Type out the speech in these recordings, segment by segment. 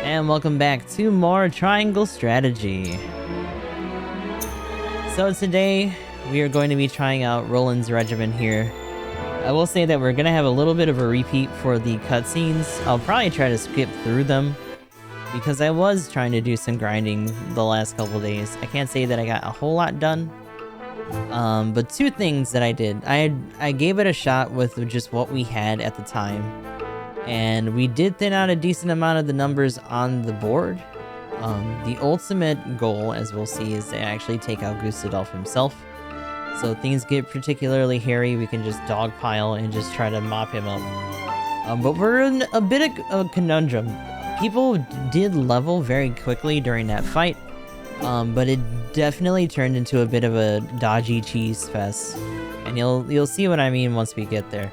And welcome back to more Triangle Strategy. So today, we are going to be trying out Roland's regiment here. I will say that we're going to have a little bit of a repeat for the cutscenes. I'll probably try to skip through them, because I was trying to do some grinding the last couple days. I can't say that I got a whole lot done. But two things that I did. I gave it a shot with just what we had at the time. And we did thin out a decent amount of the numbers on the board. The ultimate goal, as we'll see, is to actually take out Gustadolph himself. So if things get particularly hairy, we can just dogpile and just try to mop him up. But we're in a bit of a conundrum. People did level very quickly during that fight, but it definitely turned into a bit of a dodgy cheese fest. And you'll see what I mean once we get there.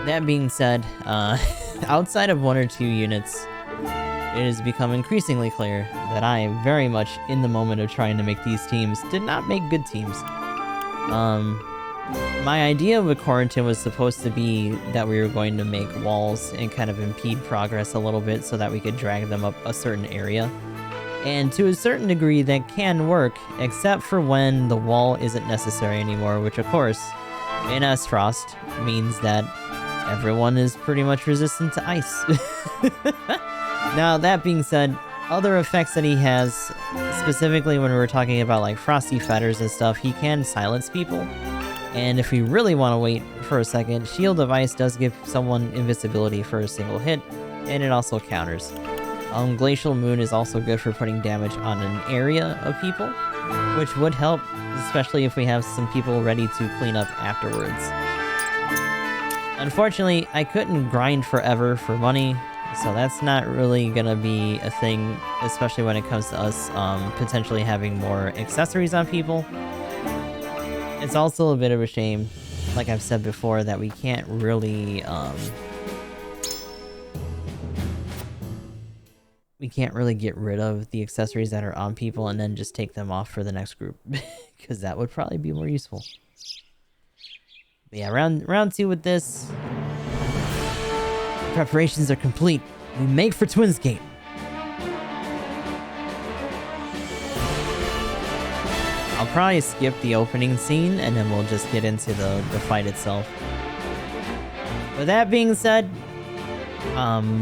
That being said, outside of one or two units, it has become increasingly clear that I am very much in the moment of trying to make these teams did not make good teams. My idea with Quarantine was supposed to be that we were going to make walls and kind of impede progress a little bit so that we could drag them up a certain area. And to a certain degree that can work, except for when the wall isn't necessary anymore, which of course, in Aesfrost, means that everyone is pretty much resistant to ice. Now, that being said, other effects that he has, specifically when we're talking about like frosty fetters and stuff, he can silence people. And if we really want to wait for a second, Shield of Ice does give someone invisibility for a single hit, and it also counters. Glacial Moon is also good for putting damage on an area of people, which would help, especially if we have some people ready to clean up afterwards. Unfortunately, I couldn't grind forever for money, so that's not really gonna be a thing, especially when it comes to us potentially having more accessories on people. It's also a bit of a shame, like I've said before, that we can't really get rid of the accessories that are on people and then just take them off for the next group, because that would probably be more useful. But yeah, round two with this. Preparations are complete. We make for Twins Gate. I'll probably skip the opening scene and then we'll just get into the fight itself. With that being said,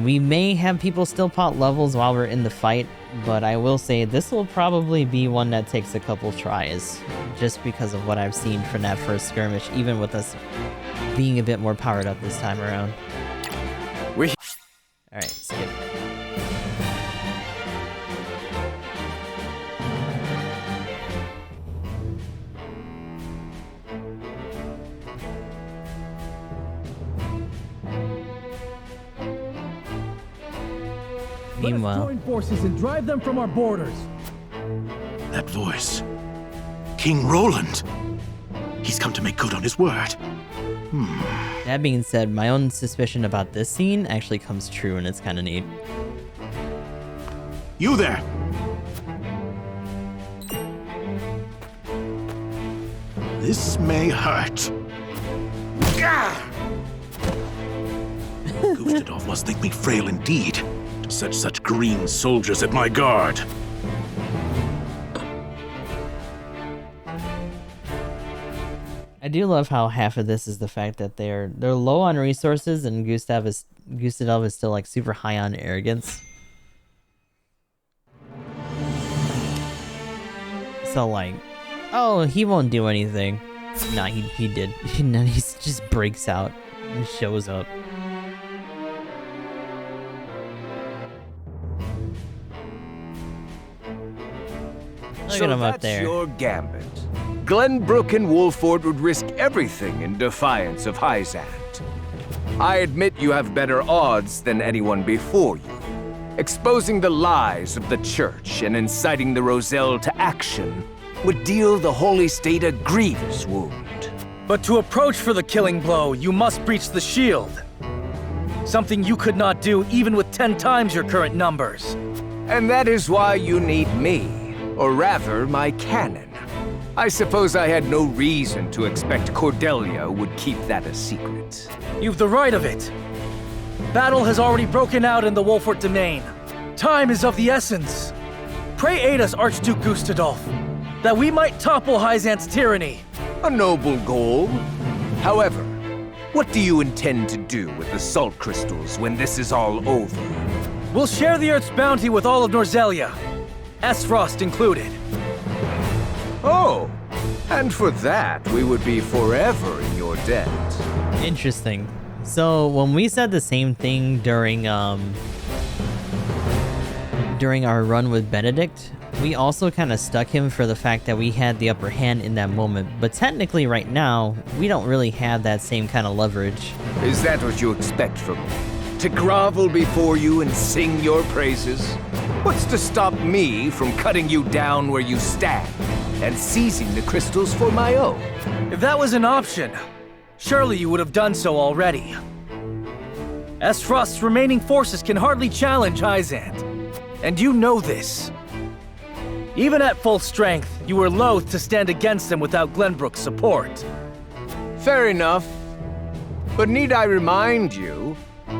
we may have people still pop levels while we're in the fight, but I will say this will probably be one that takes a couple tries, just because of what I've seen from that first skirmish, even with us being a bit more powered up this time around. Alright, skip. Meanwhile, let's join forces and drive them from our borders. That voice. King Roland. He's come to make good on his word. That being said, my own suspicion about this scene actually comes true, and it's kind of neat. You there! This may hurt. Gustadolph must think me frail indeed to set such green soldiers at my guard. I do love how half of this is the fact that they're low on resources, and Gustadolph is still like super high on arrogance. So like, oh, he won't do anything. Nah, he did. And then he just breaks out and shows up. Look at him up there. So that's your gambit. Glenbrook and Wolford would risk everything in defiance of Hyzante. I admit you have better odds than anyone before you. Exposing the lies of the Church and inciting the Roselle to action would deal the Holy State a grievous wound. But to approach for the killing blow, you must breach the shield. Something you could not do even with 10 times your current numbers. And that is why you need me, or rather my cannon. I suppose I had no reason to expect Cordelia would keep that a secret. You've the right of it. Battle has already broken out in the Wolfort domain. Time is of the essence. Pray aid us, Archduke Gustadolph, that we might topple Hyzante's tyranny. A noble goal. However, what do you intend to do with the salt crystals when this is all over? We'll share the Earth's bounty with all of Norzelia, Aesfrost included. Oh, and for that, we would be forever in your debt. Interesting. So when we said the same thing during our run with Benedict, we also kind of stuck him for the fact that we had the upper hand in that moment. But technically right now, we don't really have that same kind of leverage. Is that what you expect from me? To grovel before you and sing your praises? What's to stop me from cutting you down where you stand and seizing the crystals for my own? If that was an option, surely you would have done so already. Aesfrost's remaining forces can hardly challenge Hyzante, and you know this. Even at full strength, you were loath to stand against them without Glenbrook's support. Fair enough. But need I remind you,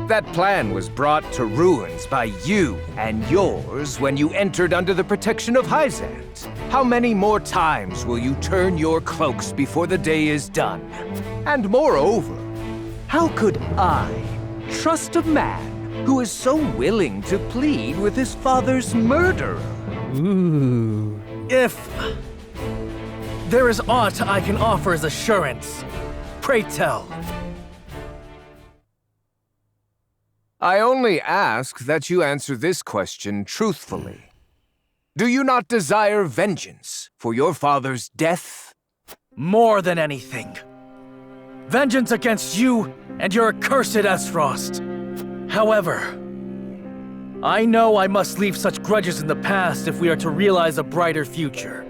that plan was brought to ruins by you and yours when you entered under the protection of Hyzante. How many more times will you turn your cloaks before the day is done? And moreover, how could I trust a man who is so willing to plead with his father's murderer? Ooh. If there is aught I can offer as assurance, pray tell. I only ask that you answer this question truthfully. Do you not desire vengeance for your father's death? More than anything. Vengeance against you and your accursed Aesfrost. However, I know I must leave such grudges in the past if we are to realize a brighter future.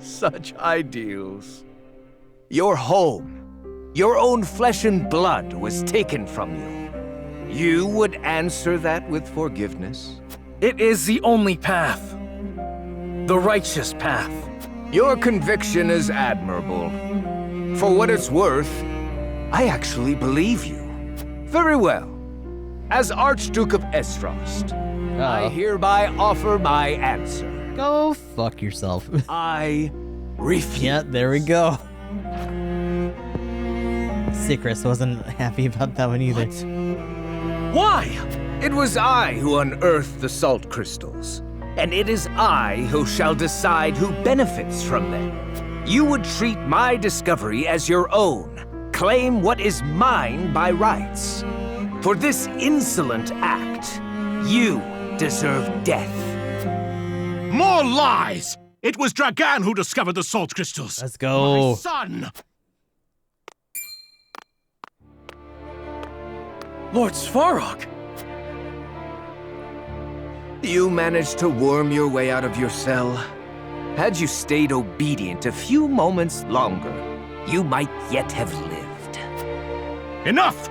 Such ideals. Your home, your own flesh and blood was taken from you. You would answer that with forgiveness? It is the only path. The righteous path. Your conviction is admirable. For what it's worth, I actually believe you. Very well. As Archduke of Aesfrost, I hereby offer my answer. Go fuck yourself. I refuse. Yeah, there we go. Sicris wasn't happy about that one either. Why? It was I who unearthed the salt crystals, and it is I who shall decide who benefits from them. You would treat my discovery as your own, claim what is mine by rights. For this insolent act, you deserve death. More lies! It was Dragan who discovered the salt crystals. Let's go. My son! Lord Svarog! You managed to worm your way out of your cell. Had you stayed obedient a few moments longer, you might yet have lived. Enough!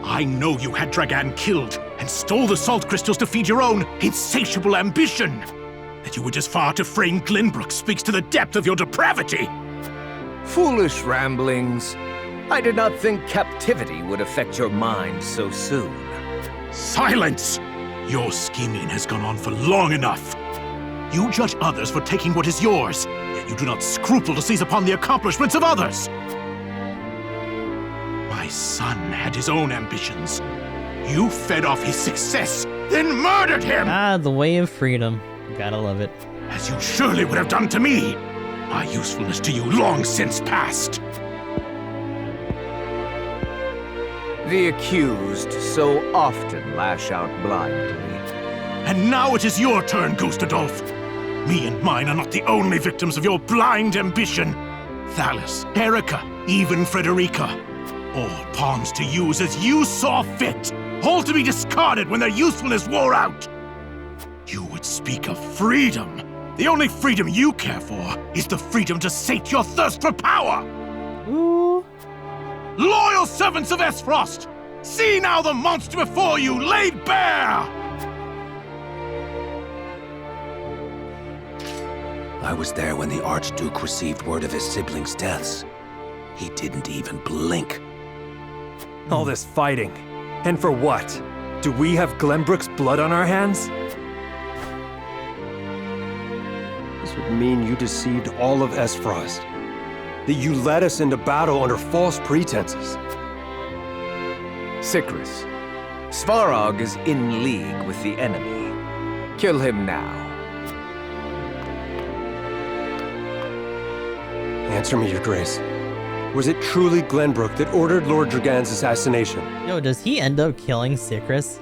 I know you had Dragan killed and stole the salt crystals to feed your own insatiable ambition. That you were just far to frame Glenbrook speaks to the depth of your depravity. Foolish ramblings. I did not think captivity would affect your mind so soon. Silence! Your scheming has gone on for long enough. You judge others for taking what is yours, yet you do not scruple to seize upon the accomplishments of others. My son had his own ambitions. You fed off his success, then murdered him! Ah, the way of freedom. Gotta love it. As you surely would have done to me. My usefulness to you long since past. The accused so often lash out blindly. And now it is your turn, Gustadolph. Me and mine are not the only victims of your blind ambition. Thalis, Erica, even Frederica. All pawns to use as you saw fit. All to be discarded when their usefulness wore out. You would speak of freedom. The only freedom you care for is the freedom to sate your thirst for power. Ooh. Loyal servants of Aesfrost, see now the monster before you laid bare! I was there when the Archduke received word of his siblings' deaths. He didn't even blink. All this fighting. And for what? Do we have Glenbrook's blood on our hands? This would mean you deceived all of Aesfrost. That you led us into battle under false pretenses. Cycrus, Svarog is in league with the enemy. Kill him now. Answer me, Your Grace. Was it truly Glenbrook that ordered Lord Dragan's assassination? Yo, does he end up killing Cycrus?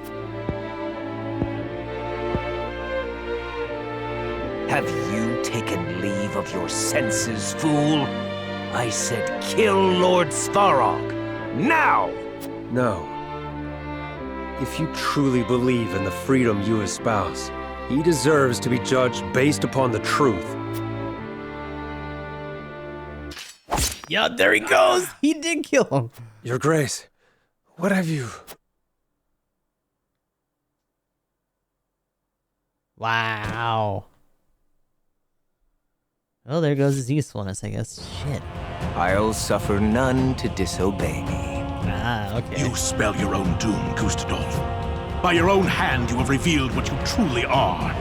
Have you taken leave of your senses, fool? I said kill Lord Svarog. Now! No. If you truly believe in the freedom you espouse, he deserves to be judged based upon the truth. Yeah, there he goes! He did kill him! Your Grace, what have you... Wow. Well, there goes his usefulness, I guess. Shit. I'll suffer none to disobey me. Ah, okay. You spell your own doom, Gustadolph. By your own hand, you have revealed what you truly are.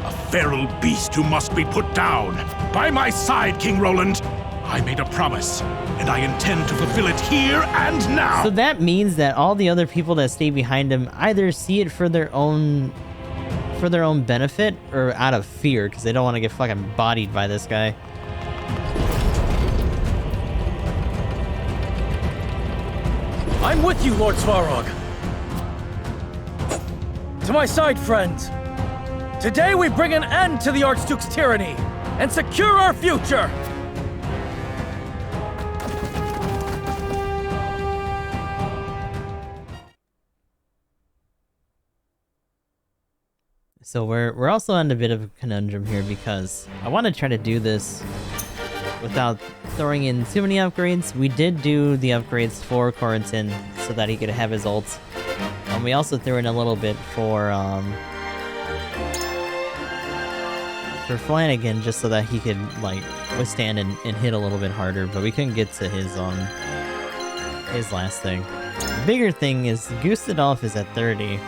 A feral beast who must be put down. By my side, King Roland. I made a promise, and I intend to fulfill it here and now. So that means that all the other people that stay behind him either see it for their own benefit or out of fear because they don't want to get fucking bodied by this guy. I'm with you, Lord Svarog. To my side, friends. Today we bring an end to the Archduke's tyranny and secure our future. So we're also in a bit of a conundrum here because I want to try to do this without throwing in too many upgrades. We did do the upgrades for Corentin so that he could have his ults. We also threw in a little bit for Flanagan just so that he could like withstand and hit a little bit harder, but we couldn't get to his last thing. The bigger thing is Gustadolph is at 30.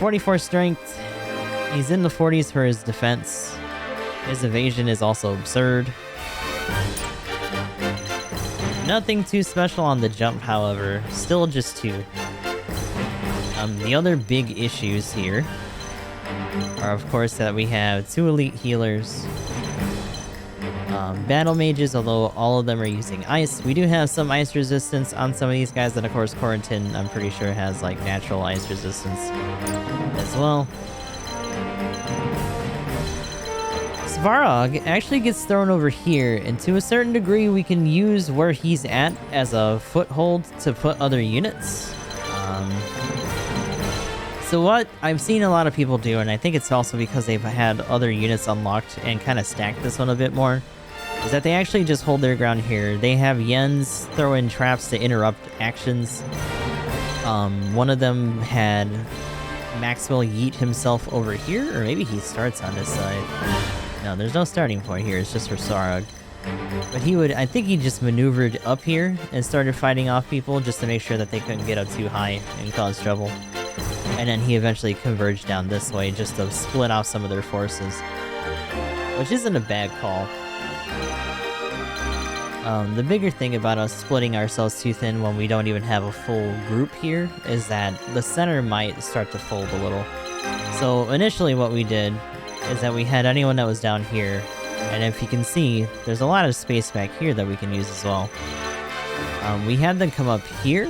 44 strength. He's in the 40s for his defense. His evasion is also absurd. Nothing too special on the jump, however. Still just 2. The other big issues here are, of course, that we have 2 elite healers. Battle mages, although all of them are using ice. We do have some ice resistance on some of these guys, and of course Corentin, I'm pretty sure, has like natural ice resistance as well. Svarog actually gets thrown over here, and to a certain degree we can use where he's at as a foothold to put other units. So what I've seen a lot of people do, and I think it's also because they've had other units unlocked and kind of stacked this one a bit more, is that they actually just hold their ground here. They have Jens throw in traps to interrupt actions. One of them had Maxwell yeet himself over here, or maybe he starts on this side. No, there's no starting point here, it's just for Sarog. But I think he just maneuvered up here and started fighting off people just to make sure that they couldn't get up too high and cause trouble. And then he eventually converged down this way just to split off some of their forces. Which isn't a bad call. The bigger thing about us splitting ourselves too thin when we don't even have a full group here is that the center might start to fold a little. So initially what we did is that we had anyone that was down here, and if you can see, there's a lot of space back here that we can use as well. We had them come up here,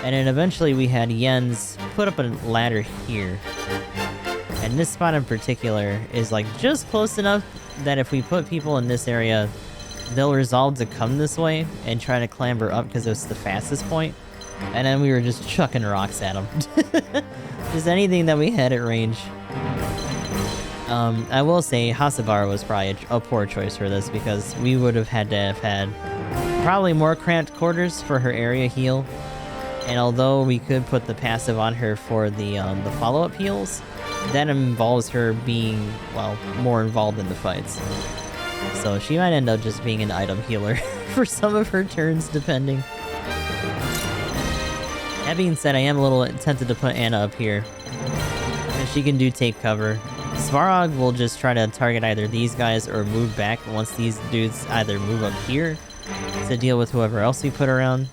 and then eventually we had Jens put up a ladder here. And this spot in particular is like just close enough that if we put people in this area, they'll resolve to come this way and try to clamber up because it's the fastest point. And then we were just chucking rocks at them. Just anything that we had at range. I will say Hasabara was probably a poor choice for this because we would have had to have had probably more cramped quarters for her area heal. And although we could put the passive on her for the follow-up heals, that involves her being, well, more involved in the fights. So she might end up just being an item healer for some of her turns, depending. That being said, I am a little tempted to put Anna up here. And she can do take cover. Svarog will just try to target either these guys or move back once these dudes either move up here to deal with whoever else we put around.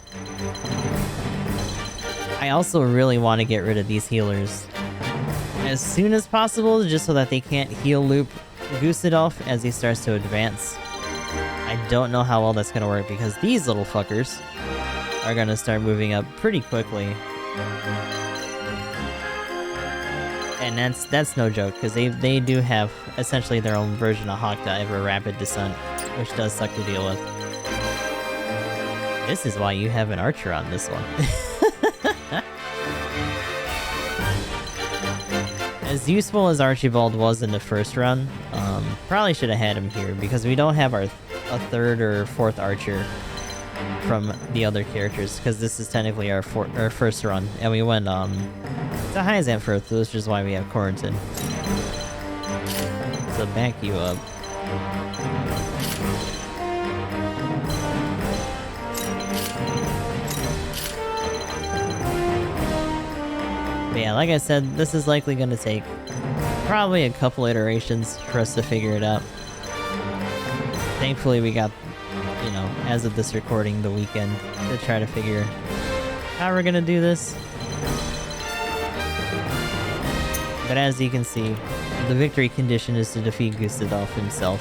I also really want to get rid of these healers as soon as possible, just so that they can't heal loop Gustadolph as he starts to advance. I don't know how well that's going to work because these little fuckers are going to start moving up pretty quickly. And that's no joke, because they do have essentially their own version of Hawk Dive or Rapid Descent, which does suck to deal with. This is why you have an archer on this one. As useful as Archibald was in the first run, probably should have had him here, because we don't have a third or fourth archer from the other characters, because this is technically our first run, and we went to Hyzante first, which is why we have Quarantine. So back you up. But yeah, like I said, this is likely going to take probably a couple iterations for us to figure it out. Thankfully we got, you know, as of this recording, the weekend to try to figure how we're gonna do this. But as you can see, the victory condition is to defeat Gustadolph himself.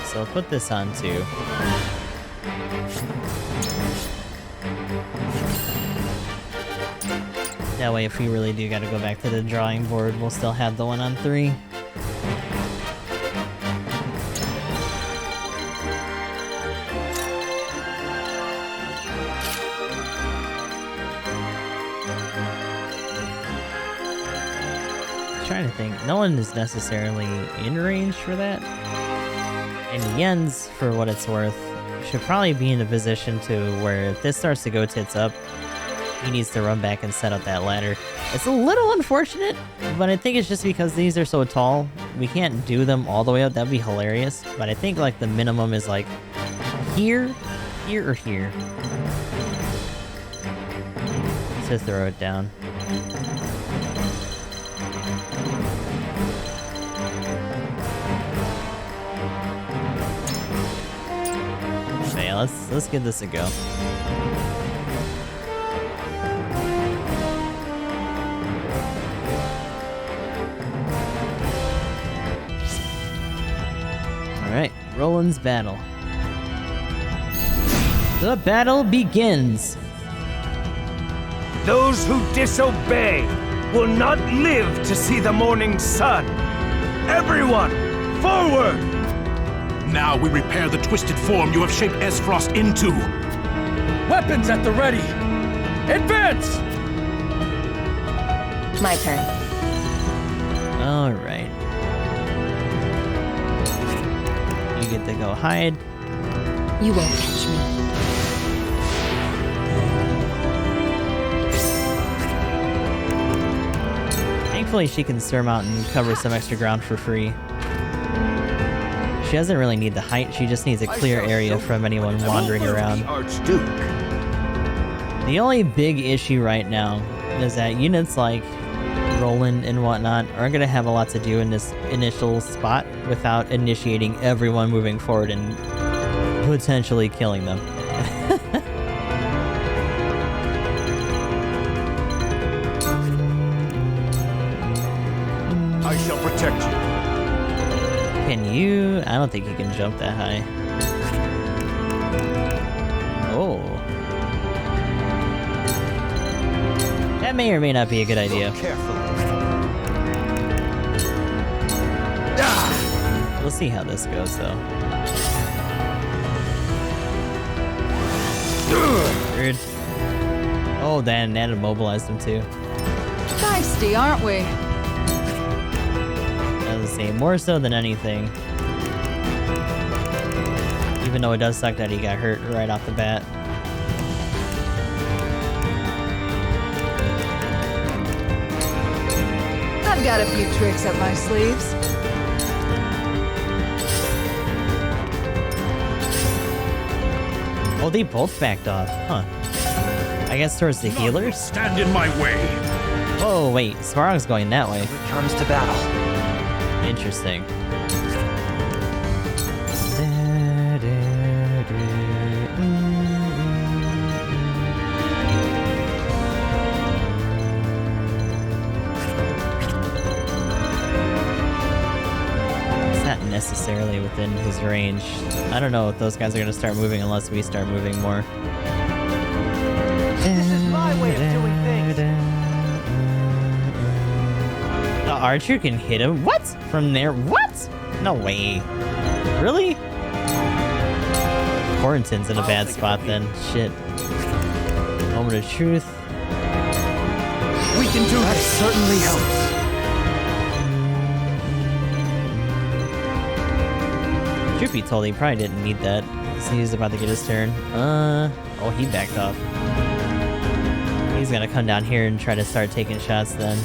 So I'll put this on too. That way, if we really do gotta go back to the drawing board, we'll still have the one on 3. Trying to think. No one is necessarily in range for that. And Jens, for what it's worth, should probably be in a position to where if this starts to go tits up, he needs to run back and set up that ladder. It's a little unfortunate, but I think it's just because these are so tall. We can't do them all the way up. That'd be hilarious. But I think like the minimum is like here, here, or here to throw it down. So yeah, let's give this a go. Alright, Roland's battle. The battle begins! Those who disobey will not live to see the morning sun. Everyone, forward! Now we repair the twisted form you have shaped Aesfrost into. Weapons at the ready! Advance! My turn. Alright. You get to go hide. You won't catch me. Thankfully she can surmount and cover some extra ground for free. She doesn't really need the height, she just needs a clear area from anyone wandering around. Archduke. The only big issue right now is that units like Roland and whatnot aren't going to have a lot to do in this initial spot without initiating everyone moving forward and potentially killing them. I shall protect you. Can you? I don't think you can jump that high. Oh. That may or may not be a good idea. Carefully. We'll see how this goes, though. Weird. Oh, that immobilized him, too. Feisty, aren't we? I was saying, more so than anything. Even though it does suck that he got hurt right off the bat. I've got a few tricks up my sleeves. Oh, they both backed off, huh? I guess towards the healers? Stand in my way. Oh, wait, Svarog's going that way. When it comes to battle. Interesting. It's not necessarily within his range. I don't know if those guys are going to start moving unless we start moving more. This is my way of doing things. The archer can hit him? What? From there? What? No way. Really? Quarantine's in a bad spot then. Shit. Moment of truth. We can do this. Certainly helps. Truth be told, he probably didn't need that. So he was about to get his turn. Oh, he backed off. He's gonna come down here and try to start taking shots then.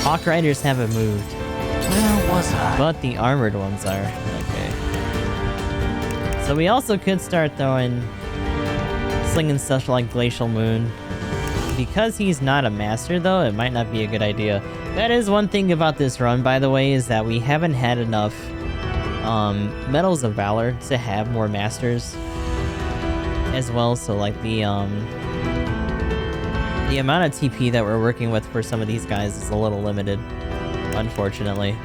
Hawk Riders haven't moved. Where was I? But the armored ones are. Okay. So we also could start throwing slinging stuff like Glacial Moon. Because he's not a master though, it might not be a good idea. That is one thing about this run, by the way, is that we haven't had enough Medals of Valor to have more masters as well, so like the amount of TP that we're working with for some of these guys is a little limited, unfortunately.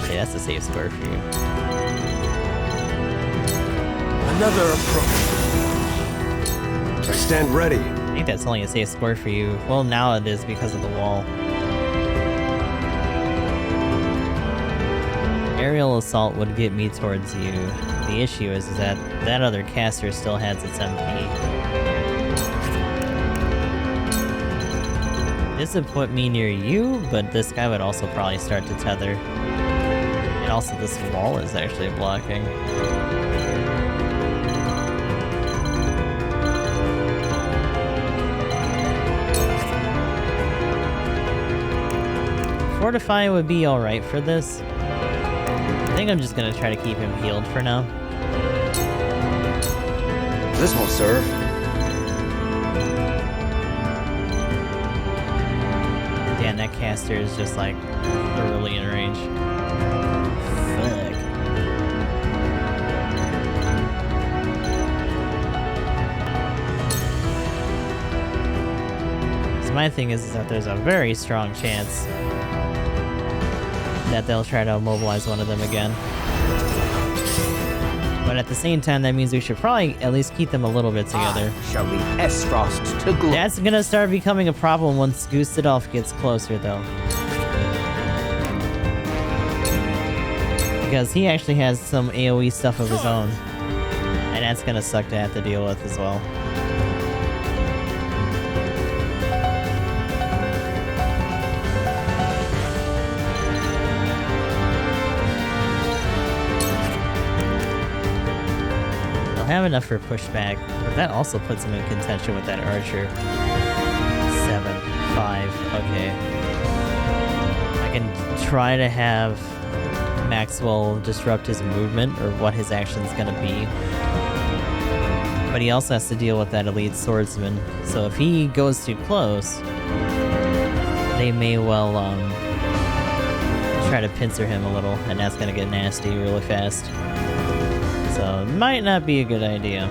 Okay, that's a safe score for you. Another approach. I stand ready. I think that's only a safe score for you. Well, now it is because of the wall. Aerial assault would get me towards you. The issue is that that other caster still has its MP. This would put me near you, but this guy would also probably start to tether. And also this wall is actually blocking. Fortify would be alright for this. I think I'm just gonna try to keep him healed for now. This will serve. Damn, that caster is just like thoroughly in range. Fuck. So my thing is that there's a very strong chance that they'll try to immobilize one of them again. But at the same time, that means we should probably at least keep them a little bit together. I shall leave Aesfrost to glory. That's gonna start becoming a problem once Gustadolph gets closer, though. Because he actually has some AoE stuff of his own. And that's gonna suck to have to deal with as well. Have enough for pushback, but that also puts him in contention with that archer. 7, 5, okay. I can try to have Maxwell disrupt his movement, or what his action's gonna be. But he also has to deal with that elite swordsman, so if he goes too close, they may well, try to pincer him a little, and that's gonna get nasty really fast. So, it might not be a good idea.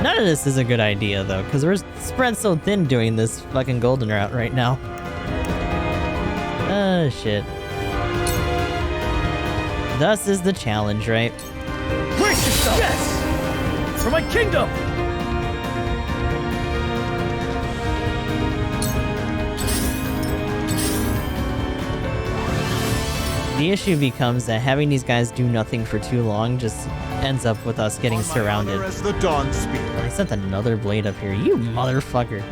None of this is a good idea, though, because we're spread so thin doing this fucking golden route right now. Oh, shit. Thus is the challenge, right? Brace yourself! Yes! For my kingdom! The issue becomes that having these guys do nothing for too long just ends up with us getting surrounded. As the dawn speed. I sent another blade up here, you motherfucker.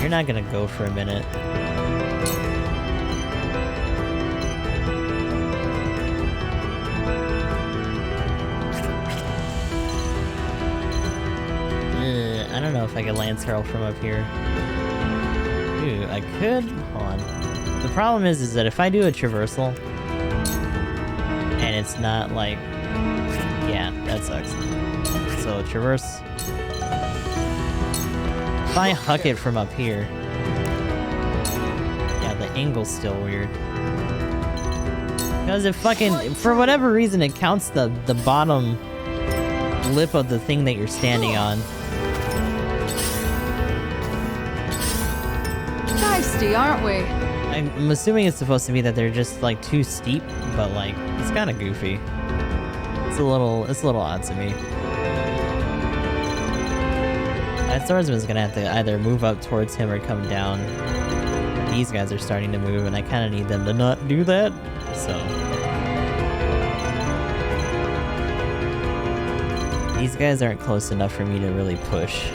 You're not gonna go for a minute. if I could Lance Hurl from up here. Ooh, I could. Hold on. The problem is that if I do a traversal, and it's not like, yeah, that sucks. So traverse. If I huck it from up here, yeah, the angle's still weird. Because it fucking, for whatever reason, it counts the bottom lip of the thing that you're standing on. Feisty, aren't we? I'm assuming it's supposed to be that they're just like too steep, but like it's kind of goofy. It's a little odd to me. That swordsman's gonna have to either move up towards him or come down. These guys are starting to move, and I kind of need them to not do that. So these guys aren't close enough for me to really push.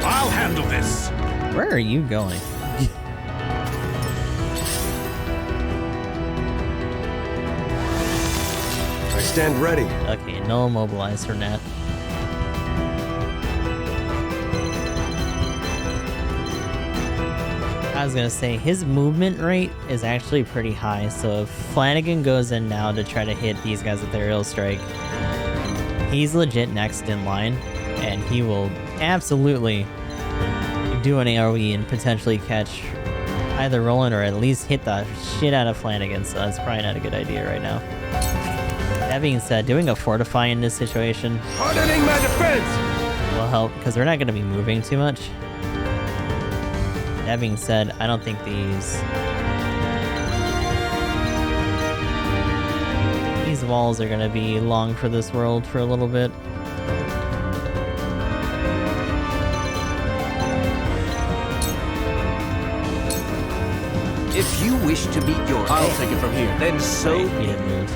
I'll handle this. Where are you going? I stand ready. Okay, no immobilize for Nat. I was gonna say, his movement rate is actually pretty high, so if Flanagan goes in now to try to hit these guys with their aerial strike, he's legit next in line, and he will absolutely do an AoE and potentially catch either Roland or at least hit the shit out of Flanagan, so that's probably not a good idea right now. That being said, doing a fortify in this situation Hardening my defense! will help, because they're not going to be moving too much. That being said, I don't think these walls are going to be long for this world for a little bit. If you wish to beat your I'll end, take it from here. then so He didn't move.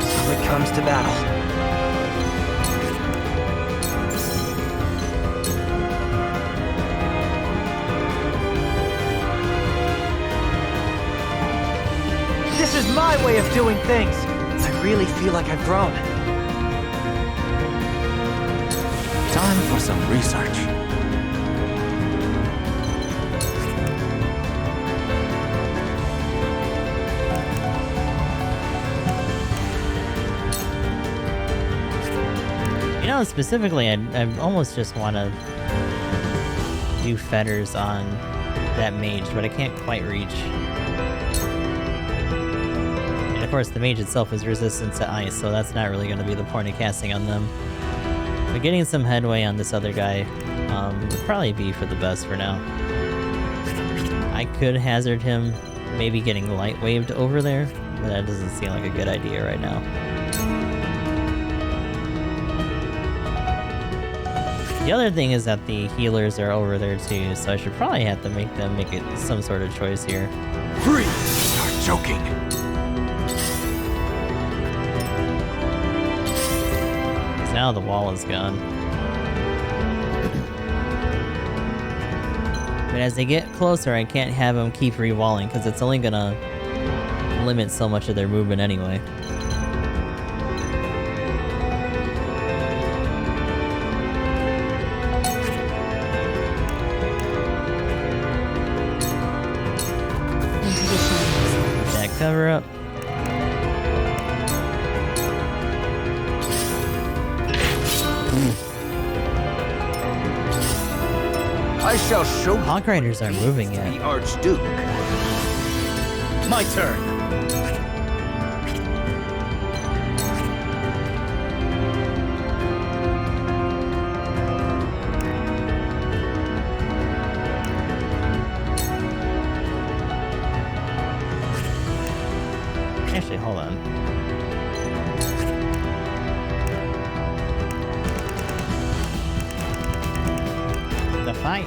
So it comes to battle. This is my way of doing things. I really feel like I've grown. Time for some research. You know, specifically, I almost just want to do fetters on that mage, but I can't quite reach. And of course, the mage itself is resistant to ice, so that's not really going to be the point of casting on them. But getting some headway on this other guy would probably be for the best for now. I could hazard him maybe getting light waved over there, but that doesn't seem like a good idea right now. The other thing is that the healers are over there too, so I should probably have to make them make it some sort of choice here. free. Start joking. Now the wall is gone. But as they get closer, I can't have them keep re-walling, because it's only gonna limit so much of their movement anyway. That cover up. I shall show you Hawk Riders aren't moving yet. the Archduke. My turn. Actually, hold on. The fire.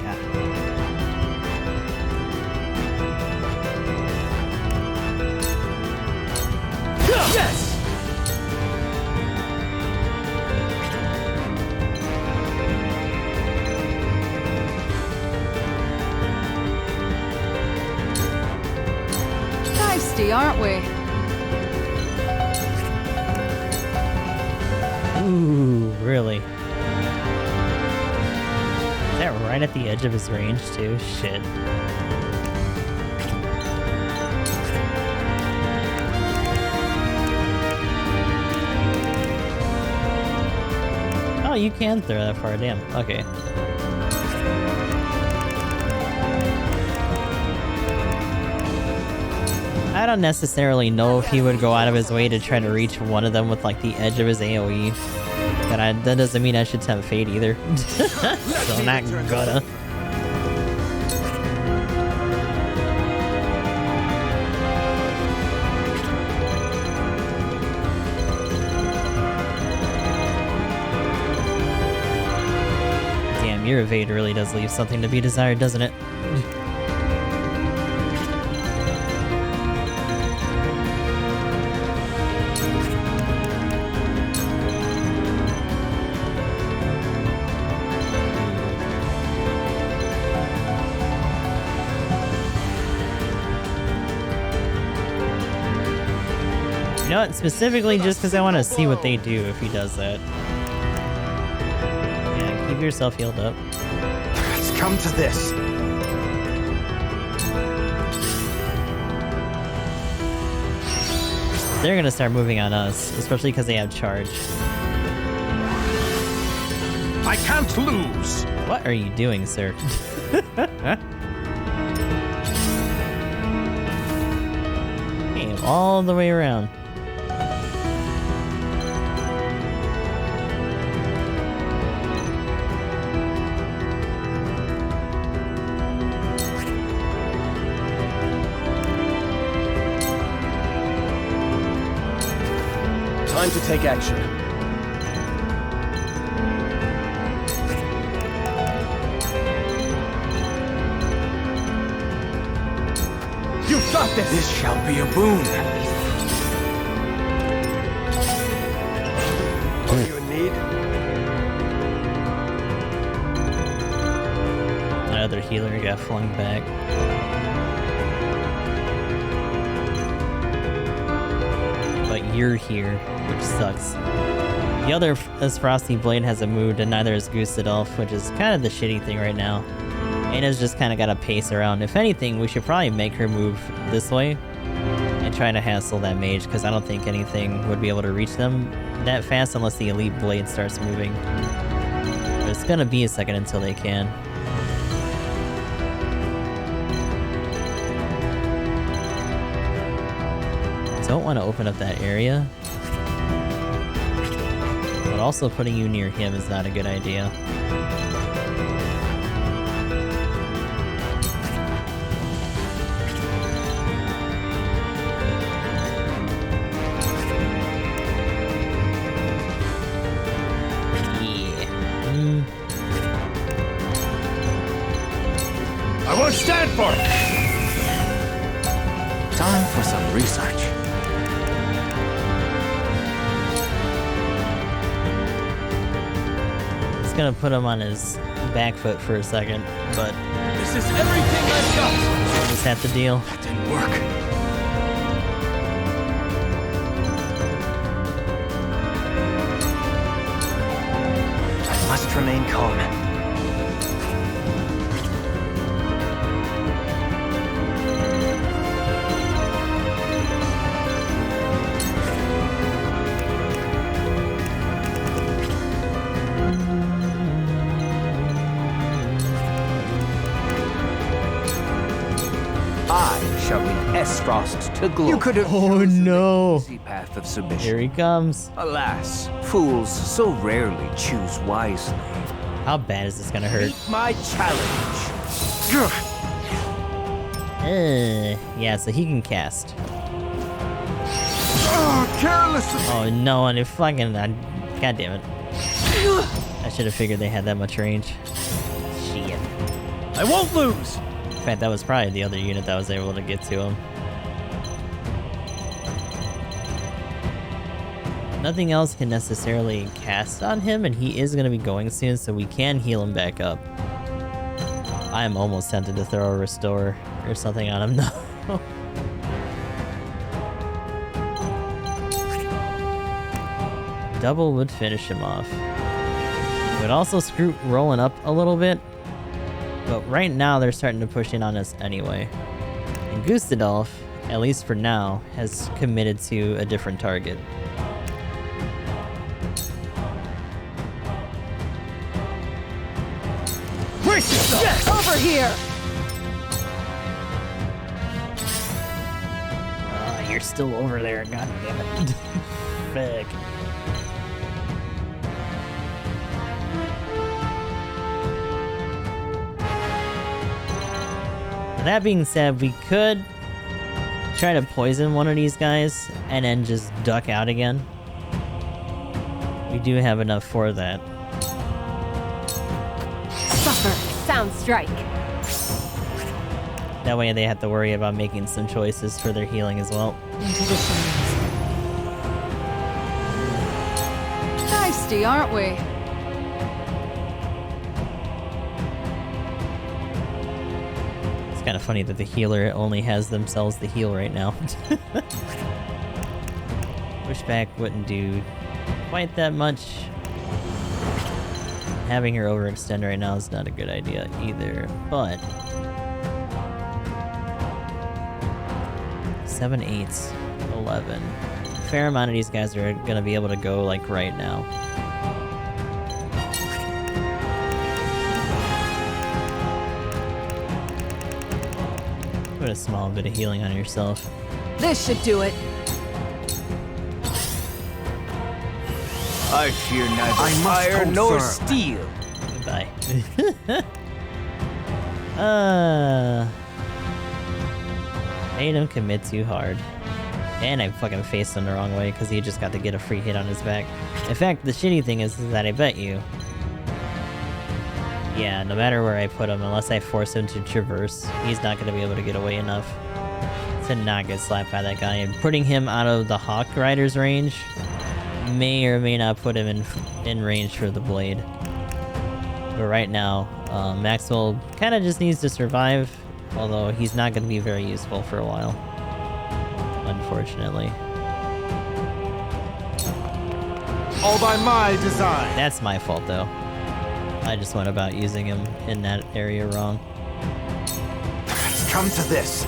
Yes! Feisty, aren't we? Ooh, really? Is that right at the edge of his range, too? Shit. Oh, you can throw that far, damn. Okay. I don't necessarily know if he would go out of his way to try to reach one of them with like the edge of his AoE. But that doesn't mean I should tempt fate either. So I'm not gonna. Damn, your evade really does leave something to be desired, doesn't it? You know what? Specifically just because I want to see what they do if he does that. Yeah, keep yourself healed up. It's come to this. They're gonna start moving on us, especially because they have charge. I can't lose! What are you doing, sir? Came all the way around. Time to take action. You've got this! This shall be a boon. Are you in need? Another healer got flung back. But you're here, which sucks. The other Aesfrost blade has a mood, and neither is Gustadolph, which is kind of the shitty thing right now. Ana's just kind of got to pace around. If anything, we should probably make her move this way and try to hassle that mage, because I don't think anything would be able to reach them that fast unless the elite blade starts moving. But it's gonna be a second until they can. Don't want to open up that area. But also putting you near him is not a good idea. I won't stand for it! Time for some research. It's gonna put him on his back foot for a second, but This is everything I've got. just have to deal. That didn't work. I must remain calm. Aesfrost to glory. You could have Oh chosen no! The easy path of submission. Here he comes. Alas, fools so rarely choose wisely. How bad is this gonna hurt? Meet my challenge. Yeah, so he can cast. Careless. Oh no, and it fucking... God damn it. I should have figured they had that much range. Shit. I won't lose. In fact, that was probably the other unit that was able to get to him. Nothing else can necessarily cast on him, and he is going to be going soon, so we can heal him back up. I am almost tempted to throw a restore or something on him, though. Double would finish him off. It would also screw Roland up a little bit, but right now they're starting to push in on us anyway. And Gustadolph, at least for now, has committed to a different target. Brace yourself! Yes! Over here! You're still over there, god damn it. Fuck. That being said, we could try to poison one of these guys and then just duck out again. We do have enough for that. Suffer, sound strike. That way they have to worry about making some choices for their healing as well. Into the shadows. Feisty, aren't we? It's kind of funny that the healer only has themselves to heal right now. Pushback wouldn't do quite that much. Having her overextend right now is not a good idea either, but 7, 8, 11. A fair amount of these guys are gonna be able to go like right now. Put a small bit of healing on yourself. This should do it. I fear neither fire nor steel. Goodbye. Made him commit too hard. And I fucking faced him the wrong way because he just got to get a free hit on his back. In fact, the shitty thing is that I bet you... Yeah, no matter where I put him, unless I force him to traverse, he's not going to be able to get away enough to not get slapped by that guy. And putting him out of the Hawk Rider's range may or may not put him in range for the blade. But right now, Maxwell kind of just needs to survive, although he's not going to be very useful for a while, unfortunately. All by my design. That's my fault, though. I just went about using him in that area wrong. It's come to this.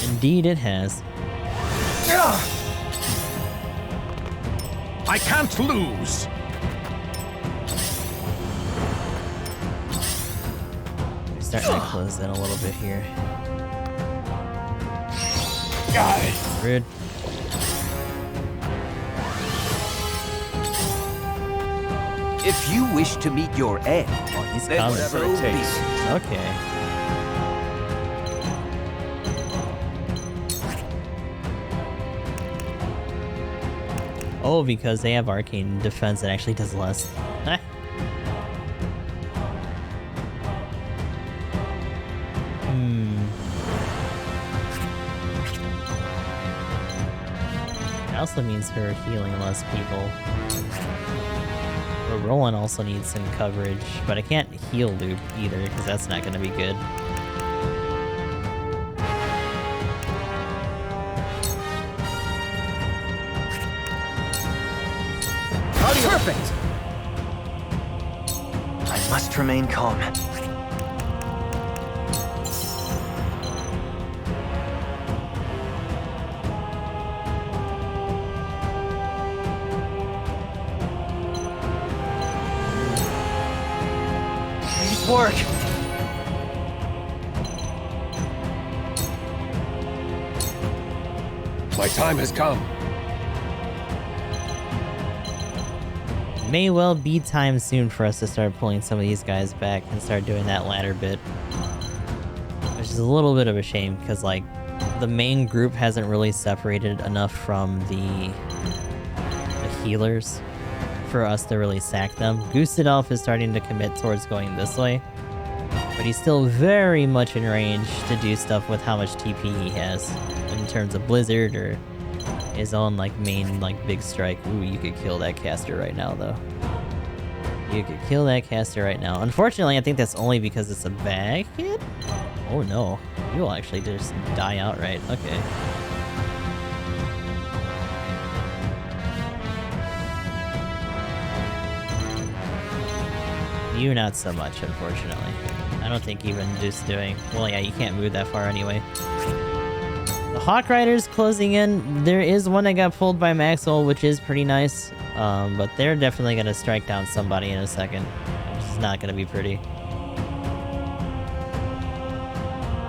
Indeed it has. I can't lose. We're starting to close in a little bit here. Rude. If you wish to meet your end, He's then coming. so be it. Okay. Oh, because they have arcane defense that actually does less. It also means her healing less people. But Roland also needs some coverage, but I can't heal loop either, because that's not going to be good. Perfect! I must remain calm. Nice work! My time has come. May well be time soon for us to start pulling some of these guys back and start doing that ladder bit. Which is a little bit of a shame, because, like, the main group hasn't really separated enough from the healers for us to really sack them. Gustadolph is starting to commit towards going this way, but he's still very much in range to do stuff with how much TP he has, in terms of Blizzard or his own like main like big strike. Ooh, you could kill that caster right now though. You could kill that caster right now. Unfortunately, I think that's only because it's a bag hit. Oh no, you will actually just die outright. Okay. You not so much, unfortunately. I don't think even just doing... Well, yeah, you can't move that far anyway. The Hawk Riders closing in. There is one that got pulled by Maxwell, which is pretty nice. But they're definitely going to strike down somebody in a second. Which is not going to be pretty.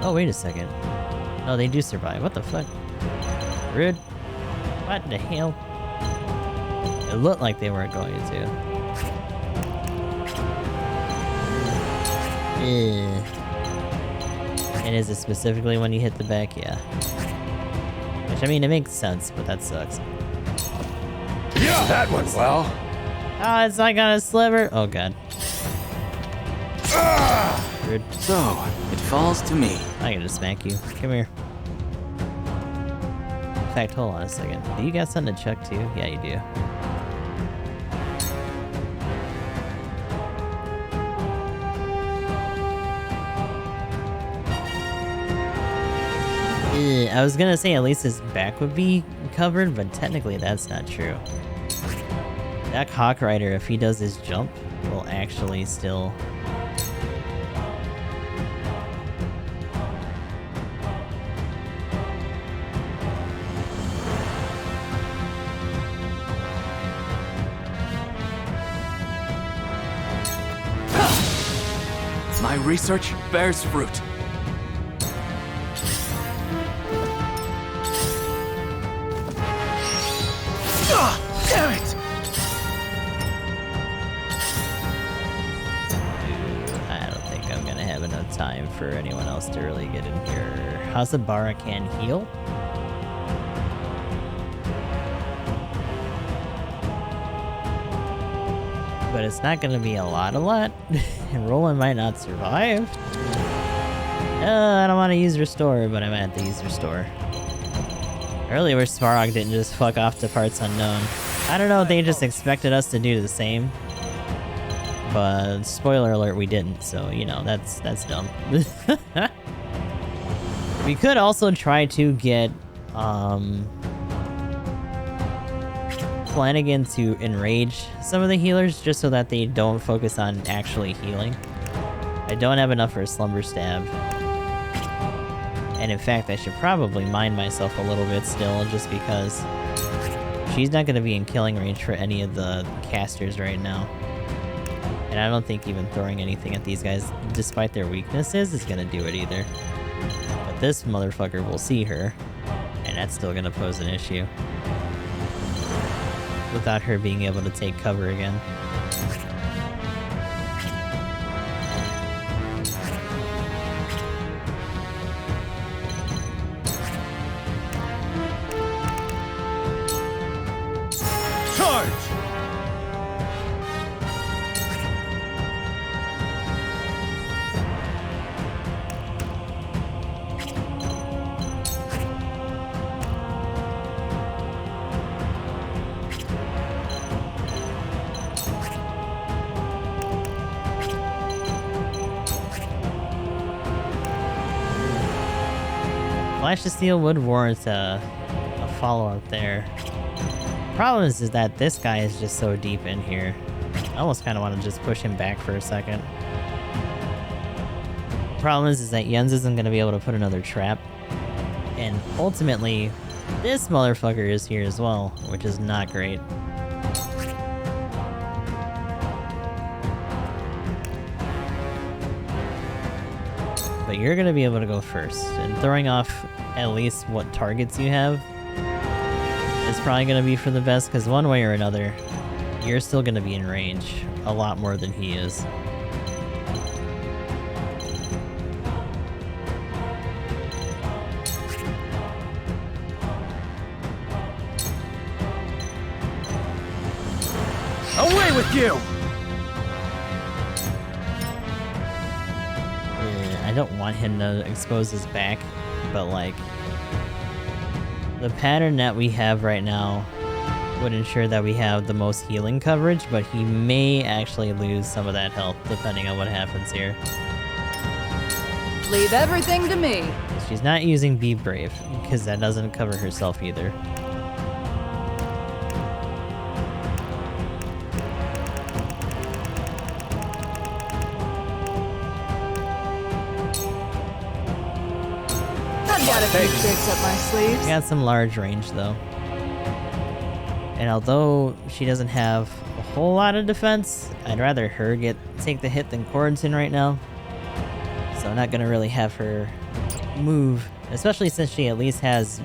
Oh, wait a second. No, they do survive. What the fuck? Rude. What the hell? It looked like they weren't going to. And is it specifically when you hit the back? Yeah. Which, I mean, it makes sense, but that sucks. Yeah, that went well. Oh, it's like on a sliver. Oh, God. Rude. So, it falls to me. I can just smack you. Come here. In fact, hold on a second. Do you got something to chuck, too? Yeah, you do. I was gonna say at least his back would be covered, but technically that's not true. That Hawk Rider, if he does his jump, will actually still... My research bears fruit. Damn it! I don't think I'm gonna have enough time for anyone else to really get in here. Hasabara can heal? But it's not gonna be a lot. And Roland might not survive. I don't want to use Restore, but I might have to use Restore. Earlier, Svarog didn't just fuck off to parts unknown. I don't know if they just expected us to do the same. But, spoiler alert, we didn't, so, you know, that's dumb. We could also try to get, Flanagan to enrage some of the healers, just so that they don't focus on actually healing. I don't have enough for a Slumber Stab. And in fact, I should probably mind myself a little bit still, just because she's not going to be in killing range for any of the casters right now. And I don't think even throwing anything at these guys, despite their weaknesses, is going to do it either. But this motherfucker will see her, and that's still going to pose an issue. Without her being able to take cover again. Flash of Steel would warrant a follow-up there. Problem is that this guy is just so deep in here. I almost kind of want to just push him back for a second. Problem is that Jens isn't going to be able to put another trap. And ultimately, this motherfucker is here as well, which is not great. But you're going to be able to go first, and throwing off at least what targets you have is probably going to be for the best, because one way or another, you're still going to be in range a lot more than he is. Away with you! I don't want him to expose his back, but like... The pattern that we have right now would ensure that we have the most healing coverage, but he may actually lose some of that health depending on what happens here. Leave everything to me. She's not using Be Brave, because that doesn't cover herself either. I've got a few tricks up my sleeves. She got some large range though. And although she doesn't have a whole lot of defense, I'd rather her take the hit than Quarantine right now. So I'm not gonna really have her move, especially since she at least has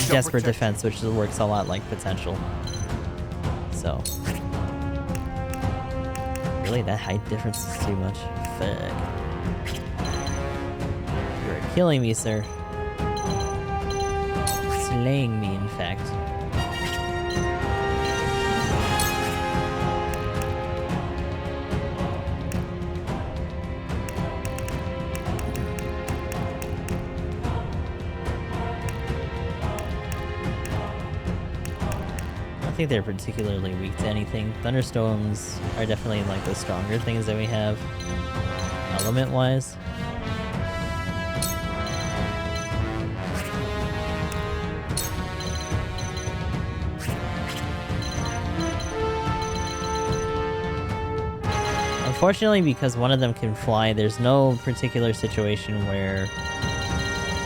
desperate defense, which works a lot like potential. So really, that height difference is too much. Fuck. You're killing me, sir. Slaying me, in fact. I don't think they're particularly weak to anything. Thunderstorms are definitely like the stronger things that we have, element-wise. Unfortunately, because one of them can fly, there's no particular situation where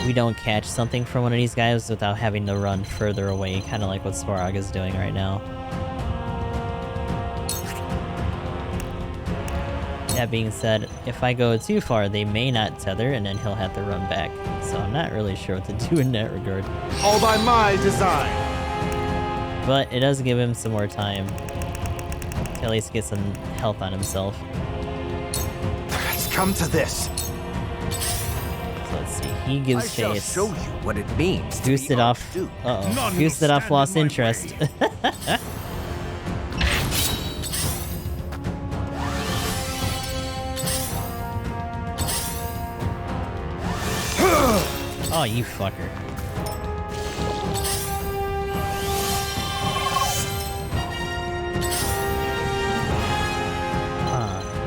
we don't catch something from one of these guys without having to run further away, kind of like what Sporog is doing right now. That being said, if I go too far, they may not tether, and then he'll have to run back. So I'm not really sure what to do in that regard. All by my design. But it does give him some more time to at least get some health on himself. It's come to this. So let's see, he gives I shall chase. show you what it means to be Gustadolph. outdo. Uh-oh. Gustadolph lost interest. Oh, you fucker.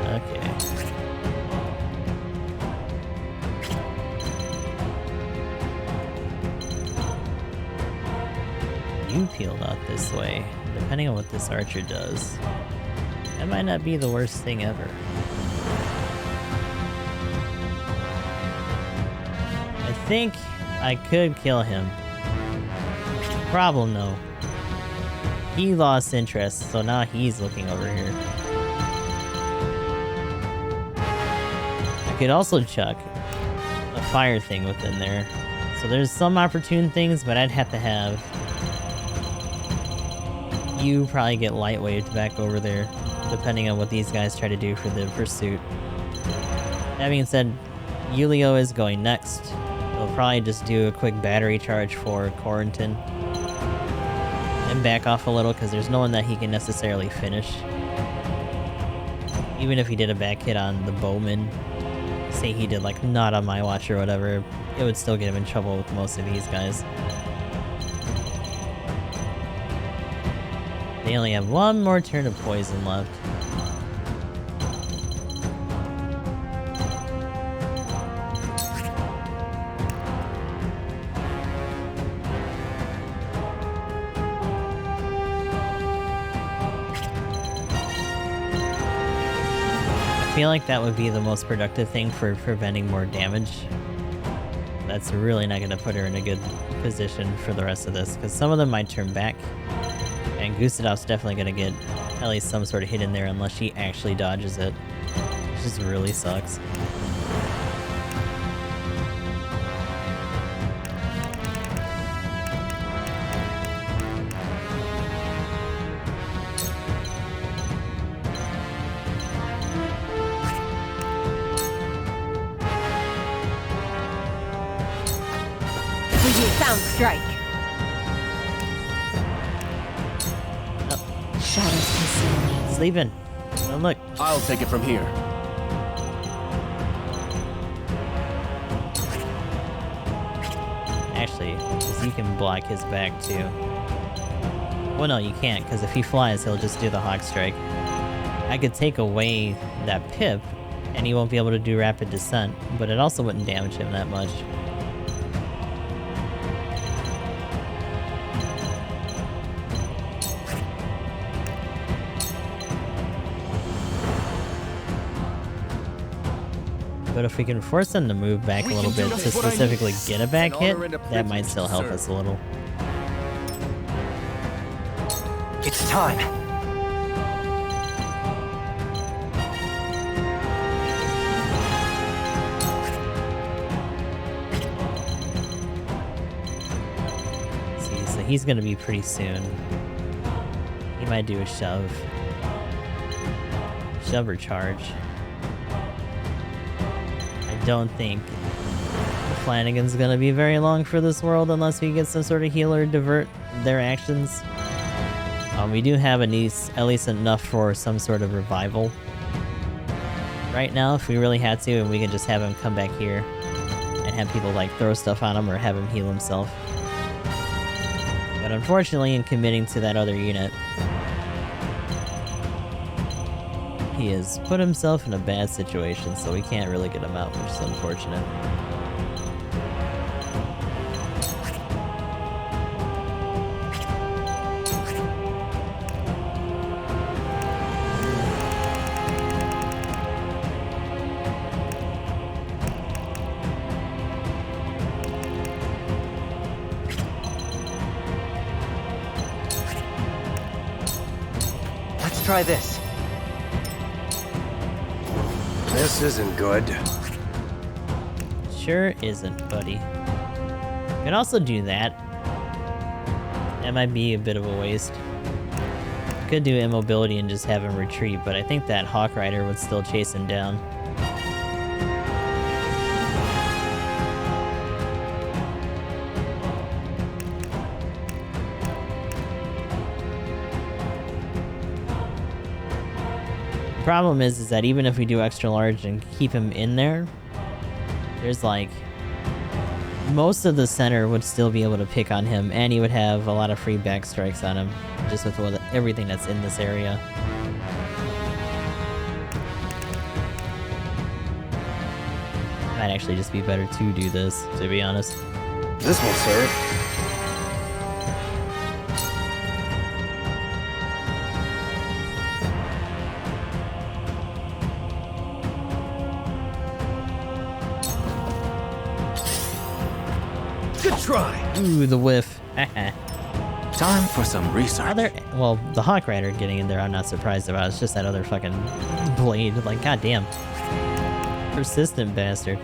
Okay. You peeled out this way. Depending on what this archer does, that might not be the worst thing ever. I think I could kill him. Problem though, he lost interest, so now he's looking over here. I could also chuck a fire thing within there. So there's some opportune things, but I'd have to have you probably get light waved back over there, depending on what these guys try to do for the pursuit. That being said, Yulio is going next. He'll probably just do a quick battery charge for Quarantine and back off a little, because there's no one that he can necessarily finish. Even if he did a back hit on the bowman, say he did like not on my watch or whatever, it would still get him in trouble with most of these guys. They only have one more turn of poison left. I feel like that would be the most productive thing for preventing more damage. That's really not going to put her in a good position for the rest of this, because some of them might turn back, and Gustadolph's definitely going to get at least some sort of hit in there unless she actually dodges it, which just really sucks. Sound strike. Shadows conceal. Sleeping. Oh, look. I'll take it from here. Actually, because you can block his back too. Well, no, you can't, because if he flies, he'll just do the Hawk Strike. I could take away that pip, and he won't be able to do Rapid Descent, but it also wouldn't damage him that much. But if we can force them to move back a little bit to specifically get a back hit, that might still help us a little. It's time. See, so he's gonna be pretty soon. He might do a shove. Shove or charge. I don't think Flanagan's gonna be very long for this world unless we get some sort of healer divert their actions. We do have at least enough for some sort of revival right now if we really had to, and we can just have him come back here and have people like throw stuff on him or have him heal himself. But unfortunately, in committing to that other unit, he has put himself in a bad situation, so we can't really get him out, which is unfortunate. Let's try this. This isn't good. Sure isn't, buddy. Could also do that. That might be a bit of a waste. Could do immobility and just have him retreat, but I think that Hawk Rider would still chase him down. The problem is that even if we do extra large and keep him in there, there's like most of the center would still be able to pick on him, and he would have a lot of free back strikes on him just with everything that's in this area. Might actually just be better to do this, to be honest. This will serve. Good try. Ooh, the whiff. Time for some research. Well, the Hawk Rider getting in there, I'm not surprised about. It's just that other fucking blade. Like, goddamn. Persistent bastard.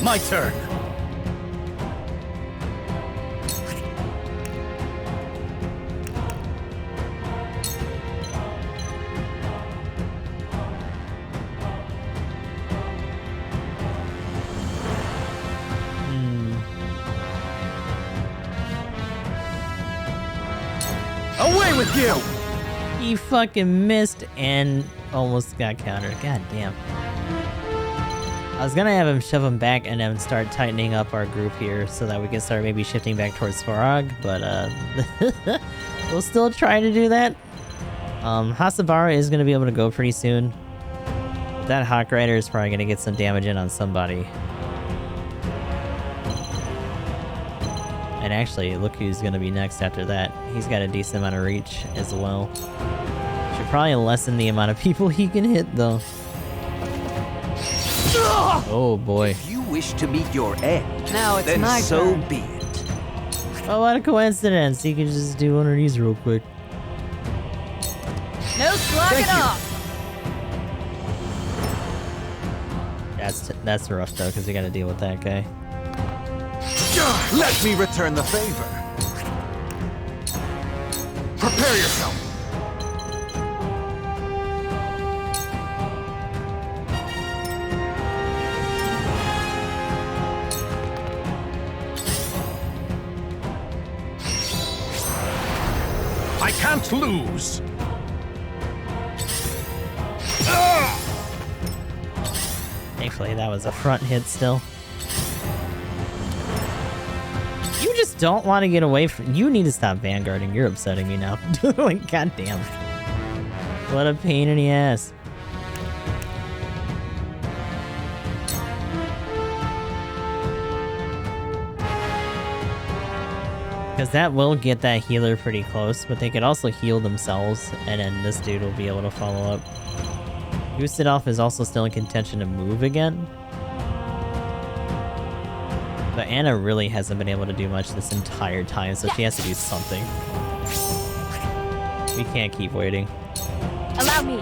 My turn. Away with you! He fucking missed and almost got countered. God damn. I was gonna have him shove him back and then start tightening up our group here so that we can start maybe shifting back towards Svarog, but we'll still try to do that. Hasabara is gonna be able to go pretty soon. That Hawk Rider is probably gonna get some damage in on somebody. And actually, look who's gonna be next after that. He's got a decent amount of reach as well. Should probably lessen the amount of people he can hit though. Oh boy. If you wish to meet your end, Now it's then my so turn. be it. Oh, what a coincidence. He can just do one of these real quick. No slacking off. That's rough though, because we gotta deal with that guy. Let me return the favor. Prepare yourself. I can't lose. Thankfully, that was a front hit still. You just don't want to get away from... You need to stop vanguarding. You're upsetting me now. Like, goddamn. What a pain in the ass. Because that will get that healer pretty close, but they could also heal themselves, and then this dude will be able to follow up. Gustadolph is also still in contention to move again. But Anna really hasn't been able to do much this entire time, so she has to do something. We can't keep waiting. Allow me.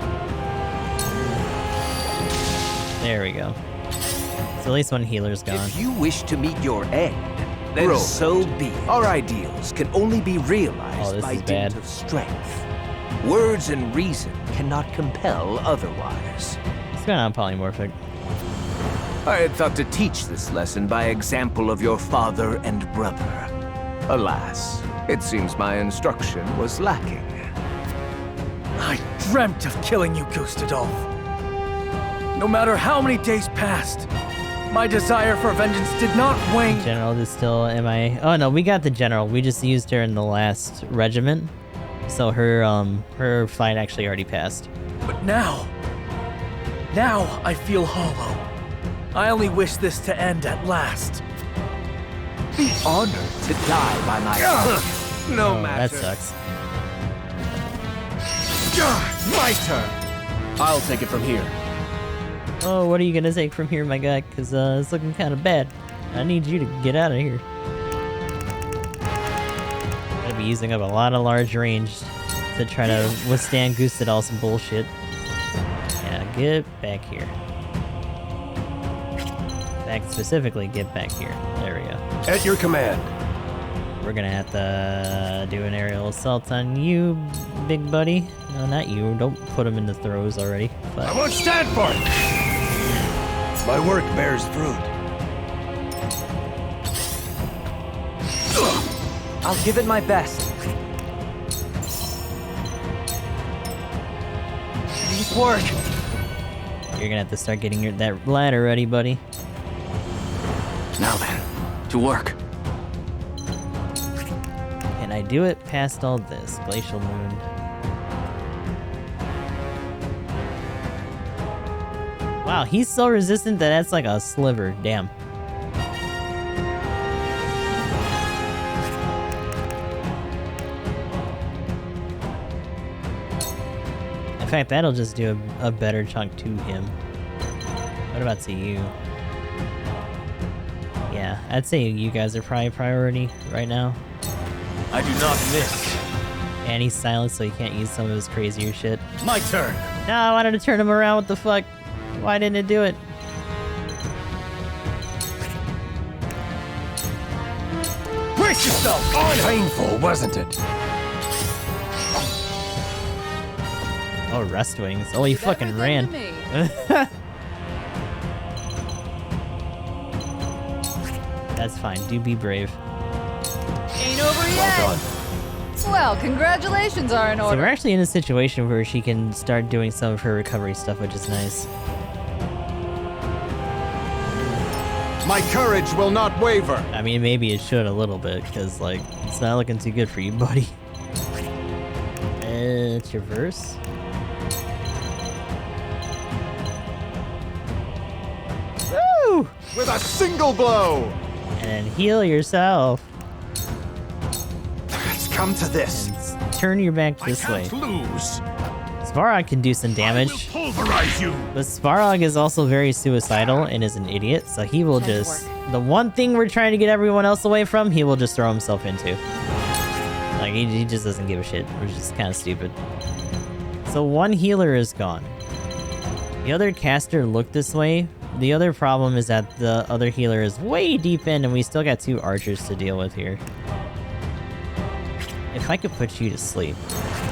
There we go. So at least one healer's gone. If you wish to meet your end, then Roland, so be it. Our ideals can only be realized by dint of strength. Words and reason cannot compel otherwise. What's going on, Polymorphic? I had thought to teach this lesson by example of your father and brother. Alas, it seems my instruction was lacking. I dreamt of killing you, Gustadolph. No matter how many days passed, my desire for vengeance did not wane. General is still MIA. Oh no, we got the general. We just used her in the last regiment. So her fight actually already passed. But now I feel hollow. I only wish this to end at last. Be honored to die by my side. No matter. That sucks. My turn. I'll take it from here. Oh, what are you gonna take from here, my guy? Because it's looking kind of bad. I need you to get out of here. Gonna be using up a lot of large range to try to withstand Gustadolph's bullshit. Yeah, get back here. Specifically, get back here. There we go. At your command. We're gonna have to do an aerial assault on you, big buddy. No, not you. Don't put him in the throws already. But... I won't stand for it! My work bears fruit. I'll give it my best. Please work. You're gonna have to start getting that ladder ready, buddy. Now then, to work. Can I do it past all this? Glacial Moon. Wow, he's so resistant that that's like a sliver. Damn. In fact, that'll just do a better chunk to him. What about to you? Yeah, I'd say you guys are probably priority right now. I do not miss. And he's silent, so he can't use some of his crazier shit. My turn. No, I wanted to turn him around. What the fuck? Why didn't it do it? Brace yourself! Painful, wasn't it? Oh, Rust Wings. Oh, he fucking ran. To me. That's fine. Do be brave. Ain't over yet. Well, congratulations are in So order. we're actually in a situation where she can start doing some of her recovery stuff, which is nice. My courage will not waver. I mean, maybe it should a little bit, because, like, it's not looking too good for you, buddy. Traverse. Woo! With a single blow. And heal yourself. It's come to this. And turn your back this way. I can't lose. Svarog can do some I damage. will pulverize you. But Svarog is also very suicidal and is an idiot, so he will just... The one thing we're trying to get everyone else away from, he will just throw himself into. Like, he just doesn't give a shit, which is kind of stupid. So one healer is gone. The other caster looked this way, The other problem is that the other healer is way deep in, and we still got 2 archers to deal with here. If I could put you to sleep,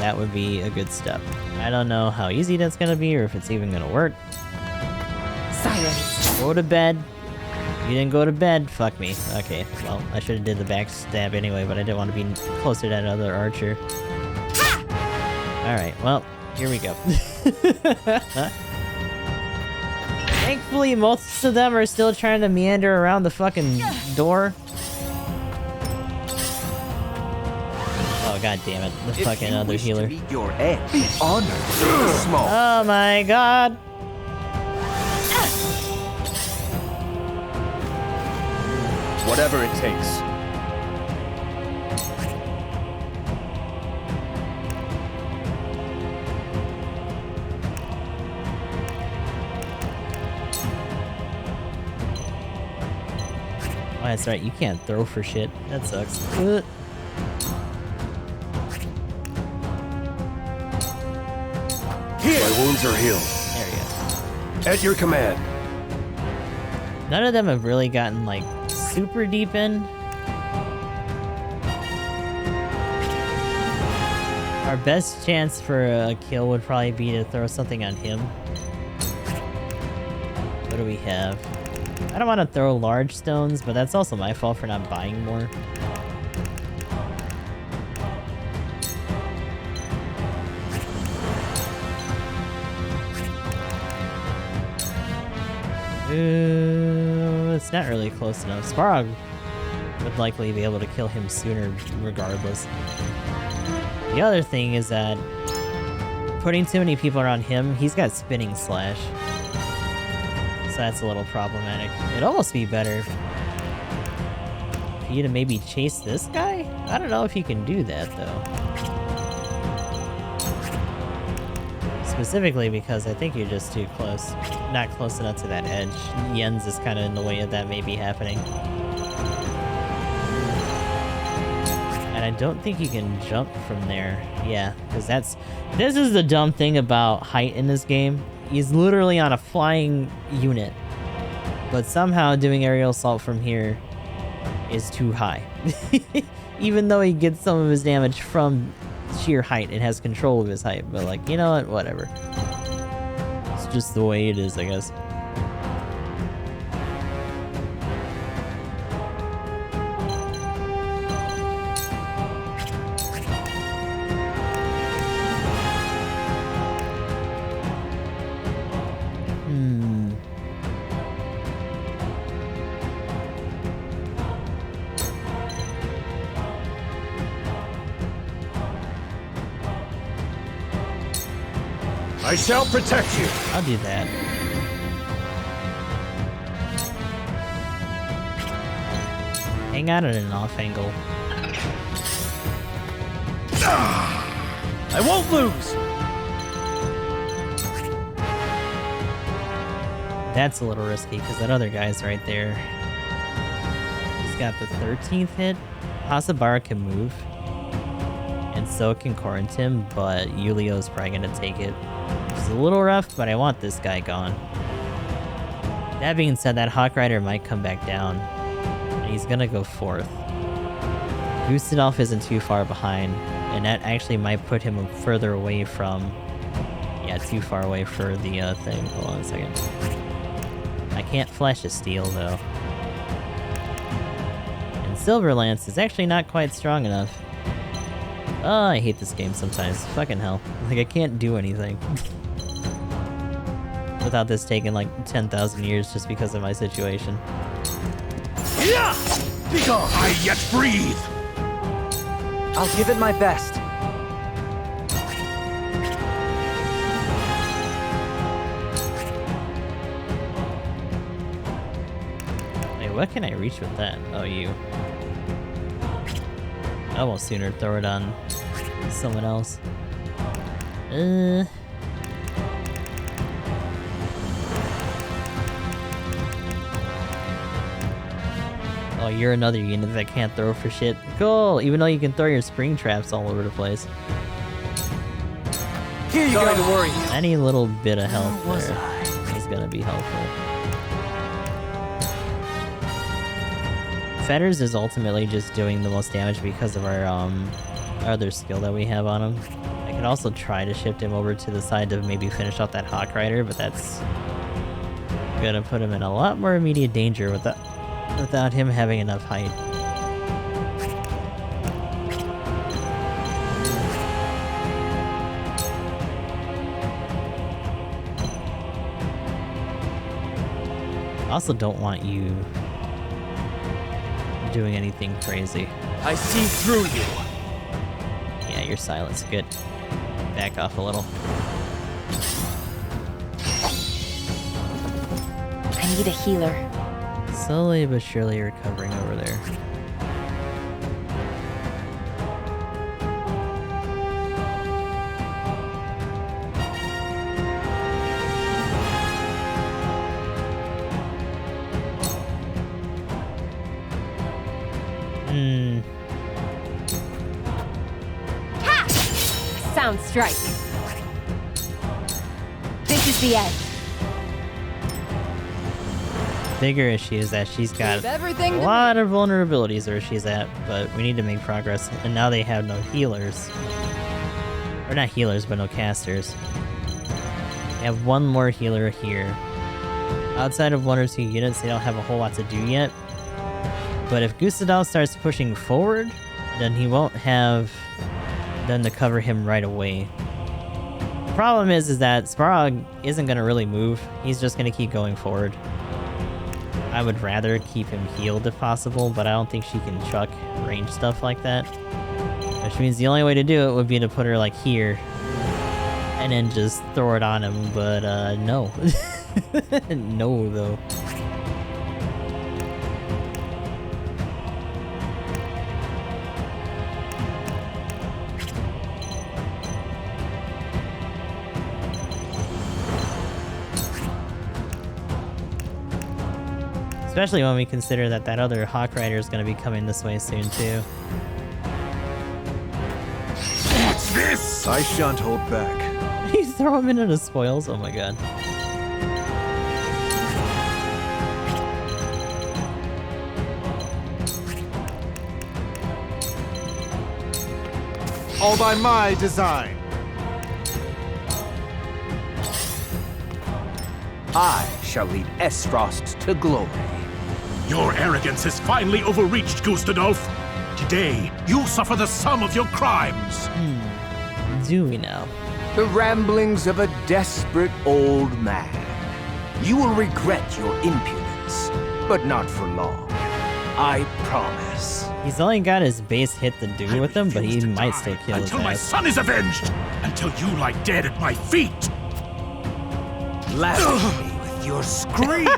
that would be a good step. I don't know how easy that's gonna be, or if it's even gonna work. Silence. Go to bed. You didn't go to bed. Fuck me. Okay, well, I should have did the backstab anyway, but I didn't want to be closer to that other archer. Alright, well, here we go. Thankfully, most of them are still trying to meander around the fucking door. Oh, god damn it. The fucking other healer. To meet your end, be honored. Small. Oh my god. Whatever it takes. Oh, that's right, you can't throw for shit. That sucks. My wounds are healed. There we go. At your command. None of them have really gotten, like, super deep in. Our best chance for a kill would probably be to throw something on him. What do we have? I don't want to throw large stones, but that's also my fault for not buying more. It's not really close enough. Sparog would likely be able to kill him sooner regardless. The other thing is that putting too many people around him, he's got spinning slash. So that's a little problematic. It'd almost be better for you to maybe chase this guy? I don't know if you can do that though. Specifically because I think you're just too close. Not close enough to that edge. Jens is kind of in the way of that maybe happening. And I don't think you can jump from there. Yeah, because this is the dumb thing about height in this game. He's literally on a flying unit. But somehow doing aerial assault from here is too high. Even though he gets some of his damage from sheer height and has control of his height. But like, you know what? Whatever. It's just the way it is, I guess. I shall protect you. I'll do that. Hang out at an off angle. I won't lose! That's a little risky because that other guy's right there. He's got the 13th hit. Hasabara can move. And so can Corentin, but Yulio's probably gonna take it. Which is a little rough, but I want this guy gone. That being said, that Hawk Rider might come back down. And he's gonna go 4th. Gustadolph isn't too far behind, and that actually might put him further away from... Yeah, too far away for the thing. Hold on a second. I can't flash a steel, though. And Silverlance is actually not quite strong enough. Oh, I hate this game sometimes. Fucking hell. Like, I can't do anything. Without this taking, like, 10,000 years just because of my situation. Yeah! Be gone! I yet breathe! I'll give it my best. Wait, what can I reach with that? Oh, you. I will sooner throw it on someone else. Oh, you're another unit that can't throw for shit. Cool! Even though you can throw your spring traps all over the place. Here you go. Don't worry. Any little bit of help there is gonna be helpful. Fetters is ultimately just doing the most damage because of our other skill that we have on him. I could also try to shift him over to the side to maybe finish off that Hawk Rider, but that's gonna put him in a lot more immediate danger without him having enough height. I also don't want you doing anything crazy. I see through you. Yeah, your silence. Good. Back off a little. I need a healer. Slowly but surely recovering over there. Sound strike. This is the end. Bigger issue is that she's got everything a lot of vulnerabilities where she's at, but we need to make progress. And now they have no healers. Or not healers, but no casters. They have one more healer here. Outside of 1 or 2 units, they don't have a whole lot to do yet. But if Gustadolph starts pushing forward, then he won't have them to cover him right away. The problem is that Sparog isn't going to really move. He's just going to keep going forward. I would rather keep him healed if possible, but I don't think she can chuck range stuff like that. Which means the only way to do it would be to put her like here and then just throw it on him, but no. No, though. Especially when we consider that that other Hawk Rider is going to be coming this way soon, too. What's this? I shan't hold back. You throw him into the spoils? Oh my god. All by my design. I shall lead Aesfrost to glory. Your arrogance has finally overreached, Gustadolph. Today, you suffer the sum of your crimes. Do we now? The ramblings of a desperate old man. You will regret your impudence, but not for long. I promise. He's only got his base hit to do with him, but he might still kill his until my ass. son is avenged. Until you lie dead at my feet. Laugh at me with your screams.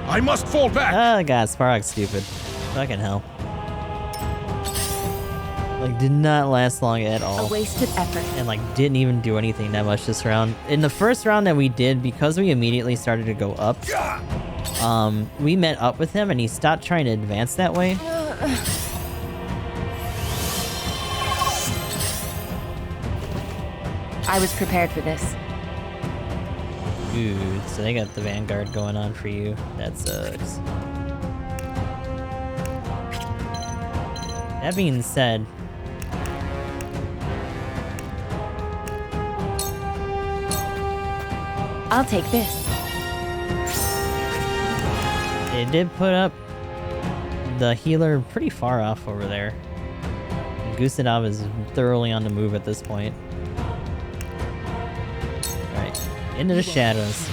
I must fall back. Oh god, Sparog's stupid. Fucking hell. Like, did not last long at all. A wasted effort. And like, didn't even do anything that much this round. In the first round that we did, because we immediately started to go up, we met up with him and he stopped trying to advance that way. I was prepared for this. Ooh, so they got the Vanguard going on for you. That sucks. That being said, I'll take this. it did put up the healer pretty far off over there. Gustave is thoroughly on the move at this point. Alright, into the shadows.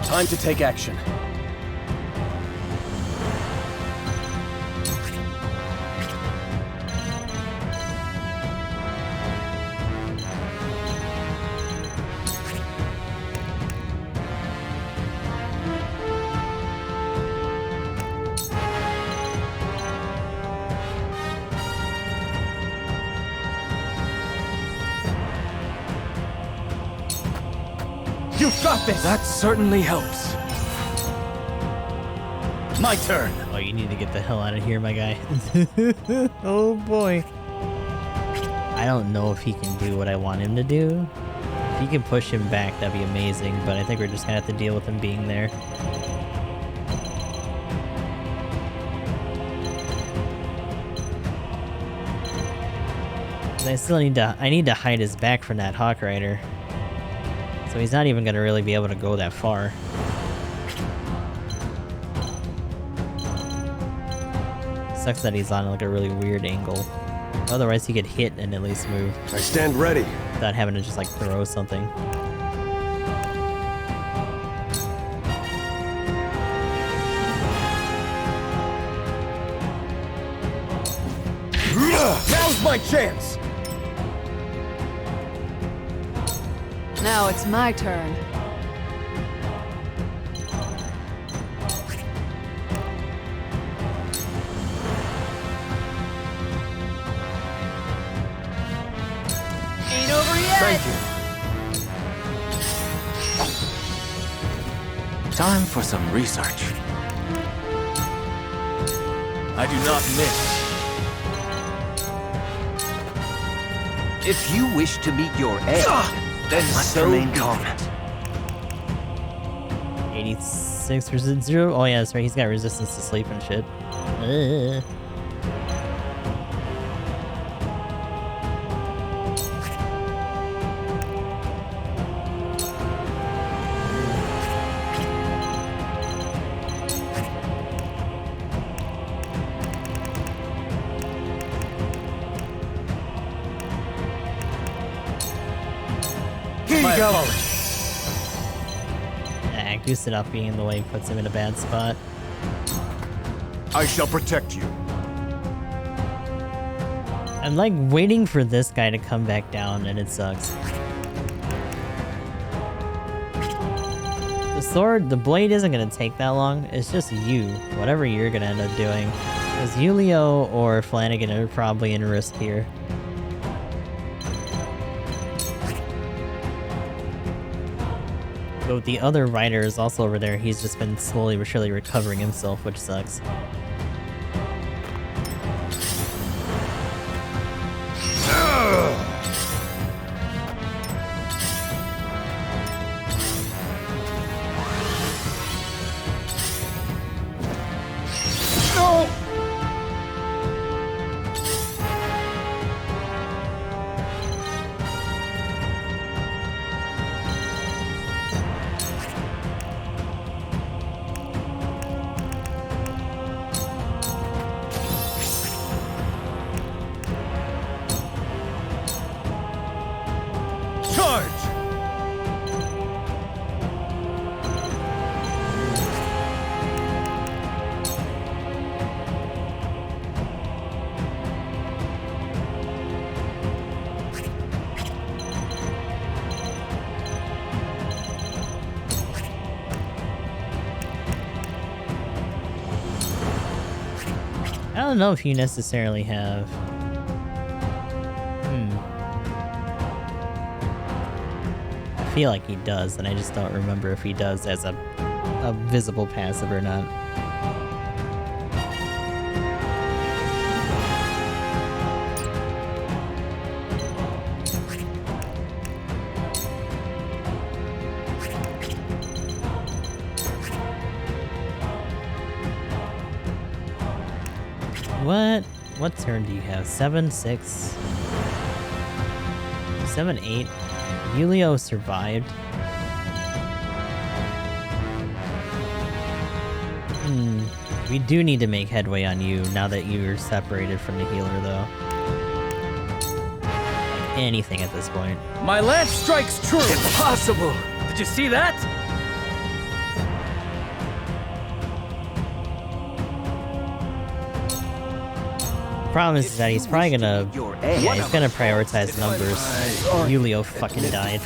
Time to take action. You've got this! That certainly helps. My turn. Oh, you need to get the hell out of here, my guy. Oh boy. I don't know if he can do what I want him to do. If he can push him back, that'd be amazing, but I think we're just gonna have to deal with him being there. I need to hide his back from that Hawk Rider. So he's not even gonna really be able to go that far. Sucks that he's on like a really weird angle. Otherwise he could hit and at least move. I stand ready. Without having to just like throw something. Now's my chance! Now it's my turn. Ain't over yet! Thank you. Time for some research. I do not miss. If you wish to meet your end, then so remain calm. 86% 0. Oh yeah, that's right. He's got resistance to sleep and shit. Gustadolph being in the way puts him in a bad spot. I shall protect you. I'm like waiting for this guy to come back down and it sucks. The blade isn't gonna take that long. It's just you, whatever you're gonna end up doing. Because Yulio or Flanagan are probably in risk here. But with the other rider is also over there, he's just been slowly but surely recovering himself, which sucks. I don't know if you necessarily have... I feel like he does, and I just don't remember if he does as a visible passive or not. What turn do you have? 7, 6, 7, 8. Yulio survived. We do need to make headway on you now that you're separated from the healer, though. Like anything at this point. My lance strikes true! Impossible! Did you see that? Problem is that he's probably gonna... Yeah, he's gonna prioritize numbers. Yulio fucking died.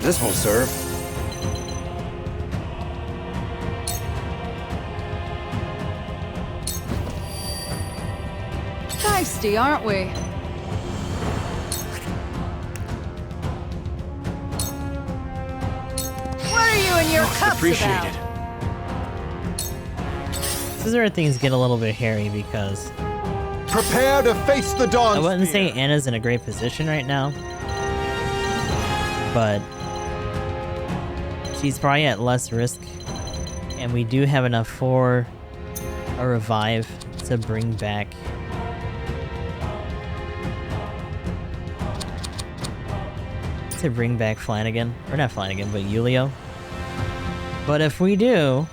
This won't serve. Feisty, aren't we? What are you and your cups appreciated. about? This is where things get a little bit hairy because... Prepare to face the dawn. I wouldn't say Anna's in a great position right now. But she's probably at less risk, and we do have enough for a revive to bring back Flanagan, or not Flanagan, but Julio. But if we do,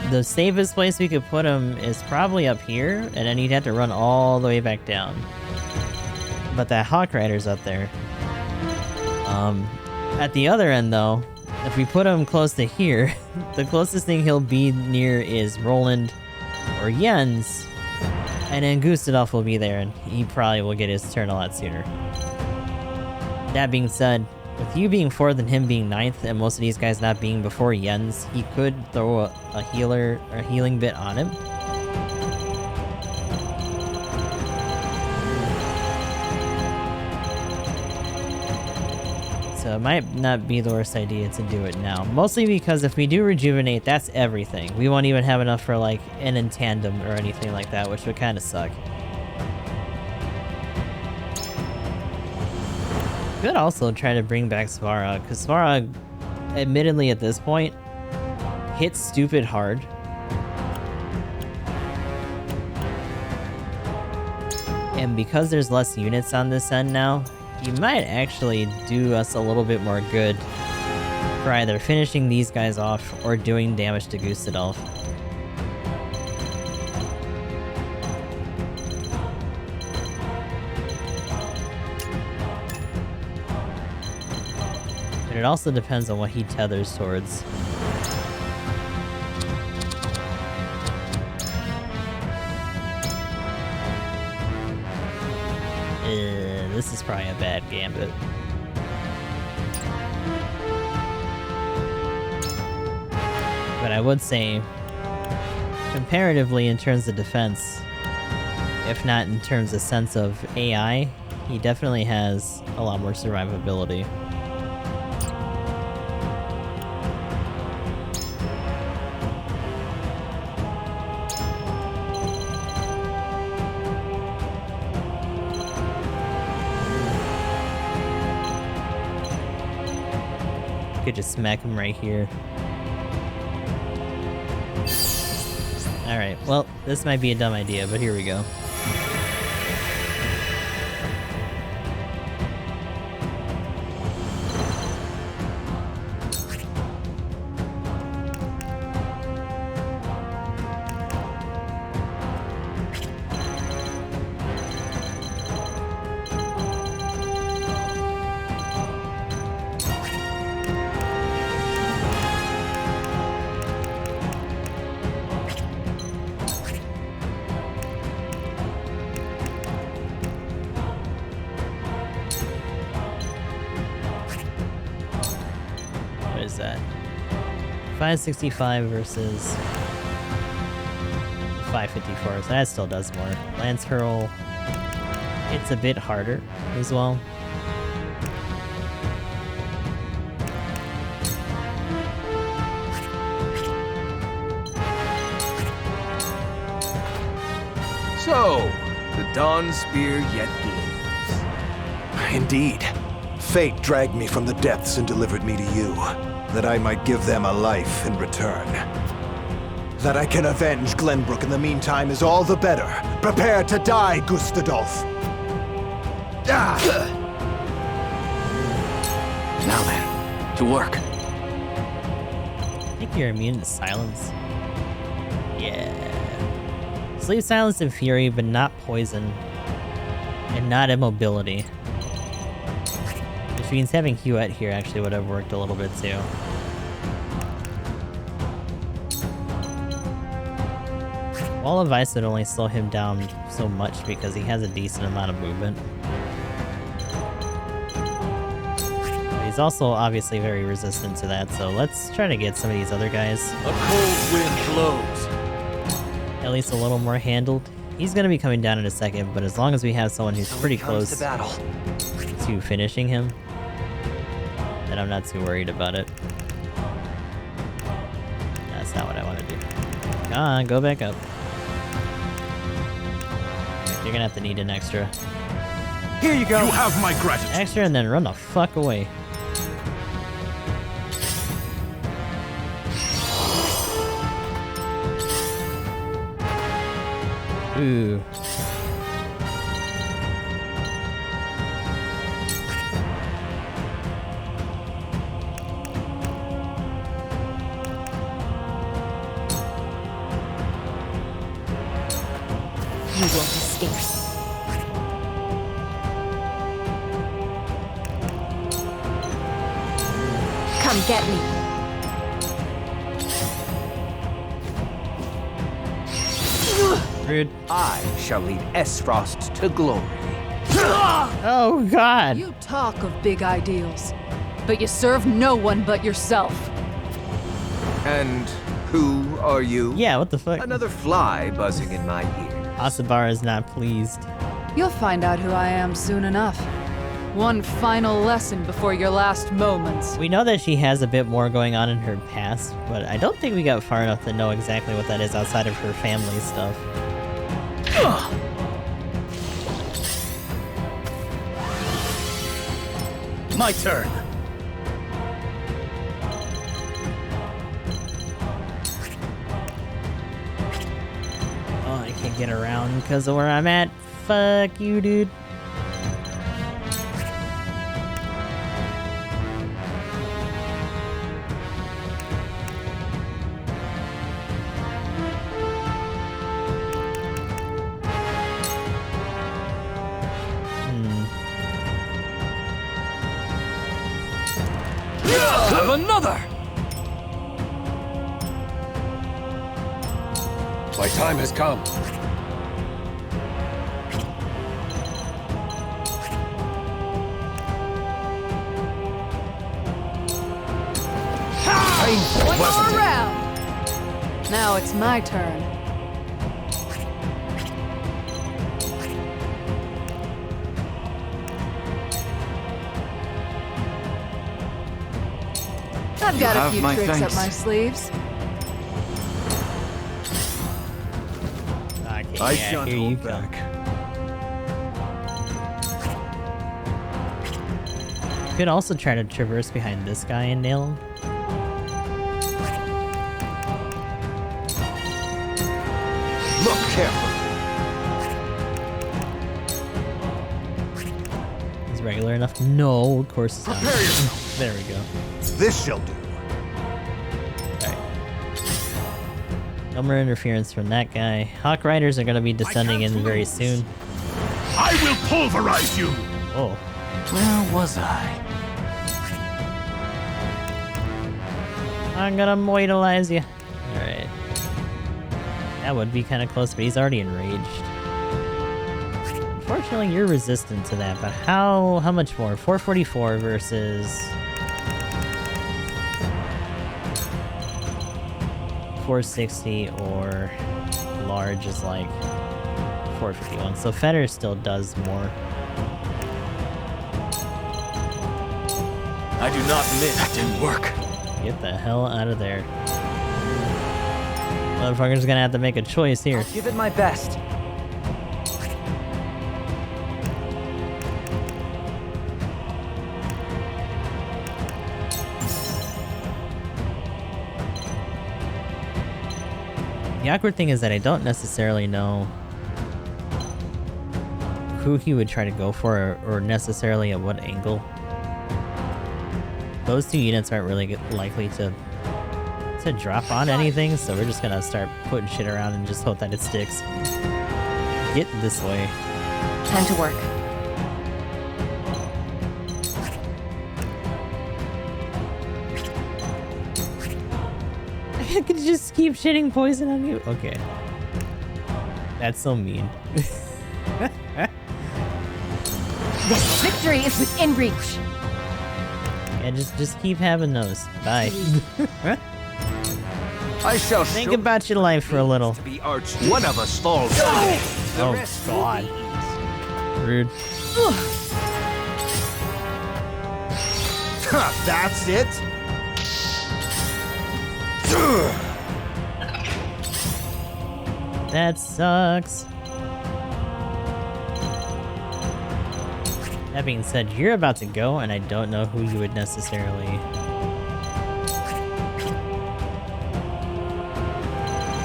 the safest place we could put him is probably up here, and then he'd have to run all the way back down. But that Hawk Rider's up there. At the other end, though, if we put him close to here, the closest thing he'll be near is Roland or Jens, and then Gustadolph will be there, and he probably will get his turn a lot sooner. That being said, with you being 4th and him being 9th, and most of these guys not being before Jens, he could throw a healer or healing bit on him. So it might not be the worst idea to do it now. Mostly because if we do rejuvenate, that's everything. We won't even have enough for like an in tandem or anything like that, which would kind of suck. Could also try to bring back Svarog, because Svarog, admittedly at this point, hits stupid hard. And because there's less units on this end now, he might actually do us a little bit more good for either finishing these guys off or doing damage to Gustadolph. But it also depends on what he tethers towards. This is probably a bad gambit. But I would say, comparatively in terms of defense, if not in terms of sense of AI, he definitely has a lot more survivability. Could just smack him right here. Alright, well, this might be a dumb idea, but here we go. What is that? 565 versus 554, so that still does more. Lance Hurl, it's a bit harder as well. So, the Dawn Spear yet gleams. Indeed. Fate dragged me from the depths and delivered me to you, that I might give them a life in return. That I can avenge Glenbrook in the meantime is all the better. Prepare to die, Gustadolph! Ah! Now then, to work. I think you're immune to silence. Yeah. Sleep, silence, and fury, but not poison. And not immobility. Which means having Huette here actually would have worked a little bit too. Wall of Ice would only slow him down so much because he has a decent amount of movement. But he's also obviously very resistant to that, so let's try to get some of these other guys. A cold wind blows. At least a little more handled. He's gonna be coming down in a second, but as long as we have someone who's pretty close to battle to finishing him, then I'm not too worried about it. That's not what I want to do. Come on, go back up. You're gonna have to need an extra. Here you go. You have my gratitude. Extra and then run the fuck away. Ooh. You won't escape. Come get me. Rude. I shall lead Aesfrost to glory. Oh god. You talk of big ideals, but you serve no one but yourself. And who are you? Yeah, what the fuck? Another fly buzzing in my ear. Asabara is not pleased. You'll find out who I am soon enough. One final lesson before your last moments. We know that she has a bit more going on in her past, but I don't think we got far enough to know exactly what that is outside of her family stuff. My turn. Oh, I can't get around because of where I'm at. Fuck you, dude. Have another! My time has come. One more round. Now it's my turn. I've got a few tricks up my sleeves. Okay, I yeah, shan't here you hold go. back. You could also try to traverse behind this guy and nail him. Look carefully. Is regular enough? No, of course it's not. Prepare yourself. There we go. This shall do. Alright. No more interference from that guy. Hawk Riders are going to be descending in very soon. I will pulverize you! Oh. Where was I? I'm gonna moidalize you. Alright. That would be kind of close, but he's already enraged. Unfortunately, you're resistant to that, but how much more? 444 versus 460 or large is like 451. So Fetter still does more. I do not admit that didn't work. Get the hell out of there. Motherfucker's gonna have to make a choice here. I'll give it my best. The awkward thing is that I don't necessarily know who he would try to go for or necessarily at what angle. Those two units aren't really likely to drop on anything, so we're just gonna start putting shit around and just hope that it sticks. Get this way. Time to work. I could just keep shitting poison on you. Okay. That's so mean. This victory is within reach. Yeah, just keep having those. Bye. I shall Think show about your life for a little. to be arch. One of us falls. Oh god. Rude. That's it? That sucks. That being said, you're about to go, and I don't know who you would necessarily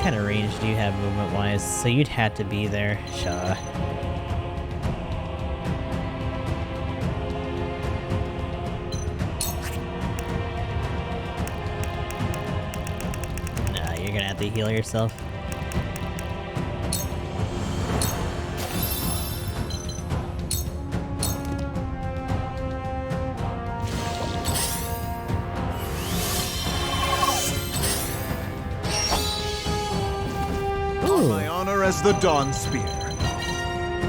kind of range do you have movement-wise? So you'd have to be there, Shaw. Nah, you're gonna have to heal yourself. My honor as the Dawn Spear.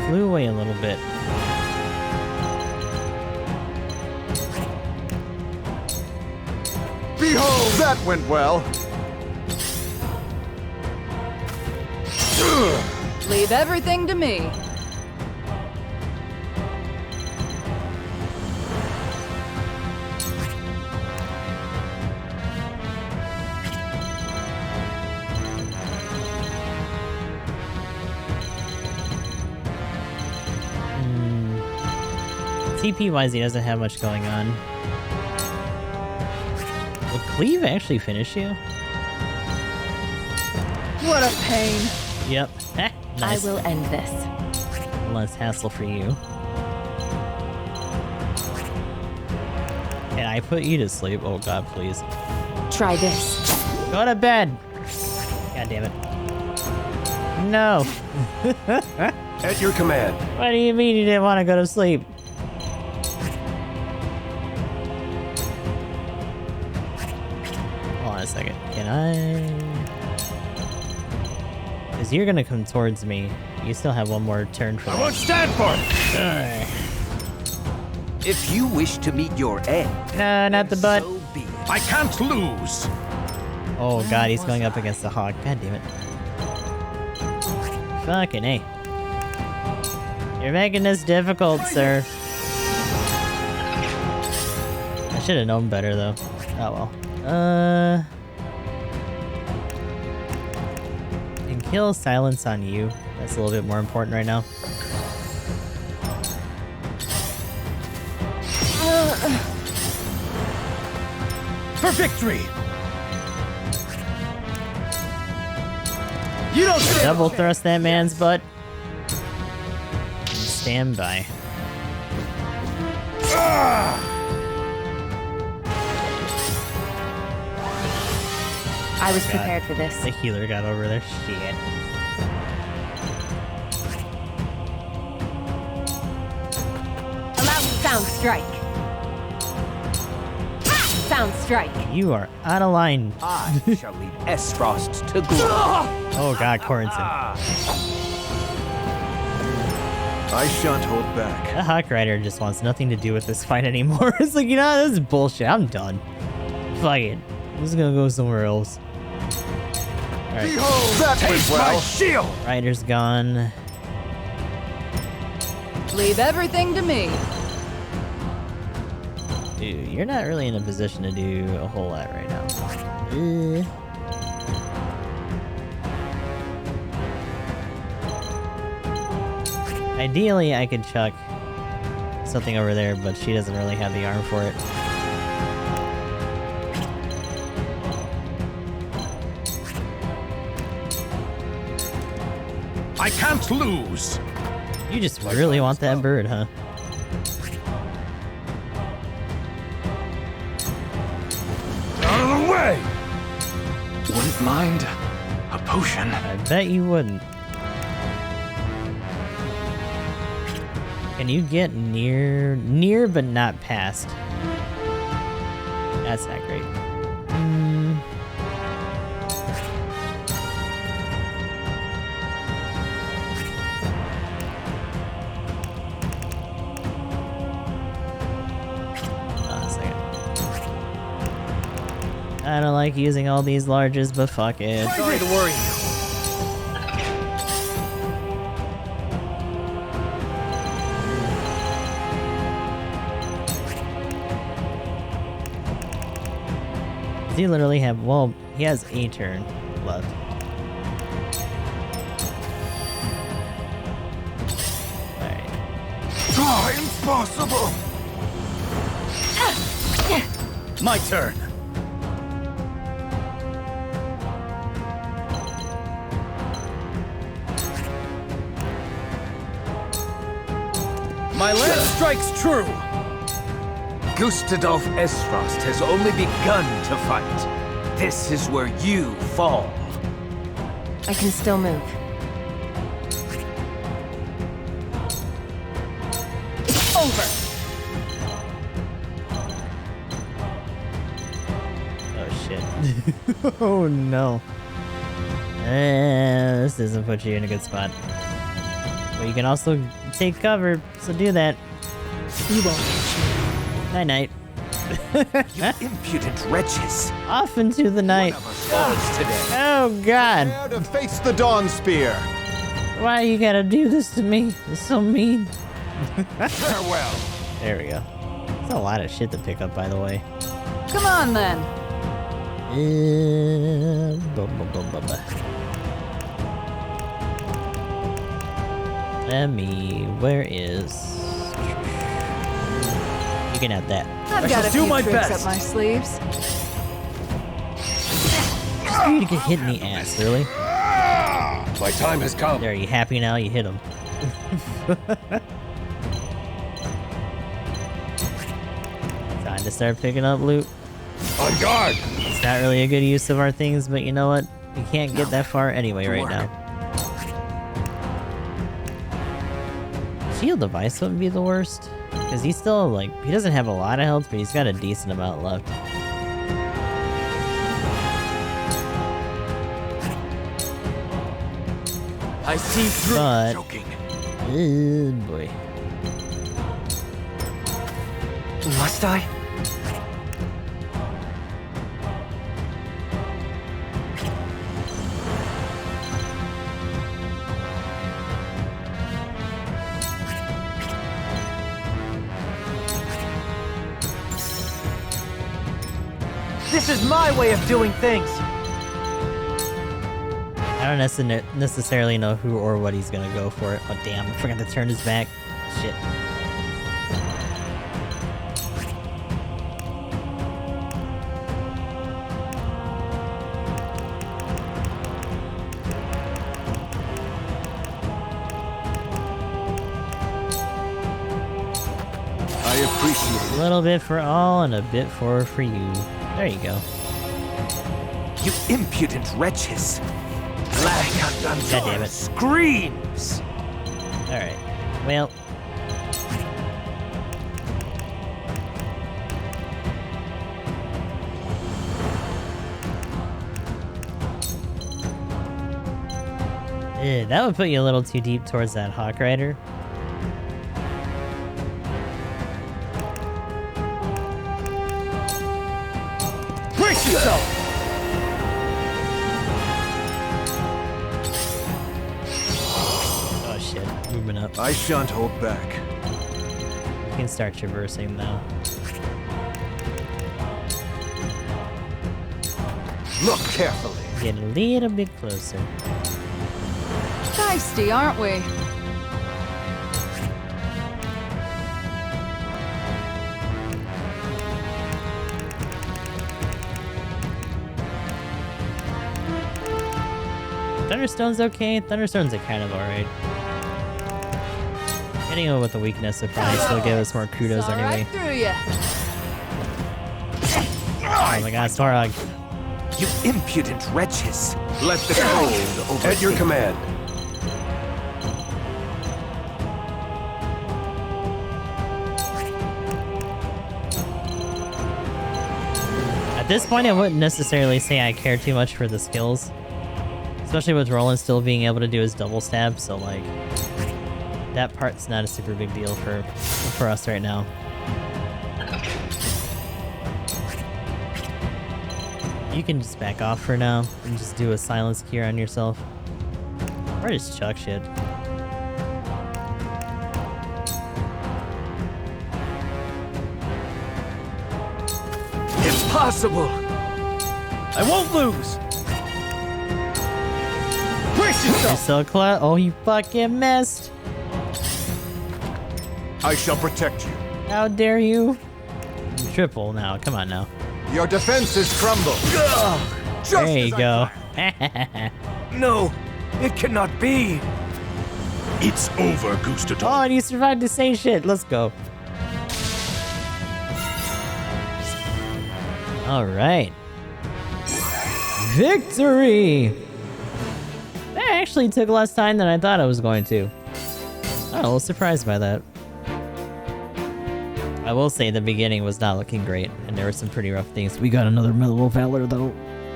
Flew away a little bit. Behold, that went well. Leave everything to me. TP-wise, he doesn't have much going on. Will Cleave actually finish you? What a pain. Yep. Nice. I will end this. Less hassle for you. Can I put you to sleep? Oh god, please. Try this. Go to bed! God damn it. No! At your command. What do you mean you didn't want to go to sleep? Hold on a second. Can I... Because you're gonna come towards me. You still have one more turn for I that. won't stand for it! If you wish to meet your end, No, not the butt. so be it. I can't lose! Oh god, he's going up against the hawk. God damn it. Fucking A. You're making this difficult, sir. I should have known better, though. Oh well. And kill silence on you. That's a little bit more important right now. For victory! You don't Double thrust that man's butt. Stand by. I was God. prepared for this. The healer got over there. Shit. Allow sound strike. Sound strike. You are out of line. I shall lead Aesfrost to glory. Oh god, Corentin. I shan't hold back. The Hawk Rider just wants nothing to do with this fight anymore. It's like, you know, this is bullshit. I'm done. Fuck it. I'm just gonna go somewhere else. Alright, Behold, that went Taste my well. shield! Rider's gone. Leave everything to me. Dude, you're not really in a position to do a whole lot right now. Ideally, I could chuck something over there, but she doesn't really have the arm for it. I can't lose! You just really want that bird, huh? Out of the way! Wouldn't mind a potion. I bet you wouldn't. Can you get near but not past? That's not great. A second. I don't like using all these larges, but fuck it. Sorry to worry you. Does he literally have, well, he has a turn left. Alright. Oh, impossible! My turn. My lance strikes true! Gustadolph Aesfrost has only begun to fight. This is where you fall. I can still move. It's over! Oh shit. Oh no. This doesn't put you in a good spot. But you can also take cover, so do that. You won't. Night night. You impudent wretches. Off into the night. One of us falls today. Oh god. Prepare to face the Dawn Spear. Why you gotta do this to me? It's so mean. Farewell. There we go. That's a lot of shit to pick up, by the way. Come on then. Where is... You can have that. I've I got shall a do few my tricks best. up my sleeves. Just for you to get hit in the ass, really? My time has come. There, are you happy now? You hit him. Time to start picking up loot. On guard! It's not really a good use of our things, but you know what? You can't get that far anyway right now. Shield device wouldn't be the worst. Because he's still, like, he doesn't have a lot of health, but he's got a decent amount left. I see through But... joking. Oh boy. Must I? This is my way of doing things. I don't necessarily know who or what he's gonna go for. Oh damn, I forgot to turn his back. Shit. I appreciate A little bit for all and a bit for you. There you go. it. You impudent wretches. God damn it. Screams. Alright. Well. That would put you a little too deep towards that Hawk Rider. Brace yourself! Oh shit, moving up. I shan't hold back. You can start traversing now. Look carefully. Get a little bit closer. Feisty, aren't we? Thunderstone's okay. Thunderstone's kind of alright. Hitting him with a weakness would probably still give us more kudos Saw anyway. right through ya. Oh my god, Storog. You impudent wretches. Let the cold overtake. At your command. At this point, I wouldn't necessarily say I care too much for the skills. Especially with Roland still being able to do his double stab, so like... that part's not a super big deal for us right now. You can just back off for now and just do a silence cure on yourself. Or just chuck shit. Impossible. I won't lose! Brace You yourself! so close. Oh, you fucking missed. I shall protect you. How dare you? Triple now. Come on now. Your defenses crumble. Just There you as I go. No, it cannot be. It's over, Gustadolph. Oh, and you survived to say shit. Let's go. All right. Victory! That actually took less time than I thought it was going to. I'm a little surprised by that. I will say the beginning was not looking great, and there were some pretty rough things. We got another Medal of Valor, though.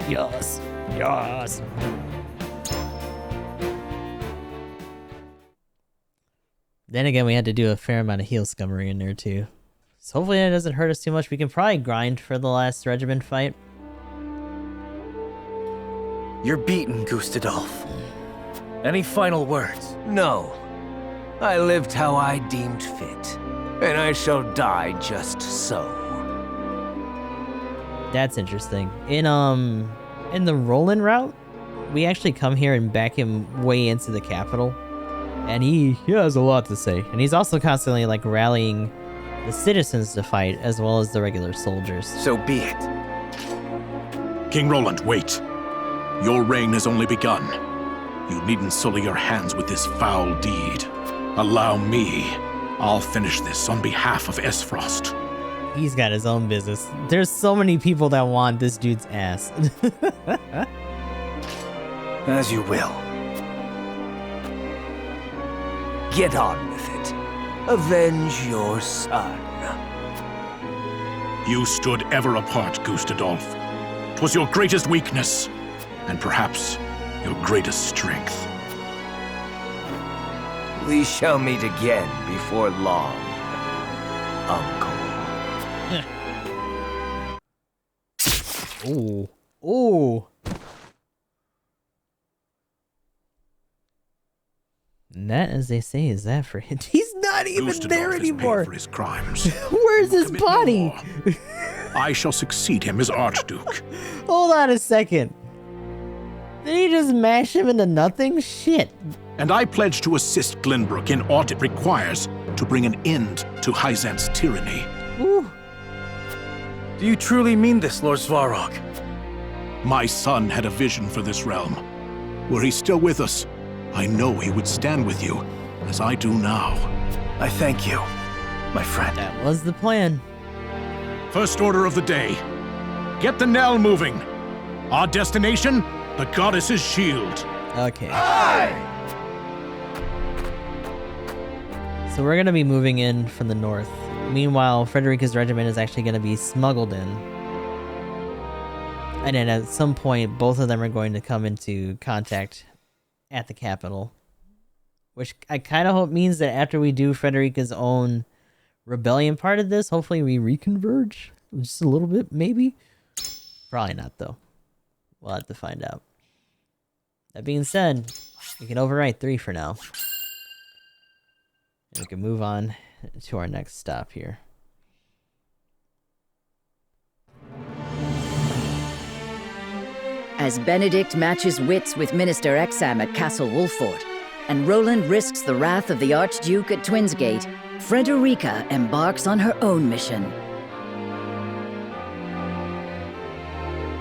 Yes. Yes. Then again, we had to do a fair amount of heel scummery in there, too. So hopefully that doesn't hurt us too much. We can probably grind for the last regiment fight. You're beaten, Gustadolph. Any final words? No. I lived how I deemed fit, and I shall die just so. That's interesting. In the Roland route, we actually come here and back him way into the capital. And he has a lot to say. And he's also constantly, like, rallying the citizens to fight, as well as the regular soldiers. So be it. King Roland, wait. Your reign has only begun. You needn't sully your hands with this foul deed. Allow me. I'll finish this on behalf of Aesfrost. He's got his own business. There's so many people that want this dude's ass. As you will. Get on with it. Avenge your son. You stood ever apart, Gustadolph. 'Twas your greatest weakness, and perhaps your greatest strength. We shall meet again before long, Uncle. Ooh. Ooh. And that, as they say, is that for him. He's not even Gustadolph there anymore. For his crimes. Where's his body? No I shall succeed him as Archduke. Hold on a second. Did he just mash him into nothing? Shit. And I pledge to assist Glenbrook in aught it requires to bring an end to Hyzante's tyranny. Ooh. Do you truly mean this, Lord Svarog? My son had a vision for this realm. Were he still with us, I know he would stand with you, as I do now. I thank you, my friend. That was the plan. First order of the day. Get the knell moving. Our destination, the goddess's shield. Okay. So we're going to be moving in from the north. Meanwhile, Frederica's regiment is actually going to be smuggled in. And then at some point, both of them are going to come into contact at the capital. Which I kind of hope means that after we do Frederica's own rebellion part of this, hopefully we reconverge. Just a little bit, maybe? Probably not, though. We'll have to find out. That being said, we can overwrite 3 for now. And we can move on to our next stop here. As Benedict matches wits with Minister Exam at Castle Wolford, and Roland risks the wrath of the Archduke at Twinsgate, Frederica embarks on her own mission.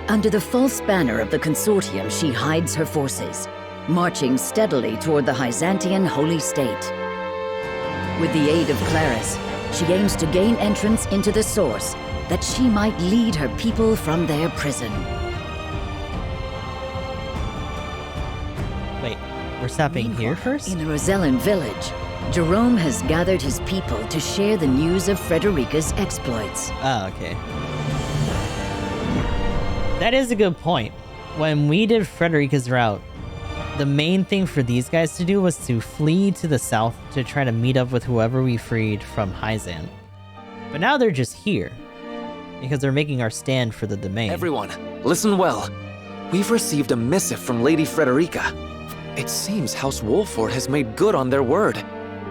Under the false banner of the Consortium, she hides her forces, marching steadily toward the Hyzantean Holy State. With the aid of Claris, she aims to gain entrance into the Source, that she might lead her people from their prison. Wait, we're stopping here first? In the Rosellan village, Jerome has gathered his people to share the news of Frederica's exploits. Oh, okay. That is a good point. When we did Frederica's route, the main thing for these guys to do was to flee to the south to try to meet up with whoever we freed from Hyzante. But now they're just here, because they're making our stand for the domain. Everyone, listen well. We've received a missive from Lady Frederica. It seems House Wolford has made good on their word,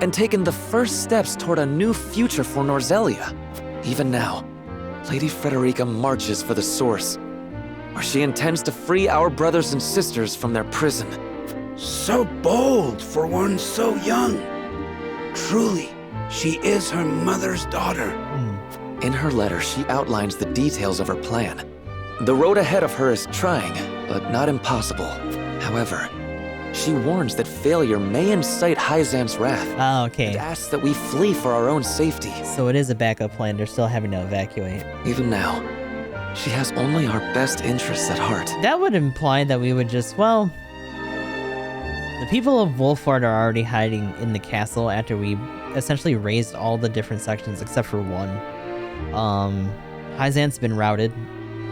and taken the first steps toward a new future for Norzelia. Even now, Lady Frederica marches for the Source, where she intends to free our brothers and sisters from their prison. So bold for one so young. Truly, she is her mother's daughter. In her letter, she outlines the details of her plan. The road ahead of her is trying, but not impossible. However, She warns that failure may incite Hyzante's wrath. Oh, okay. And asks that we flee for our own safety. So it is a backup plan. They're still having to evacuate. Even now, she has only our best interests at heart. That would imply that we would just, well... The people of Wolford are already hiding in the castle after we essentially razed all the different sections except for one. Hyzante's been routed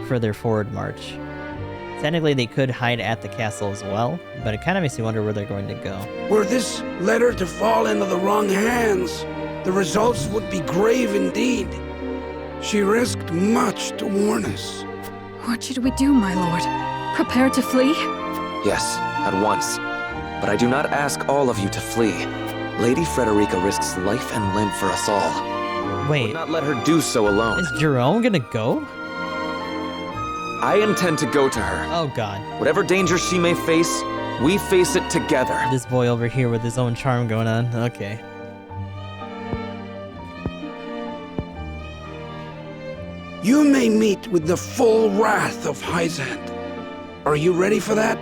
for their forward march. Technically, they could hide at the castle as well, but it kind of makes me wonder where they're going to go. Were this letter to fall into the wrong hands, the results would be grave indeed. She risked much to warn us. What should we do, my lord? Prepare to flee? Yes, at once. But I do not ask all of you to flee. Lady Frederica risks life and limb for us all. Wait. I would not let her do so alone. Is Jerome gonna go? I intend to go to her. Oh god. Whatever danger she may face, we face it together. This boy over here with his own charm going on. Okay. You may meet with the full wrath of Hyzante. Are you ready for that?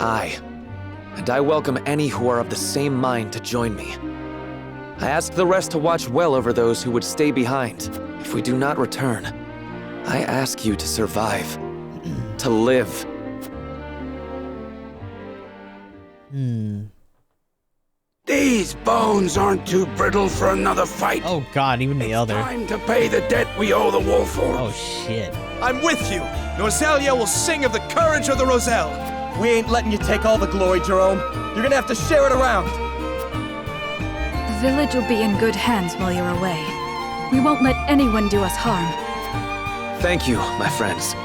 Aye. And I welcome any who are of the same mind to join me. I ask the rest to watch well over those who would stay behind. If we do not return, I ask you to survive. To live. These bones aren't too brittle for another fight. Oh god, even the other. Time to pay the debt we owe the Wolford. Oh shit. I'm with you. Norzelia will sing of the courage of the Roselle. We ain't letting you take all the glory, Jerome. You're gonna have to share it around. The village will be in good hands while you're away. We won't let anyone do us harm. Thank you, my friends.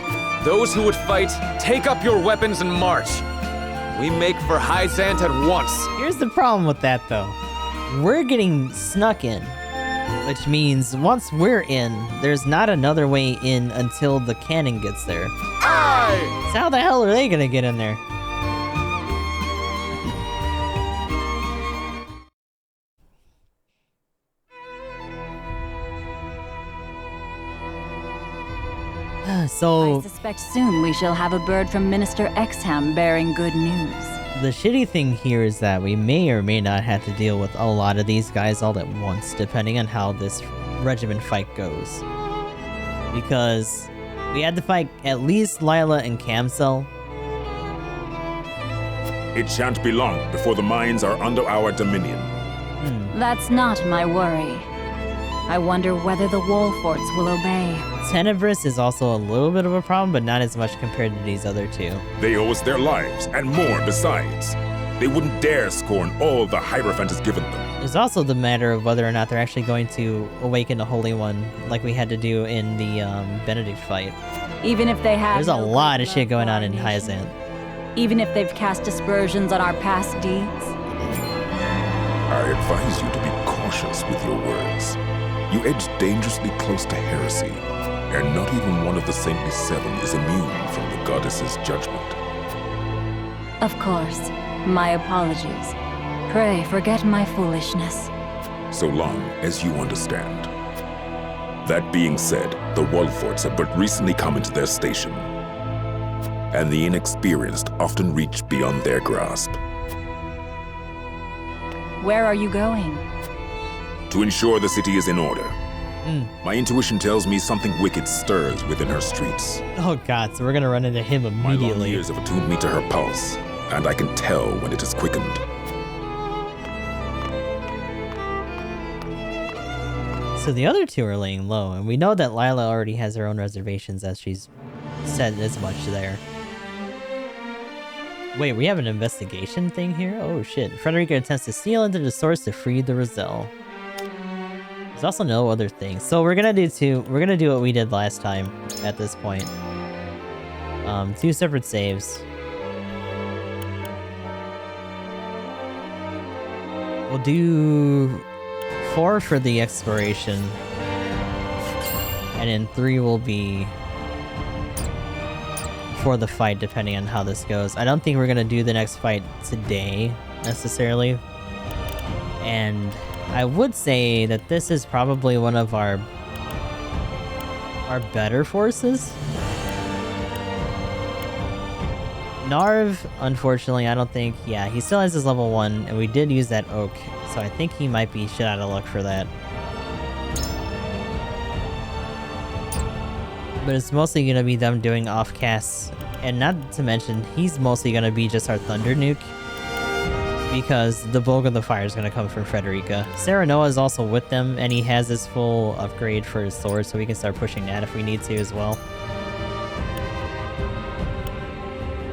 Those who would fight, take up your weapons and march. We make for Hyzante at once. Here's the problem with that, though. We're getting snuck in. Which means once we're in, there's not another way in until the cannon gets there. Aye! So how the hell are they gonna get in there? So... I suspect soon we shall have a bird from Minister Exham bearing good news. The shitty thing here is that we may or may not have to deal with a lot of these guys all at once, depending on how this regiment fight goes. Because we had to fight at least Lila and Camsel. It shan't be long before the mines are under our dominion. That's not my worry. I wonder whether the Wolforts will obey. Tenebris is also a little bit of a problem, but not as much compared to these other two. They owe us their lives, and more besides. They wouldn't dare scorn all the Hierophant has given them. There's also the matter of whether or not they're actually going to awaken the Holy One, like we had to do in the Benedict fight. Even if they have... There's a lot of shit going on in Hyzante. Even if they've cast aspersions on our past deeds? I advise you to be cautious with your words. You edge dangerously close to heresy, and not even one of the Saintly Seven is immune from the goddess's judgment. Of course. My apologies. Pray forget my foolishness. So long as you understand. That being said, the Wolforts have but recently come into their station, and the inexperienced often reach beyond their grasp. Where are you going? To ensure the city is in order. My intuition tells me something wicked stirs within her streets. Oh god, so we're gonna run into him immediately. My long years have attuned me to her pulse, and I can tell when it is quickened. So the other two are laying low, and we know that Lila already has her own reservations, as she's said as much there. Wait, we have an investigation thing here? Oh shit. Frederica attempts to steal into the source to free the Roselle. There's also no other thing. So we're gonna do what we did last time at this point. 2 separate saves. We'll do 4 for the exploration. And then 3 will be for the fight, depending on how this goes. I don't think we're gonna do the next fight today, necessarily. And I would say that this is probably one of our better forces. Narv, unfortunately, I don't think... Yeah, he still has his level 1, and we did use that oak, so I think he might be shit out of luck for that. But it's mostly gonna be them doing off-casts, and not to mention, he's mostly gonna be just our Thunder Nuke, because the bulk of the fire is gonna come from Frederica. Serenoa is also with them, and he has his full upgrade for his sword, so we can start pushing that if we need to as well.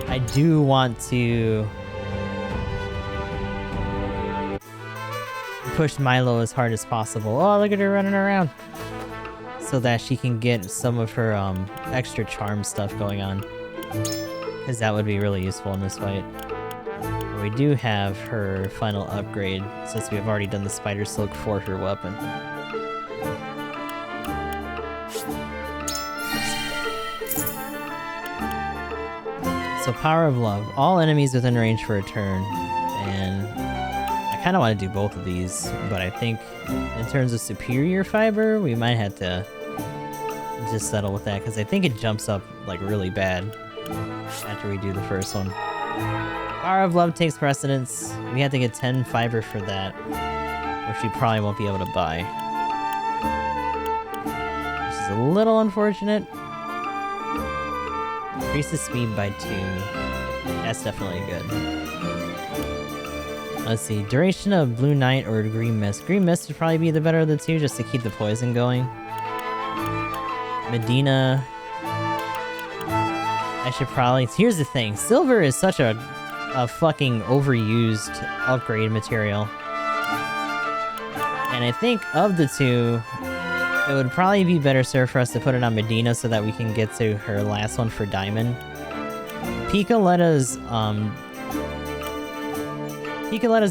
I do want to push Milo as hard as possible. Oh, look at her running around. So that she can get some of her extra charm stuff going on. Because that would be really useful in this fight. We do have her final upgrade, since we've already done the Spider Silk for her weapon. So Power of Love. All enemies within range for a turn. And I kind of want to do both of these, but I think in terms of Superior Fiber, we might have to just settle with that, because I think it jumps up like really bad after we do the first one. Power of Love takes precedence. We have to get 10 fiber for that, which we probably won't be able to buy. Which is a little unfortunate. Increases speed by 2. That's definitely good. Let's see. Duration of Blue Night or Green Mist. Green Mist would probably be the better of the two, just to keep the poison going. Medina. I should probably... Here's the thing. Silver is such a fucking overused upgrade material. And I think of the two, it would probably be better served for us to put it on Medina so that we can get to her last one for Diamond. Picoletta's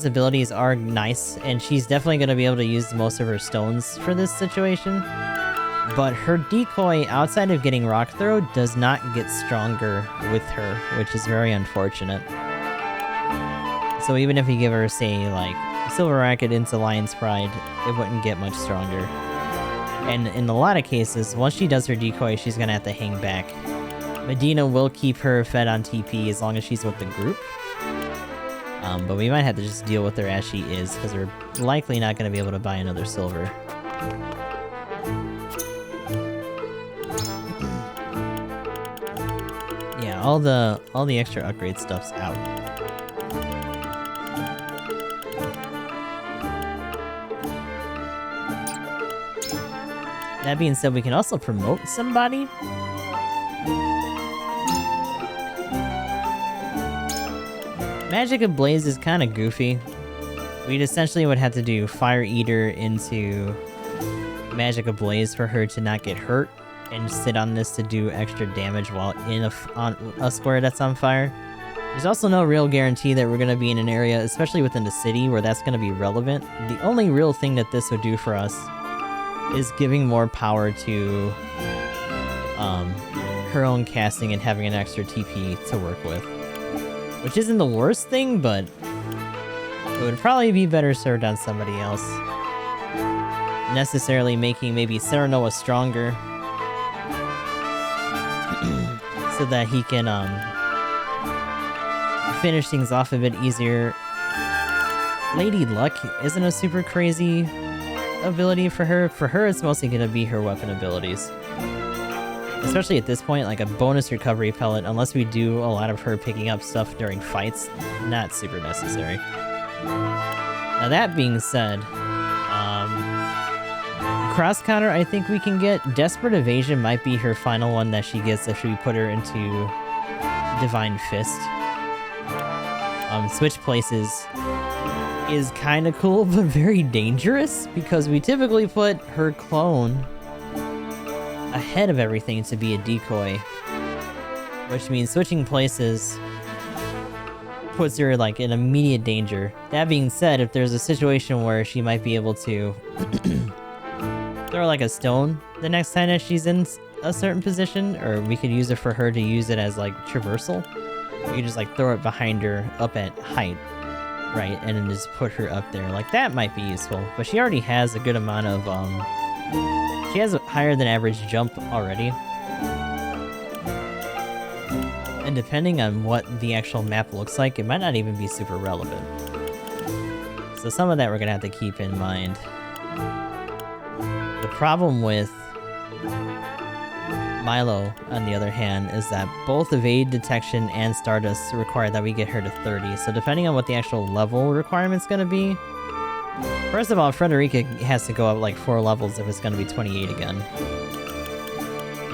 abilities are nice, and she's definitely going to be able to use most of her stones for this situation. But her decoy, outside of getting Rock Throw, does not get stronger with her, which is very unfortunate. So even if we give her, say, like, Silver Racket into Lion's Pride, it wouldn't get much stronger. And in a lot of cases, once she does her decoy, she's gonna have to hang back. Medina will keep her fed on TP as long as she's with the group. But we might have to just deal with her as she is, because we're likely not gonna be able to buy another silver. Yeah, all the extra upgrade stuff's out. That being said, we can also promote somebody. Magic Ablaze is kind of goofy. We'd essentially would have to do Fire Eater into Magic Ablaze for her to not get hurt, and sit on this to do extra damage while in a square that's on fire. There's also no real guarantee that we're going to be in an area, especially within the city, where that's going to be relevant. The only real thing that this would do for us is giving more power to her own casting and having an extra TP to work with. Which isn't the worst thing, but it would probably be better served on somebody else. Necessarily making maybe Serenoa stronger so that he can finish things off a bit easier. Lady Luck isn't a super crazy ability for her. For her, it's mostly going to be her weapon abilities. Especially at this point, like a bonus recovery pellet, unless we do a lot of her picking up stuff during fights, not super necessary. Now that being said, cross counter I think we can get. Desperate Evasion might be her final one that she gets if we put her into Divine Fist. Switch places is kind of cool, but very dangerous, because we typically put her clone ahead of everything to be a decoy, which means switching places puts her like in immediate danger. That being said, if there's a situation where she might be able to throw like a stone the next time that she's in a certain position, or we could use it for her to use it as like traversal, we could just like throw it behind her up at height, right, and then just put her up there. Like that might be useful, but she already has a good amount of she has a higher than average jump already. And depending on what the actual map looks like, it might not even be super relevant. So some of that we're gonna have to keep in mind. The problem with Milo, on the other hand, is that both evade detection and Stardust require that we get her to 30. So depending on what the actual level requirement's gonna be, first of all, Frederica has to go up like 4 levels if it's gonna be 28 again.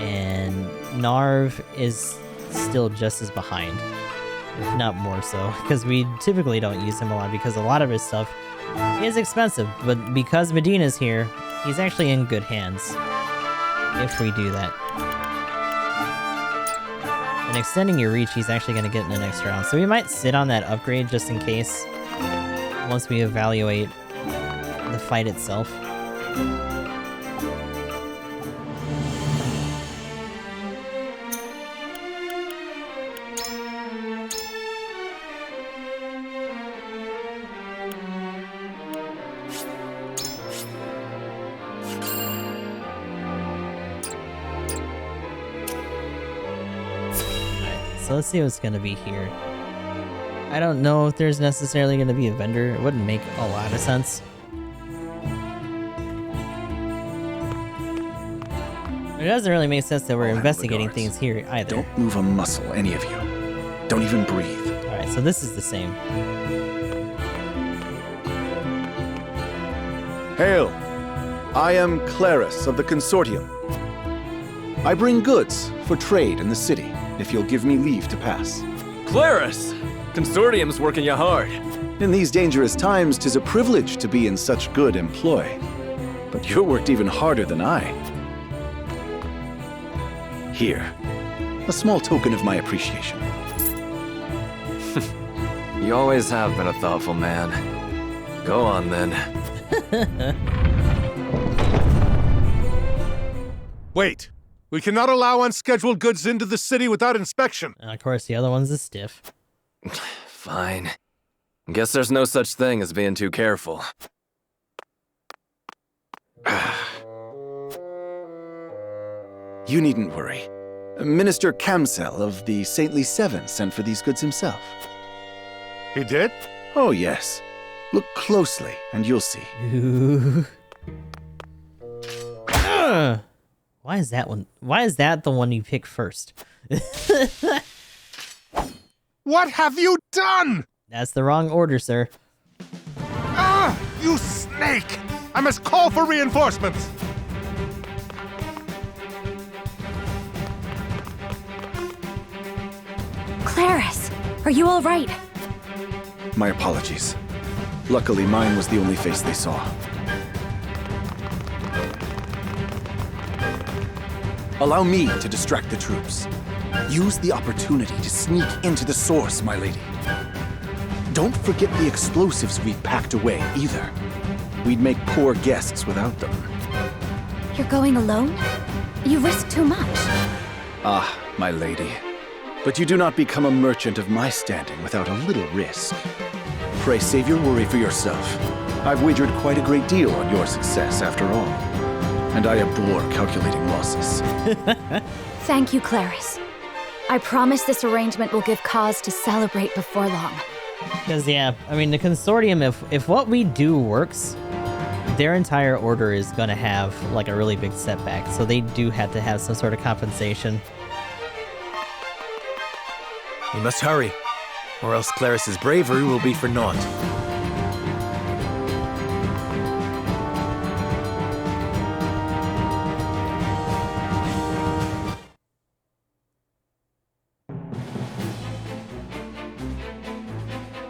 And Narv is still just as behind, if not more so, because we typically don't use him a lot because a lot of his stuff is expensive, but because Medina's here, he's actually in good hands if we do that. And extending your reach, he's actually going to get in the next round. So we might sit on that upgrade just in case once we evaluate the fight itself. So let's see what's gonna be here. I don't know if there's necessarily gonna be a vendor. It wouldn't make a lot of sense. It doesn't really make sense that we're investigating things here either. Don't move a muscle, any of you. Don't even breathe. Alright, so this is the same. Hail! I am Claris of the Consortium. I bring goods for trade in the city, if you'll give me leave to pass. Claris! Consortium's working you hard. In these dangerous times, 'tis a privilege to be in such good employ. But you're worked even harder than I. Here, a small token of my appreciation. You always have been a thoughtful man. Go on, then. Wait! We cannot allow unscheduled goods into the city without inspection. And of course, the other one's a stiff. Fine. Guess there's no such thing as being too careful. You needn't worry. Minister Camsel of the Saintly Seven sent for these goods himself. He did? Oh, yes. Look closely, and you'll see. Why is that one? Why is that the one you pick first? What have you done? That's the wrong order, sir. Ah, you snake! I must call for reinforcements. Claris, are you all right? My apologies. Luckily, mine was the only face they saw. Allow me to distract the troops. Use the opportunity to sneak into the source, my lady. Don't forget the explosives we've packed away, either. We'd make poor guests without them. You're going alone? You risk too much. Ah, my lady. But you do not become a merchant of my standing without a little risk. Pray save your worry for yourself. I've wagered quite a great deal on your success, after all. And I abhor calculating losses. Thank you, Claris. I promise this arrangement will give cause to celebrate before long. Because, yeah, I mean, the Consortium, if what we do works, their entire order is going to have, like, a really big setback. So they do have to have some sort of compensation. We must hurry, or else Claris's bravery will be for naught.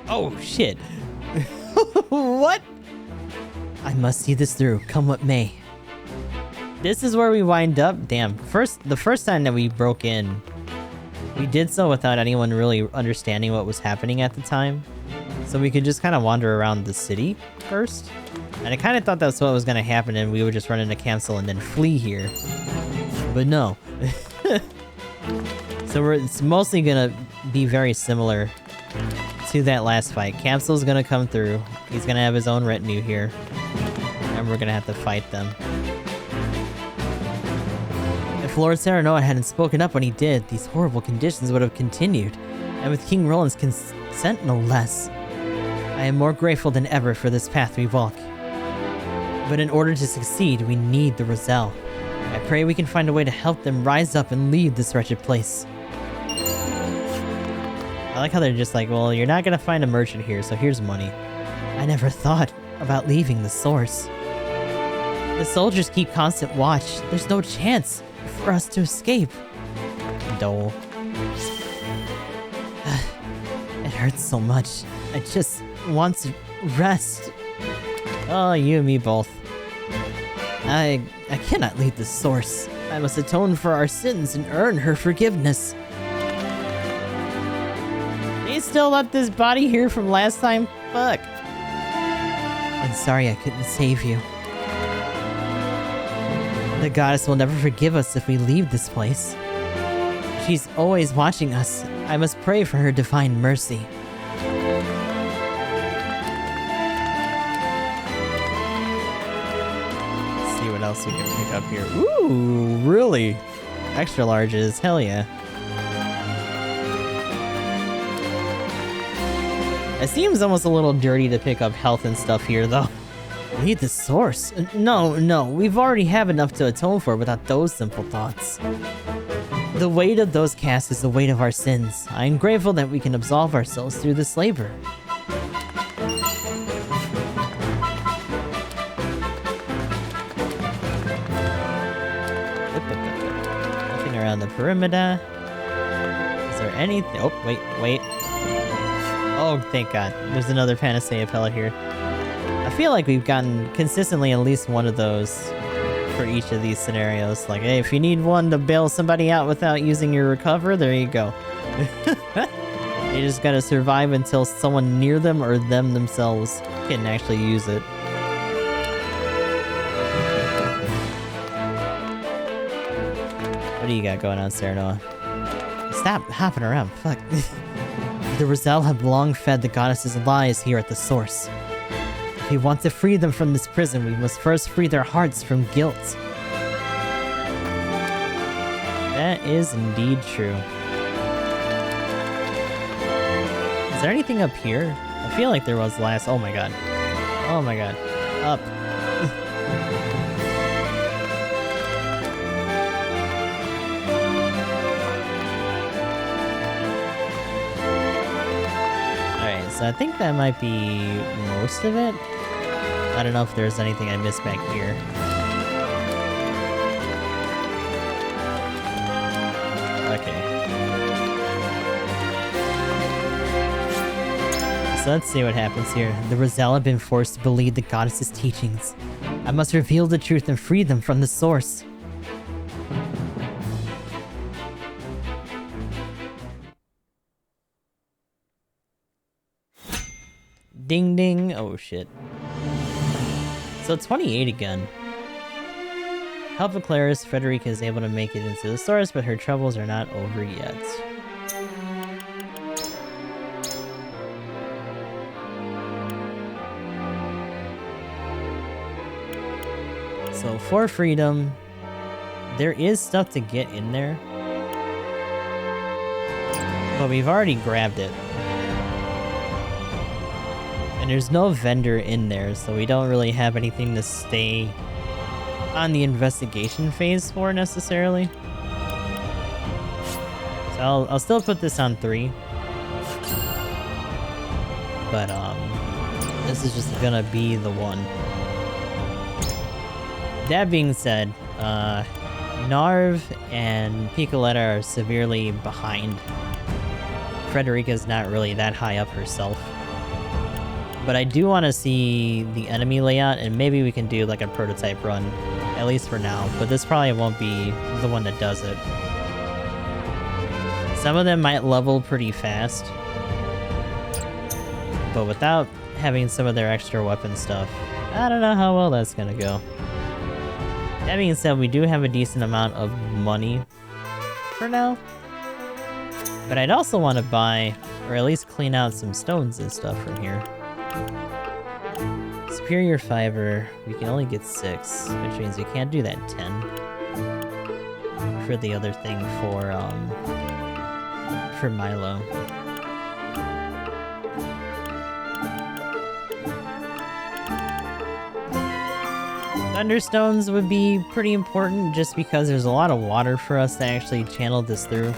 Oh, shit. What? I must see this through, come what may. This is where we wind up? Damn. The first time that we broke in, we did so without anyone really understanding what was happening at the time. So we could just kind of wander around the city first. And I kind of thought that's what was going to happen and we would just run into Camsel and then flee here. But no. So it's mostly going to be very similar to that last fight. Camsel's gonna come through. He's gonna have his own retinue here. And we're gonna have to fight them. If Lord Serenoa hadn't spoken up when he did, these horrible conditions would have continued, and with King Roland's consent no less. I am more grateful than ever for this path we walk. But in order to succeed, we need the Roselle. I pray we can find a way to help them rise up and leave this wretched place. I like how they're just like, well, you're not gonna find a merchant here, so here's money. I never thought about leaving the source. The soldiers keep constant watch. There's no chance for us to escape. Dole. It hurts so much. I just want to rest. Oh, you and me both. I cannot leave the source. I must atone for our sins and earn her forgiveness. They still left this body here from last time? Fuck. I'm sorry I couldn't save you. The goddess will never forgive us if we leave this place. She's always watching us. I must pray for her divine mercy. Let's see what else we can pick up here. Ooh, really? Extra larges, hell yeah. It seems almost a little dirty to pick up health and stuff here, though. Lead the source? No, we've already have enough to atone for without those simple thoughts. The weight of those casts is the weight of our sins. I am grateful that we can absolve ourselves through this labor. Looking around the perimeter. Is there anything? Oh, wait. Oh, thank God. There's another Panacea pellet here. I feel like we've gotten consistently at least one of those for each of these scenarios. Like, hey, if you need one to bail somebody out without using your recover, there you go. You just gotta survive until someone near them or them themselves can actually use it. What do you got going on, Serenoa? Stop hopping around, fuck. The Roselle have long fed the goddess's lies here at the source. If we want to free them from this prison, we must first free their hearts from guilt. That is indeed true. Is there anything up here? I feel like there was last. Oh my god. Oh my god. Up. Alright, so I think that might be most of it. I don't know if there's anything I missed back here. Okay. So let's see what happens here. The Roselle have been forced to believe the goddess's teachings. I must reveal the truth and free them from the source. Ding ding. Oh shit. So 28 again. Help of Claris, Frederica is able to make it into the source, but her troubles are not over yet. So for freedom, there is stuff to get in there, but we've already grabbed it. And there's no vendor in there, so we don't really have anything to stay on the investigation phase for necessarily. So I'll still put this on 3. But this is just gonna be the one. That being said, Narv and Piccoletta are severely behind. Frederica's not really that high up herself. But I do want to see the enemy layout, and maybe we can do like a prototype run, at least for now. But this probably won't be the one that does it. Some of them might level pretty fast, but without having some of their extra weapon stuff, I don't know how well that's gonna go. That being said, we do have a decent amount of money for now. But I'd also want to buy, or at least clean out some stones and stuff from here. Superior fiber, we can only get 6, which means we can't do that in 10. for the other thing for Milo. Thunderstones would be pretty important just because there's a lot of water for us to actually channel this through.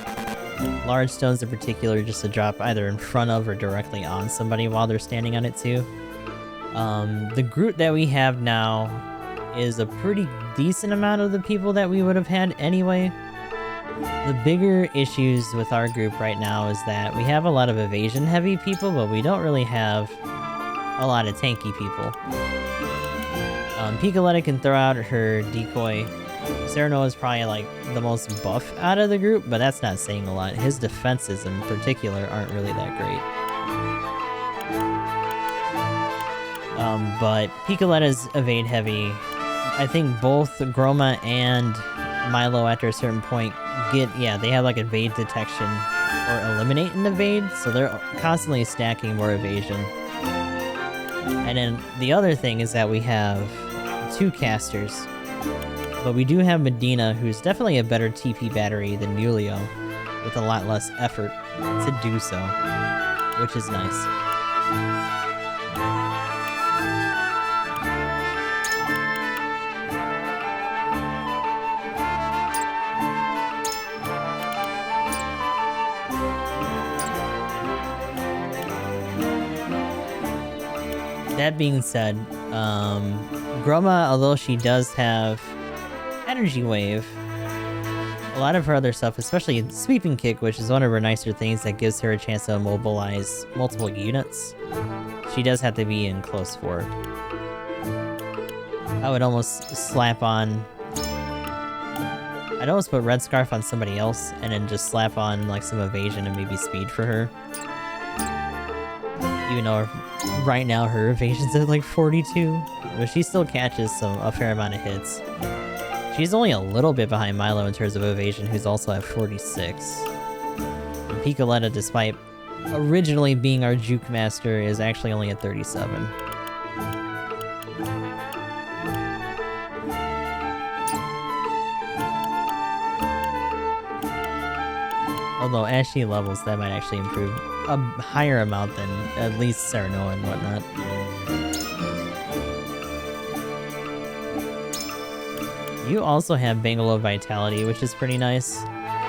Large stones in particular just to drop either in front of or directly on somebody while they're standing on it too. The group that we have now is a pretty decent amount of the people that we would have had anyway. The bigger issues with our group right now is that we have a lot of evasion heavy people, but we don't really have a lot of tanky people. Piccoletta can throw out her decoy. Sereno is probably like the most buff out of the group, but that's not saying a lot. His defenses in particular aren't really that great. But Piccoletta's evade heavy. I think both Groma and Milo after a certain point they have like evade detection or eliminate an evade, so they're constantly stacking more evasion. And then the other thing is that we have 2 casters, but we do have Medina, who's definitely a better TP battery than Julio, with a lot less effort to do so, which is nice. That being said, Groma, although she does have Energy Wave, a lot of her other stuff, especially Sweeping Kick, which is one of her nicer things that gives her a chance to immobilize multiple units, she does have to be in close forward. I would almost slap on... I'd almost put Red Scarf on somebody else, and then just slap on like some evasion and maybe speed for her. Even though right now her evasion's at like 42, but she still catches a fair amount of hits. She's only a little bit behind Milo in terms of evasion, who's also at 46. And Piccoletta, despite originally being our juke master, is actually only at 37. Although as she levels, that might actually improve a higher amount than at least Sereno and whatnot. You also have Bangalore Vitality, which is pretty nice.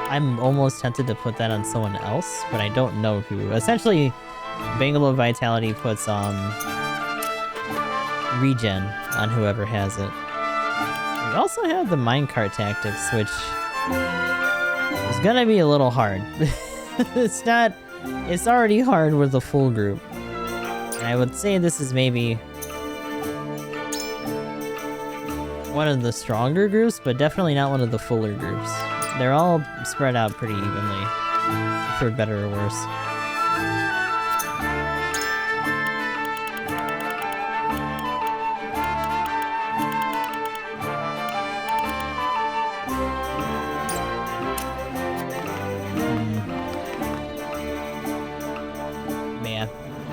I'm almost tempted to put that on someone else, but I don't know who. Essentially, Bangalore Vitality puts regen on whoever has it. We also have the Minecart Tactics, which is gonna be a little hard. It's already hard with the full group. And I would say this is maybe one of the stronger groups, but definitely not one of the fuller groups. They're all spread out pretty evenly, for better or worse.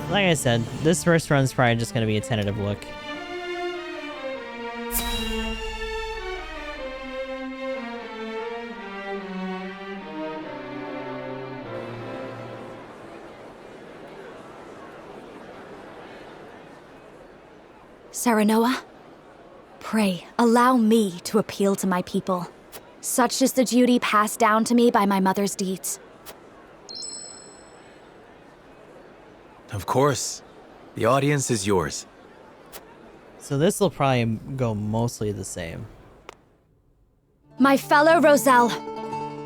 Like I said, this first run's probably just going to be a tentative look. Serenoa, pray, allow me to appeal to my people. Such is the duty passed down to me by my mother's deeds. Of course. The audience is yours. So this will probably go mostly the same. My fellow Roselle,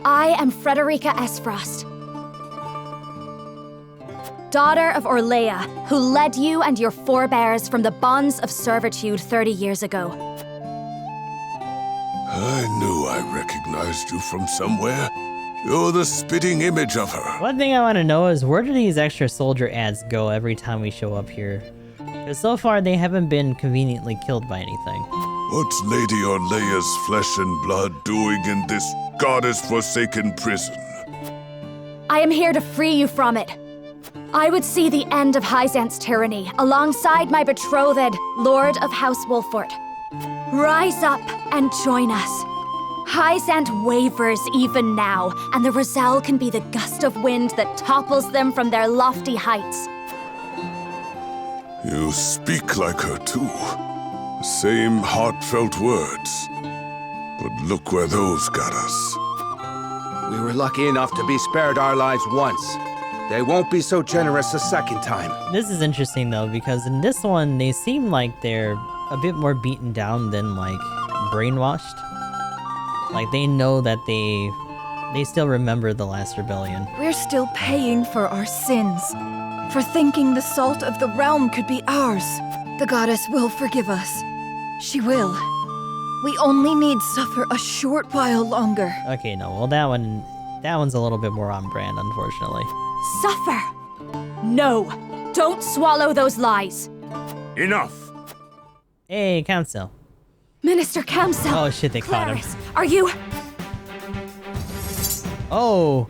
I am Frederica Aesfrost, daughter of Orlea, who led you and your forebears from the bonds of servitude 30 years ago. I knew I recognized you from somewhere. You're the spitting image of her. One thing I want to know is, where do these extra soldier ads go every time we show up here? Because so far they haven't been conveniently killed by anything. What's Lady Orlea's flesh and blood doing in this goddess-forsaken prison? I am here to free you from it. I would see the end of Hyzante's tyranny alongside my betrothed, Lord of House Wolfort. Rise up and join us. Hyzante wavers even now, and the Roselle can be the gust of wind that topples them from their lofty heights. You speak like her too. Same heartfelt words. But look where those got us. We were lucky enough to be spared our lives once. They won't be so generous a second time. This is interesting though, because in this one, they seem like they're a bit more beaten down than like brainwashed. Like they know that they still remember the last rebellion. We're still paying for our sins, for thinking the salt of the realm could be ours. The goddess will forgive us. She will. We only need suffer a short while longer. Okay, no, well that one's a little bit more on brand, unfortunately. Suffer! No! Don't swallow those lies! Enough! Hey, Council. Minister Council! Oh shit, they caught him. Are you... Oh!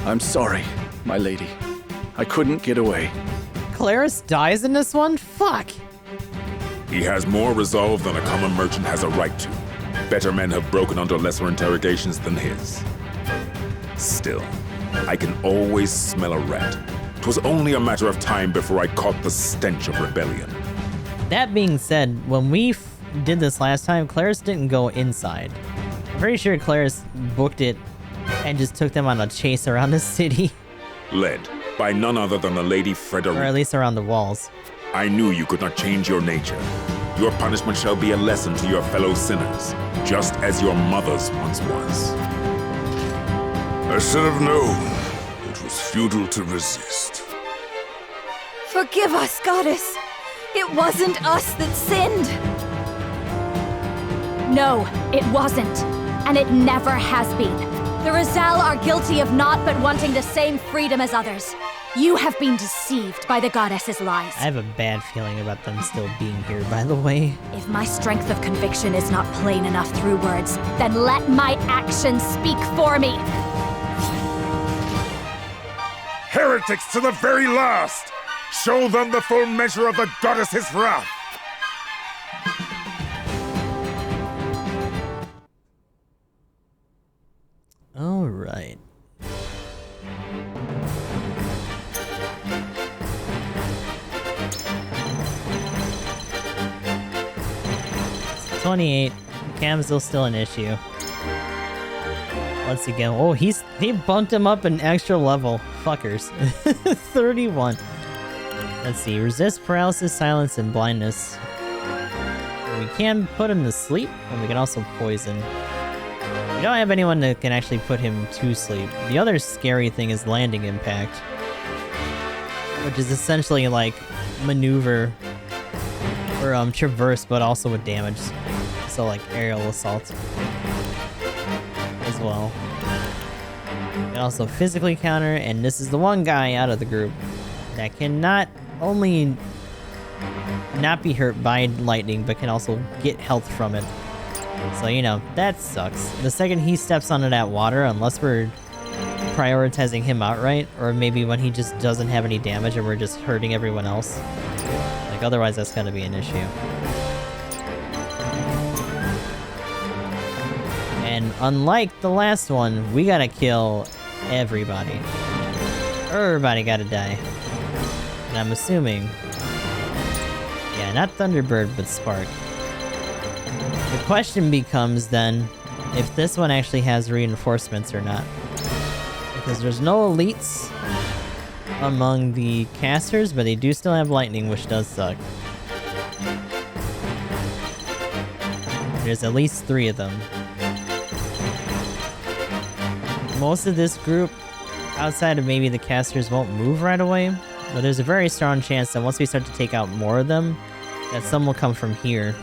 I'm sorry, my lady. I couldn't get away. Claris dies in this one? Fuck! He has more resolve than a common merchant has a right to. Better men have broken under lesser interrogations than his. Still, I can always smell a rat. 'Twas only a matter of time before I caught the stench of rebellion. That being said, when we did this last time, Claris didn't go inside. I'm pretty sure Claris booked it and just took them on a chase around the city. Led by none other than the Lady Frederica. Or at least around the walls. I knew you could not change your nature. Your punishment shall be a lesson to your fellow sinners, just as your mother's once was. I should have known. It was futile to resist. Forgive us, goddess. It wasn't us that sinned. No, it wasn't. And it never has been. The Roselle are guilty of not but wanting the same freedom as others. You have been deceived by the goddess's lies. I have a bad feeling about them still being here, by the way. If my strength of conviction is not plain enough through words, then let my actions speak for me. Heretics to the very last! Show them the full measure of the goddess's wrath! All right. It's 28. Cam's still an issue. Once again, oh, he bumped him up an extra level. Fuckers. 31. Let's see. Resist paralysis, silence, and blindness. We can put him to sleep, and we can also poison. We don't have anyone that can actually put him to sleep. The other scary thing is landing impact, which is essentially like maneuver or traverse, but also with damage. So like aerial assault as well. And also physically counter, and this is the one guy out of the group that can not only not be hurt by lightning, but can also get health from it. So, you know, that sucks. The second he steps onto that water, unless we're prioritizing him outright, or maybe when he just doesn't have any damage and we're just hurting everyone else. Like, otherwise that's gonna be an issue. And unlike the last one, we gotta kill everybody. Everybody gotta die. And I'm assuming... yeah, not Thunderbird, but Spark. The question becomes then, if this one actually has reinforcements or not. Because there's no elites among the casters, but they do still have lightning, which does suck. There's at least 3 of them. Most of this group, outside of maybe the casters, won't move right away. But there's a very strong chance that once we start to take out more of them, that some will come from here.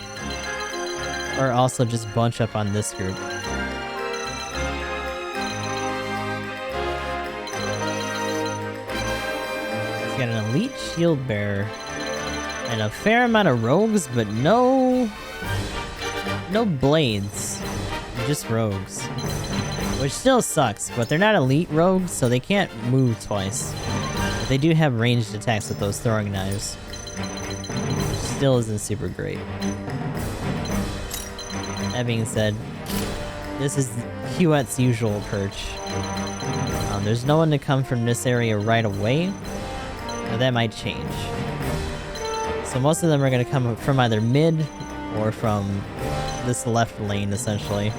Or also just bunch up on this group. He's got an elite shield bearer. And a fair amount of rogues, but no blades. Just rogues. Which still sucks, but they're not elite rogues, so they can't move twice. But they do have ranged attacks with those throwing knives. Which still isn't super great. That being said, this is Huette's usual perch. There's no one to come from this area right away, but that might change. So most of them are going to come from either mid or from this left lane, essentially.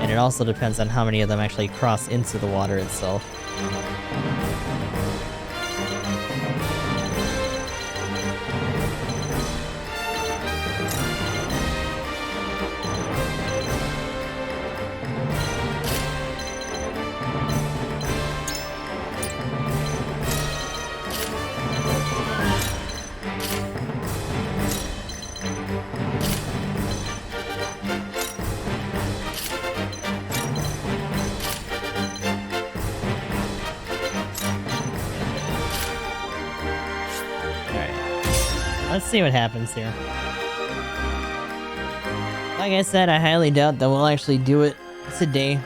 And it also depends on how many of them actually cross into the water itself. Let's see what happens here. Like I said, I highly doubt that we'll actually do it today.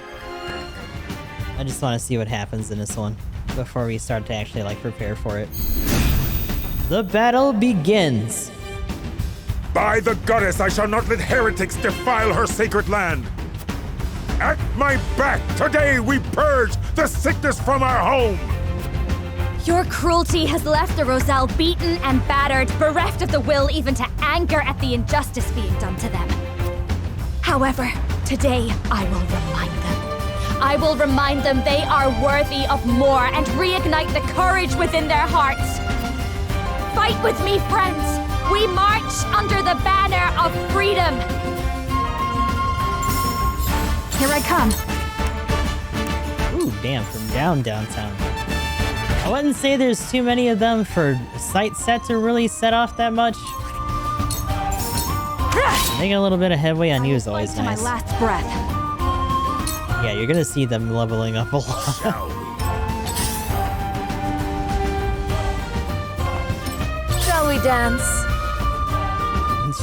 I just want to see what happens in this one before we start to actually, like, prepare for it. The battle begins! By the goddess, I shall not let heretics defile her sacred land! At my back, today we purge the sickness from our home! Your cruelty has left the Roselle beaten and battered, bereft of the will even to anger at the injustice being done to them. However, today I will remind them. I will remind them they are worthy of more and reignite the courage within their hearts. Fight with me, friends! We march under the banner of freedom! Here I come. Ooh, damn, from downtown. I wouldn't say there's too many of them for sight set to really set off that much. Making a little bit of headway on you is always nice. My last breath. Yeah, you're gonna see them leveling up a lot. Shall we dance?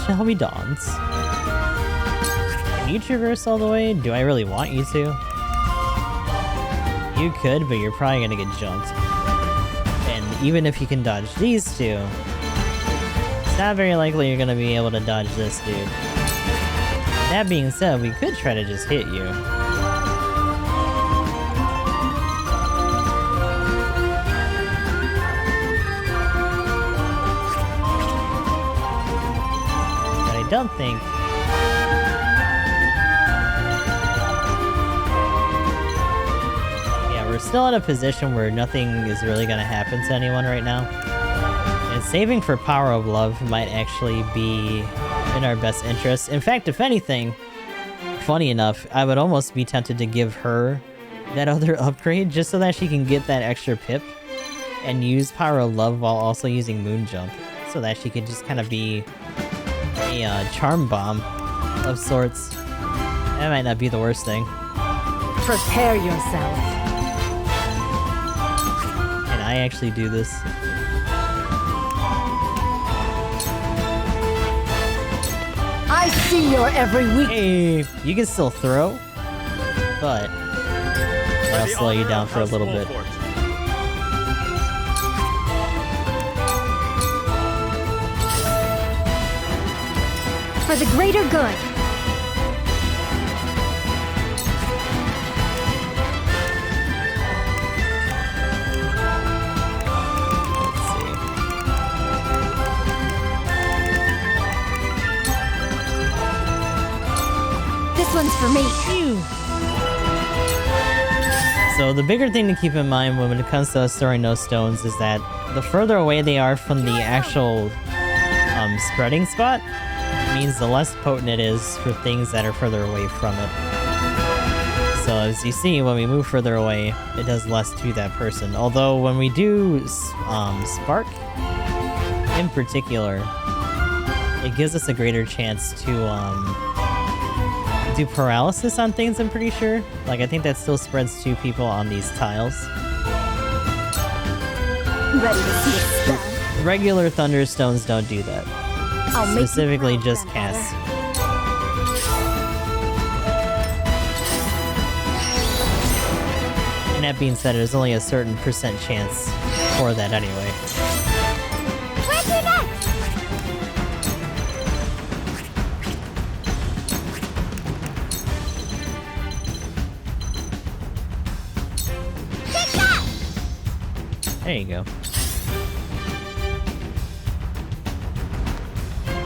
Shall we dance? Can you traverse all the way? Do I really want you to? You could, but you're probably gonna get jumped. Even if you can dodge these two, it's not very likely you're gonna be able to dodge this dude. That being said, we could try to just hit you. But I don't think... We're still in a position where nothing is really going to happen to anyone right now. And saving for Power of Love might actually be in our best interest. In fact, if anything, funny enough, I would almost be tempted to give her that other upgrade just so that she can get that extra pip and use Power of Love while also using Moon Jump, so that she could just kind of be a charm bomb of sorts. That might not be the worst thing. Prepare yourself. I actually do this. I see your every week. Hey, you can still throw, but I'll slow you down for a little bit. For the greater good. One's for me. So the bigger thing to keep in mind when it comes to us throwing those stones is that the further away they are from the actual spreading spot means the less potent it is for things that are further away from it. So as you see, when we move further away, it does less to that person. Although when we do Spark, in particular, it gives us a greater chance to do paralysis on things, I'm pretty sure. Like, I think that still spreads to people on these tiles. Ready to see it spell? Regular Thunderstones don't do that. Specifically just casts. And that being said, there's only a certain percent chance for that anyway. Where's your next? There you go.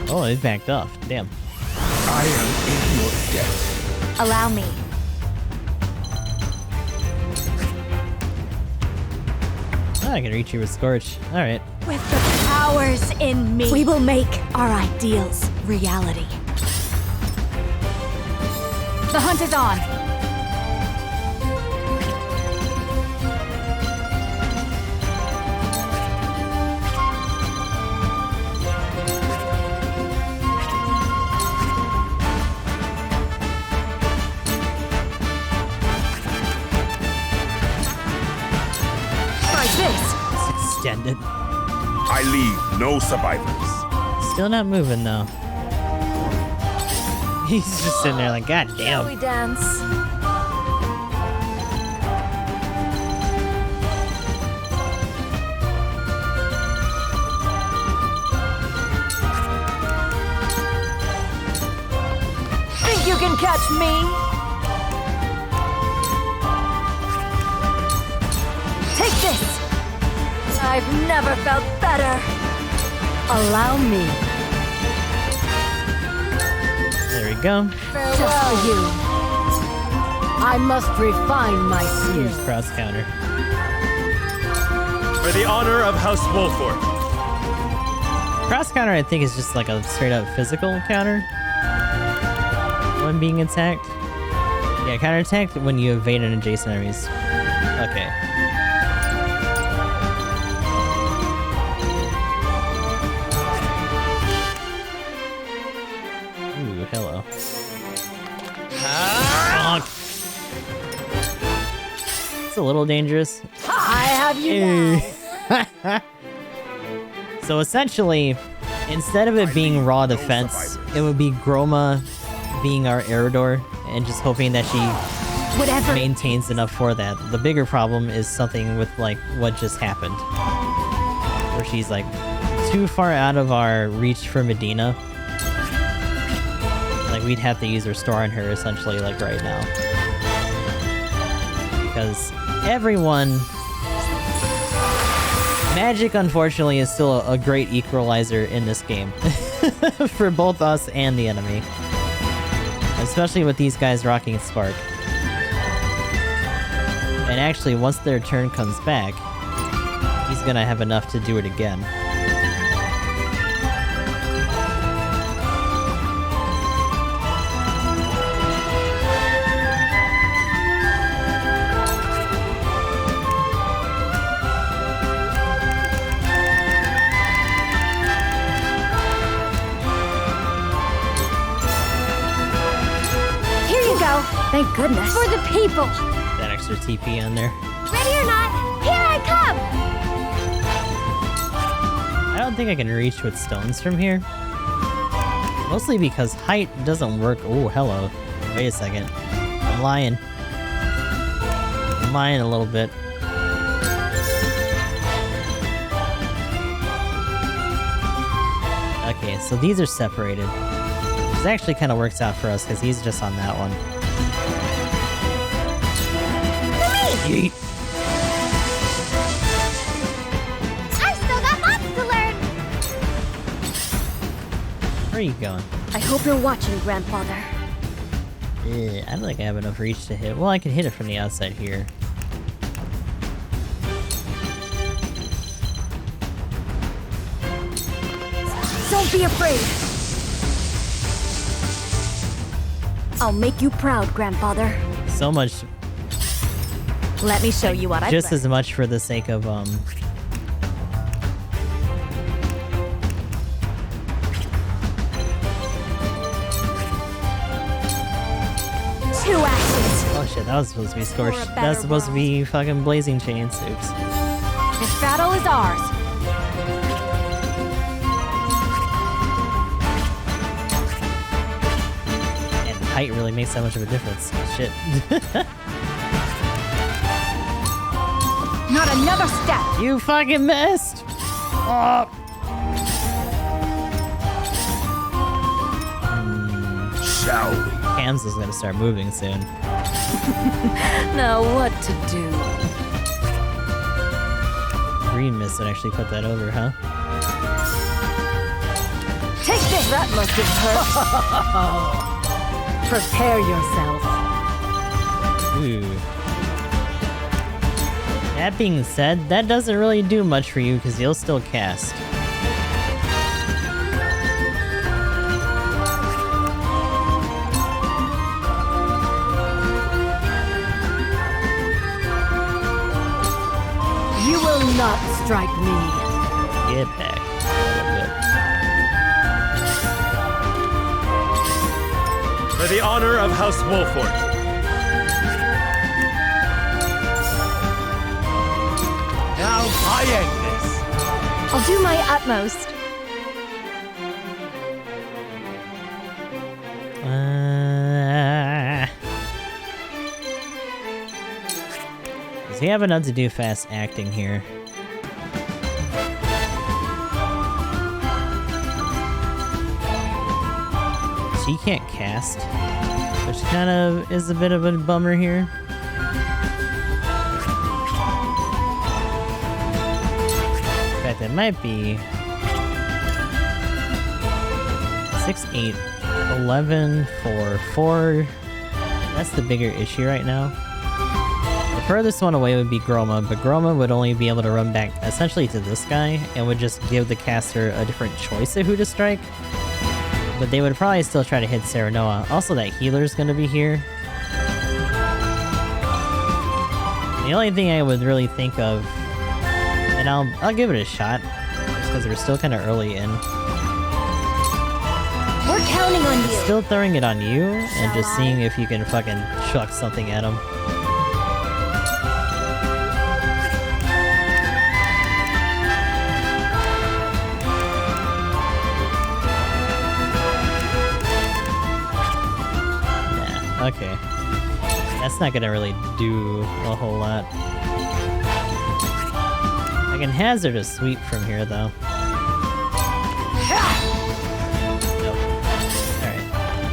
Oh, it backed off. Damn. I am in your debt. Allow me. Oh, I can reach you with Scorch. Alright. With the powers in me, we will make our ideals reality. The hunt is on. Extended. I leave no survivors. Still not moving though. He's just sitting there like, God damn. Shall we dance? Think you can catch me? Take this! I've never felt better. Allow me. There we go. Farewell. Just for you. I must refine my skills. Cross counter. For the honor of House Wolford. Cross counter, I think, is just like a straight up physical counter when being attacked. Yeah, counter attack when you evade an adjacent enemies. Okay. Ooh, hello. It's a little dangerous. I have you now. So essentially, instead of it being raw defense, it would be Groma being our Eridor and just hoping that she maintains enough for that. The bigger problem is something with like what just happened, where she's like too far out of our reach for Medina. Like we'd have to use Restore on her essentially like right now. Because everyone... Magic, unfortunately, is still a great equalizer in this game. For both us and the enemy. Especially with these guys rocking Spark. And actually, once their turn comes back, he's gonna have enough to do it again. Thank goodness. For the people! That extra TP on there. Ready or not, here I come! I don't think I can reach with stones from here. Mostly because height doesn't work. Oh, hello. Wait a second. I'm lying. I'm lying a little bit. Okay, so these are separated. This actually kind of works out for us because he's just on that one. Yeet. I've still got lots to learn! Where are you going? I hope you're watching, Grandfather. I don't think I have enough reach to hit. Well, I can hit it from the outside here. Don't be afraid! I'll make you proud, Grandfather. So much... Let me show you what I've just learned. as much for the sake of, 2 actions. Oh shit, that was supposed to be Scorched. That's supposed to be fucking Blazing Chains. Oops. This battle is ours. And height really makes that much of a difference. Shit. Not another step! You fucking missed! Oh. Shall we? Cam's is gonna start moving soon. Now what to do? green mist that actually put that over, huh? Take this! That must have hurt. Prepare yourself. Ooh. That being said, that doesn't really do much for you because you'll still cast. You will not strike me. Get back. For the honor of House Wolford. Now I ain't this. I'll do my utmost. Does he have enough to do fast acting here? She can't cast, which kind of is a bit of a bummer here. In fact, it might be 6, 8, 11, 4, 4. That's the bigger issue right now. The furthest one away would be Groma, but Groma would only be able to run back essentially to this guy and would just give the caster a different choice of who to strike. But they would probably still try to hit Serenoa. Also, that healer's gonna be here. The only thing I would really think of, and I'll give it a shot, just because we're still kind of early in. We're counting on you. Still throwing it on you, and just seeing if you can fucking chuck something at him. Okay. That's not gonna really do a whole lot. I can hazard a sweep from here, though. Nope. Alright.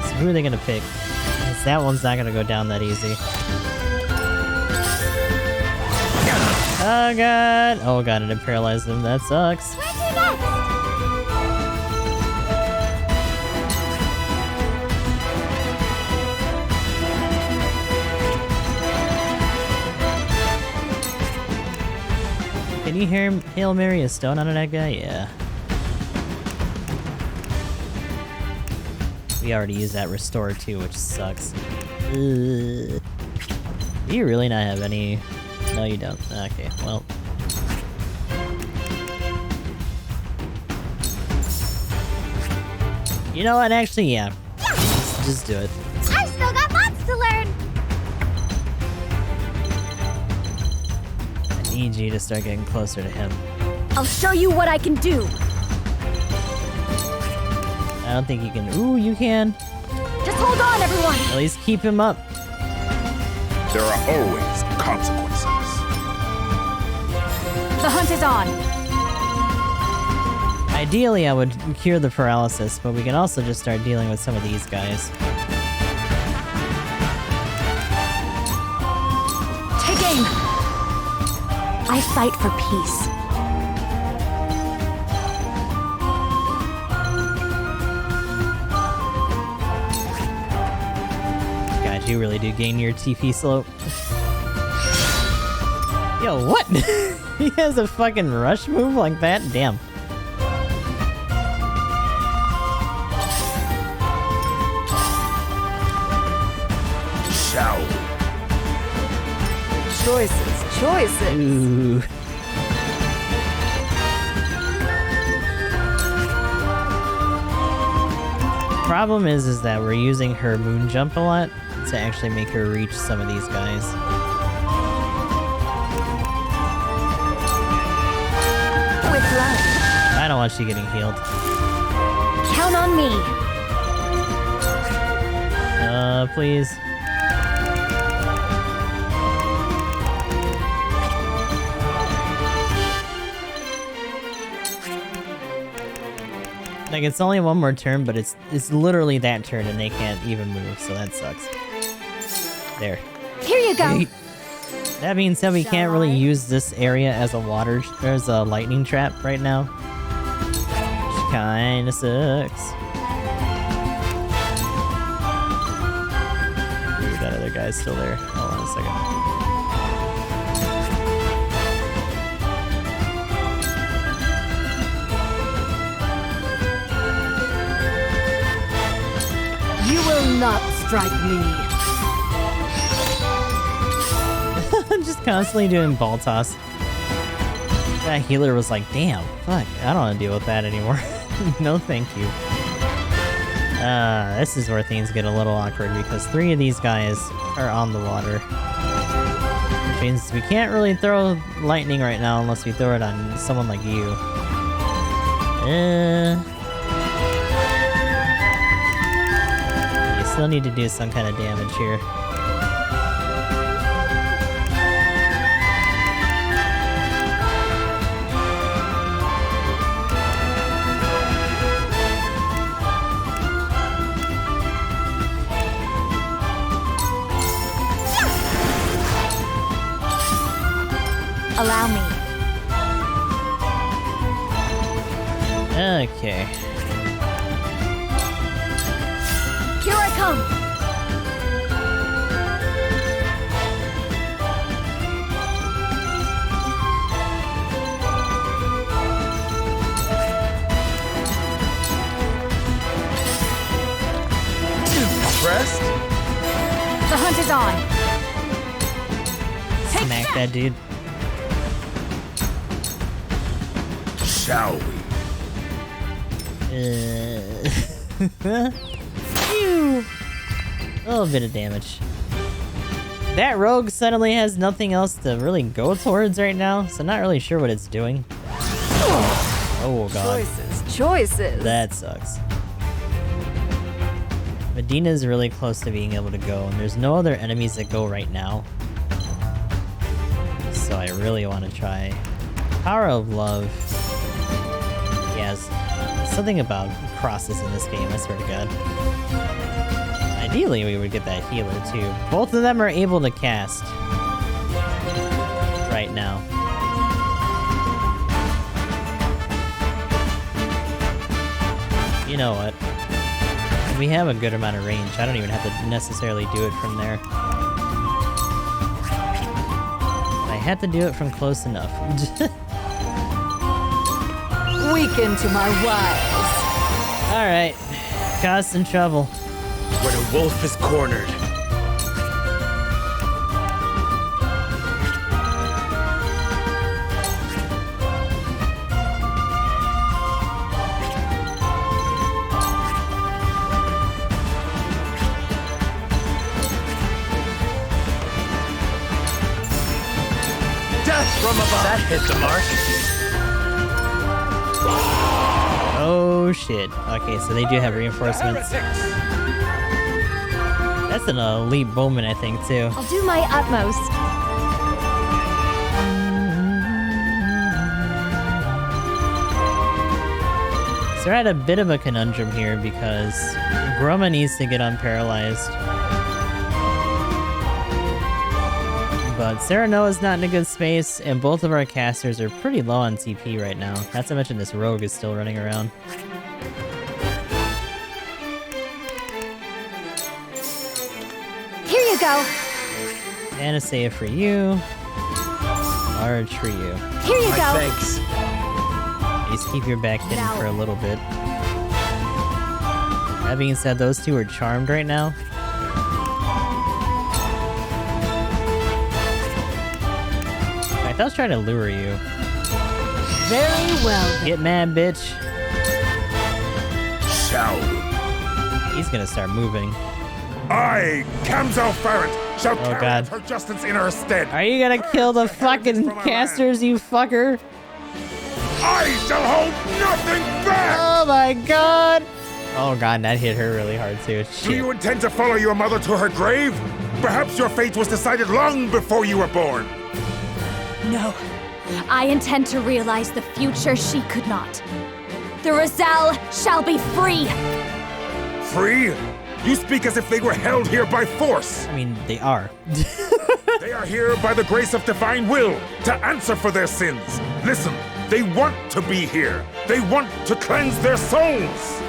So who are they gonna pick? Because that one's not gonna go down that easy. Oh god! Oh god, it paralyzed him. That sucks. Can you hear him Hail Mary a stone onto that guy? Yeah. We already used that restore too, which sucks. Ugh. Do you really not have any? No, you don't. Okay, well. You know what? Actually, yeah. Just do it. I've still got lots to learn. I need you to start getting closer to him. I'll show you what I can do. I don't think you can. Ooh, you can. Just hold on, everyone. At least keep him up. There are always consequences. The hunt is on. Ideally, I would cure the paralysis, but we can also just start dealing with some of these guys. Take aim. I fight for peace. God, you really do gain your TP slope. Yo, what? He has a fucking rush move like that? Damn. Choices. Ooh. Problem is that we're using her moon jump a lot to actually make her reach some of these guys. With love. I don't want you getting healed. Count on me. Please. Like, it's only one more turn, but it's literally that turn and they can't even move, so that sucks. There. Here you go. That being said, we can't really use this area as a lightning trap right now. Which kinda sucks. Ooh, that other guy's still there. Hold on a second. You will not strike me. I'm just constantly doing ball toss. That healer was like, damn, fuck, I don't want to deal with that anymore. No thank you. This is where things get a little awkward because 3 of these guys are on the water. Which means we can't really throw lightning right now unless we throw it on someone like you. You still need to do some kind of damage here. Allow me. Okay. Here I come. Impressed? The hunt is on. Smack that dude. Shall we? Phew. A little bit of damage. That rogue suddenly has nothing else to really go towards right now, so not really sure what it's doing. Oh god. Choices. That sucks. Medina's really close to being able to go, and there's no other enemies that go right now. So I really want to try. Power of Love. Yes. Something about crosses in this game, I swear to god. Ideally, we would get that healer too. Both of them are able to cast. Right now. You know what? We have a good amount of range. I don't even have to necessarily do it from there. I had to do it from close enough. Weaken to my wiles. Alright. Cause some trouble. Where the wolf is cornered. Death from above. That hit the mark. Oh shit. Okay, so they do have reinforcements. That's an elite bowman, I think, too. I'll do my utmost. So we're at a bit of a conundrum here because Groma needs to get unparalyzed. But Serenoa's not in a good space, and both of our casters are pretty low on CP right now. Not to mention this rogue is still running around. Here you go. Panacea for you. Large for you. Here you go. Thanks. Just keep your back hidden for a little bit. That being said, those two are charmed right now. In fact, I was trying to lure you. Very well. Get mad, bitch. Shall we? He's gonna start moving. I, Camzo Farrant, shall carry God. out her justice in her stead. Are you gonna kill the fucking casters, you fucker? I shall hold nothing back! Oh my god! Oh god, that hit her really hard too. Do Shit. you intend to follow your mother to her grave? Perhaps your fate was decided long before you were born. No. I intend to realize the future she could not. The Roselle shall be free! Free? You speak as if they were held here by force. I mean, they are. They are here by the grace of divine will to answer for their sins. Listen, they want to be here. They want to cleanse their souls.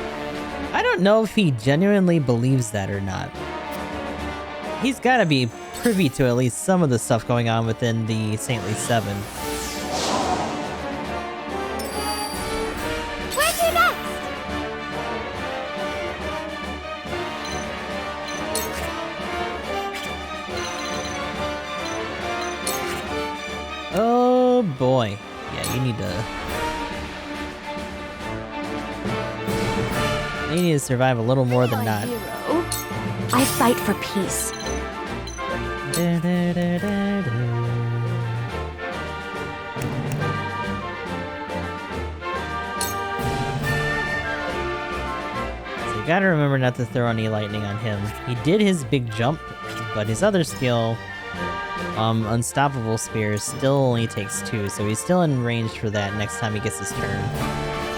I don't know if he genuinely believes that or not. He's gotta be privy to at least some of the stuff going on within the Saintly Seven. Where to next? Oh boy. Yeah, you need to survive a little more than not. I fight for peace. So you gotta remember not to throw any lightning on him. He did his big jump, but his other skill, Unstoppable Spear, still only takes 2, so he's still in range for that next time he gets his turn.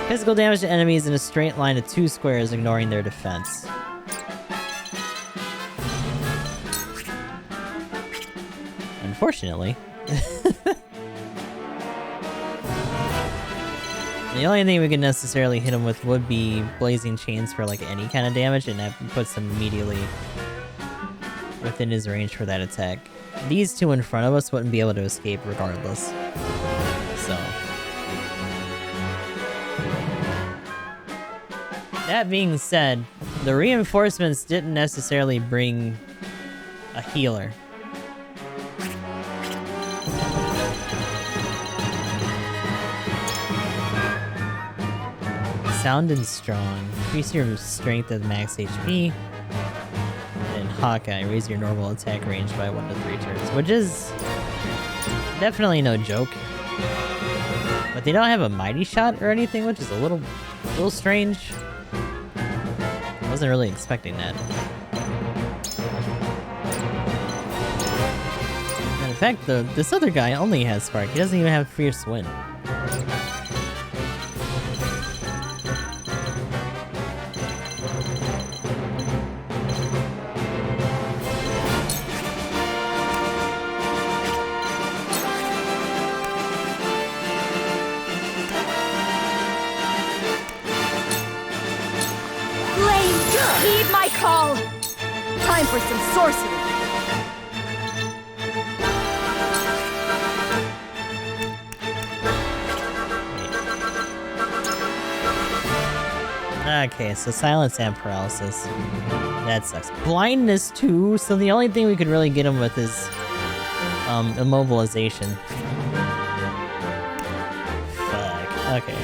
Physical damage to enemies in a straight line of 2 squares, ignoring their defense. Unfortunately. The only thing we could necessarily hit him with would be Blazing Chains for like any kind of damage, and that puts him immediately within his range for that attack. These two in front of us wouldn't be able to escape regardless. So. That being said, the reinforcements didn't necessarily bring a healer. Sound and Strong. Increase your strength at max HP. And Hawkeye. Raise your normal attack range by 1 to 3 turns. Which is definitely no joke. But they don't have a Mighty Shot or anything, which is a little strange. I wasn't really expecting that. And in fact, this other guy only has Spark. He doesn't even have Fierce Wind. Heed my call! Time for some sorcery! Okay, so Silence and Paralysis. That sucks. Blindness too, so the only thing we could really get him with is Immobilization. Fuck. Okay.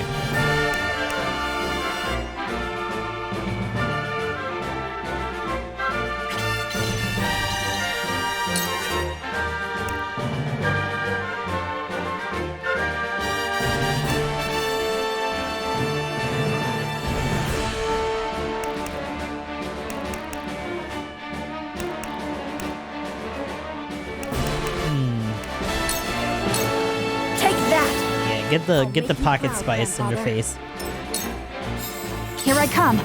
Get the pocket spice in your face. Here I come.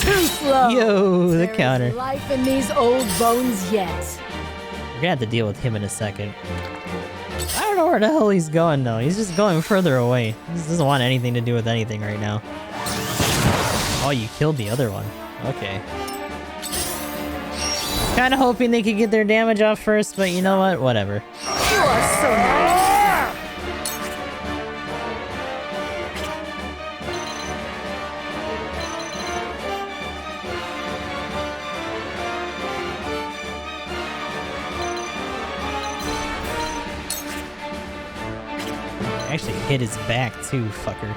Too slow. Yo, the counter. Life in these old bones yet. We're gonna have to deal with him in a second. I don't know where the hell he's going though. He's just going further away. He just doesn't want anything to do with anything right now. Oh, you killed the other one. Okay. Kind of hoping they could get their damage off first, but you know what? Whatever. You are so nice. Actually hit his back too, fucker.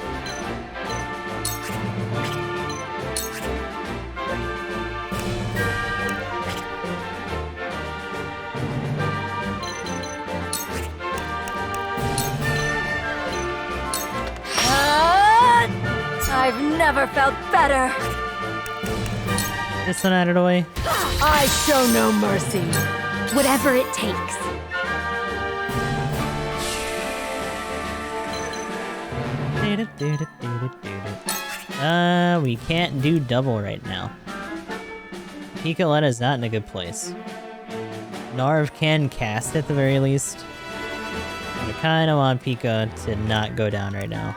I've never felt better. This one out of the way. I show no mercy. Whatever it takes. We can't do double right now. Piccoletta's not in a good place. Narv can cast at the very least. I kinda want Pika to not go down right now.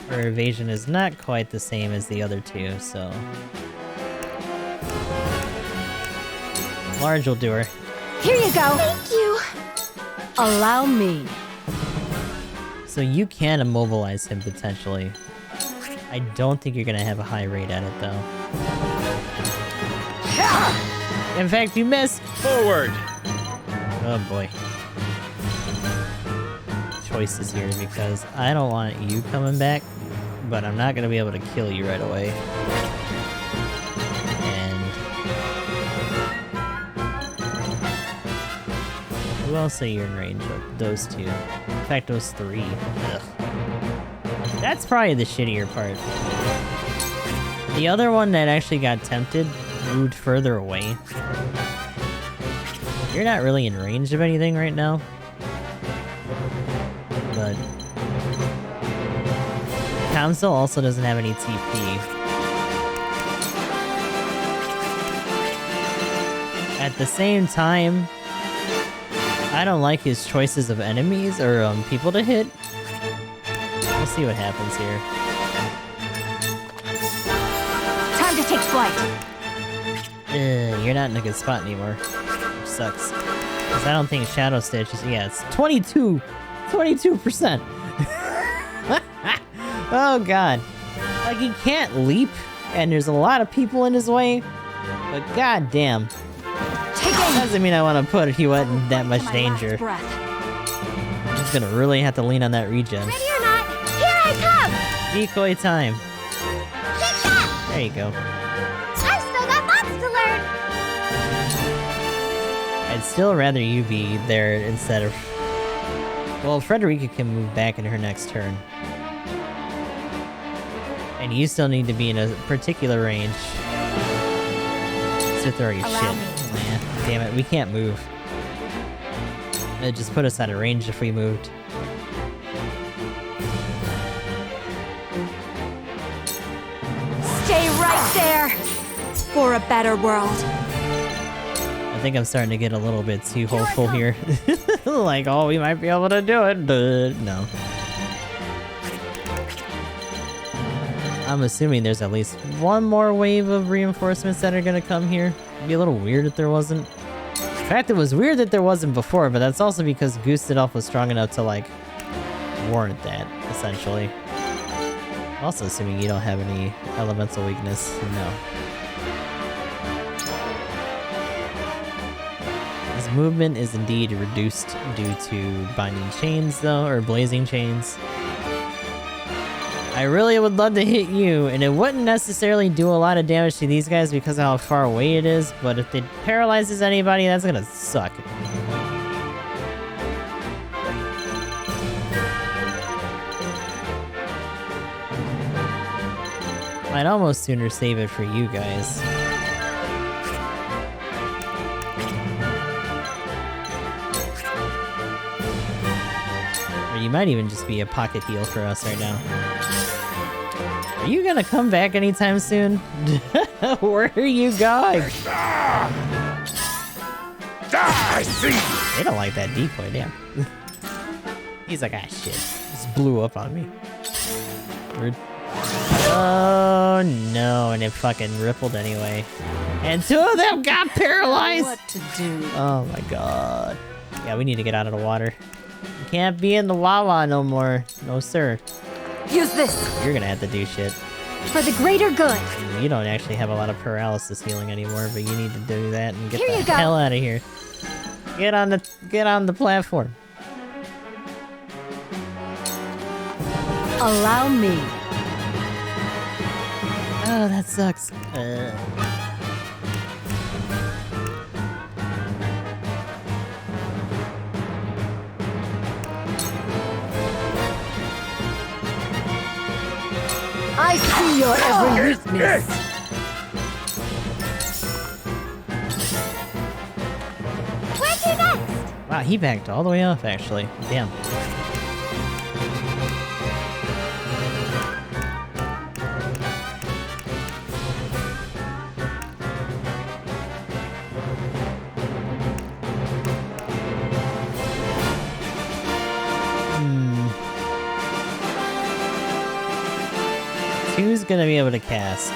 Her evasion is not quite the same as the other two, so... Large will do her. Here you go. Thank you. Allow me. So you can immobilize him potentially. I don't think you're gonna have a high rate at it though. In fact, you missed! Forward! Oh boy. Choices here because I don't want you coming back, but I'm not gonna be able to kill you right away. And... who else say you're in range of? Those two. In fact, those three. Ugh. That's probably the shittier part. The other one that actually got tempted moved further away. You're not really in range of anything right now. But... Council also doesn't have any TP. At the same time, I don't like his choices of enemies or people to hit. We'll see what happens here. Time to take flight. You're not in a good spot anymore. Which sucks. Because I don't think Shadow Stitch is... yeah, it's 22%! Oh god. Like, he can't leap, and there's a lot of people in his way, but god damn. Doesn't mean I want to put you in that much danger. I'm just gonna really have to lean on that regen. Ready or not, here I come! Decoy time. Take that! There you go. I've still got lots to learn! I'd still rather you be there instead of... well, Frederica can move back in her next turn. And you still need to be in a particular range to throw your shit. Man, damn it, we can't move. It'd just put us out of range if we moved. Stay right there! For a better world. I think I'm starting to get a little bit too hopeful here. Like, oh, we might be able to do it, but no. I'm assuming there's at least one more wave of reinforcements that are gonna come here. It'd be a little weird if there wasn't. In fact, it was weird that there wasn't before, but that's also because Gustadolph was strong enough to, like, warrant that, essentially. Also assuming you don't have any elemental weakness. No. His movement is indeed reduced due to binding chains, though, or blazing chains. I really would love to hit you, and it wouldn't necessarily do a lot of damage to these guys because of how far away it is, but if it paralyzes anybody, that's gonna suck. I'd almost sooner save it for you guys. Or you might even just be a pocket heal for us right now. Are you gonna come back anytime soon? Where are you going? I see. They don't like that decoy, damn. He's like, ah, shit. Just blew up on me. Rude. Oh no, and it fucking rippled anyway. And two of them got paralyzed! What to do? Oh my god. Yeah, we need to get out of the water. You can't be in the Wawa no more. No, sir. Use this! You're gonna have to do shit. For the greater good! You don't actually have a lot of paralysis healing anymore, but you need to do that and get Here the you go. hell out of here. Get on the platform. Allow me. Oh, that sucks. I see your every weakness. Where to next? Wow, Wow, he backed all the way off, actually. Damn. Who's gonna be able to cast?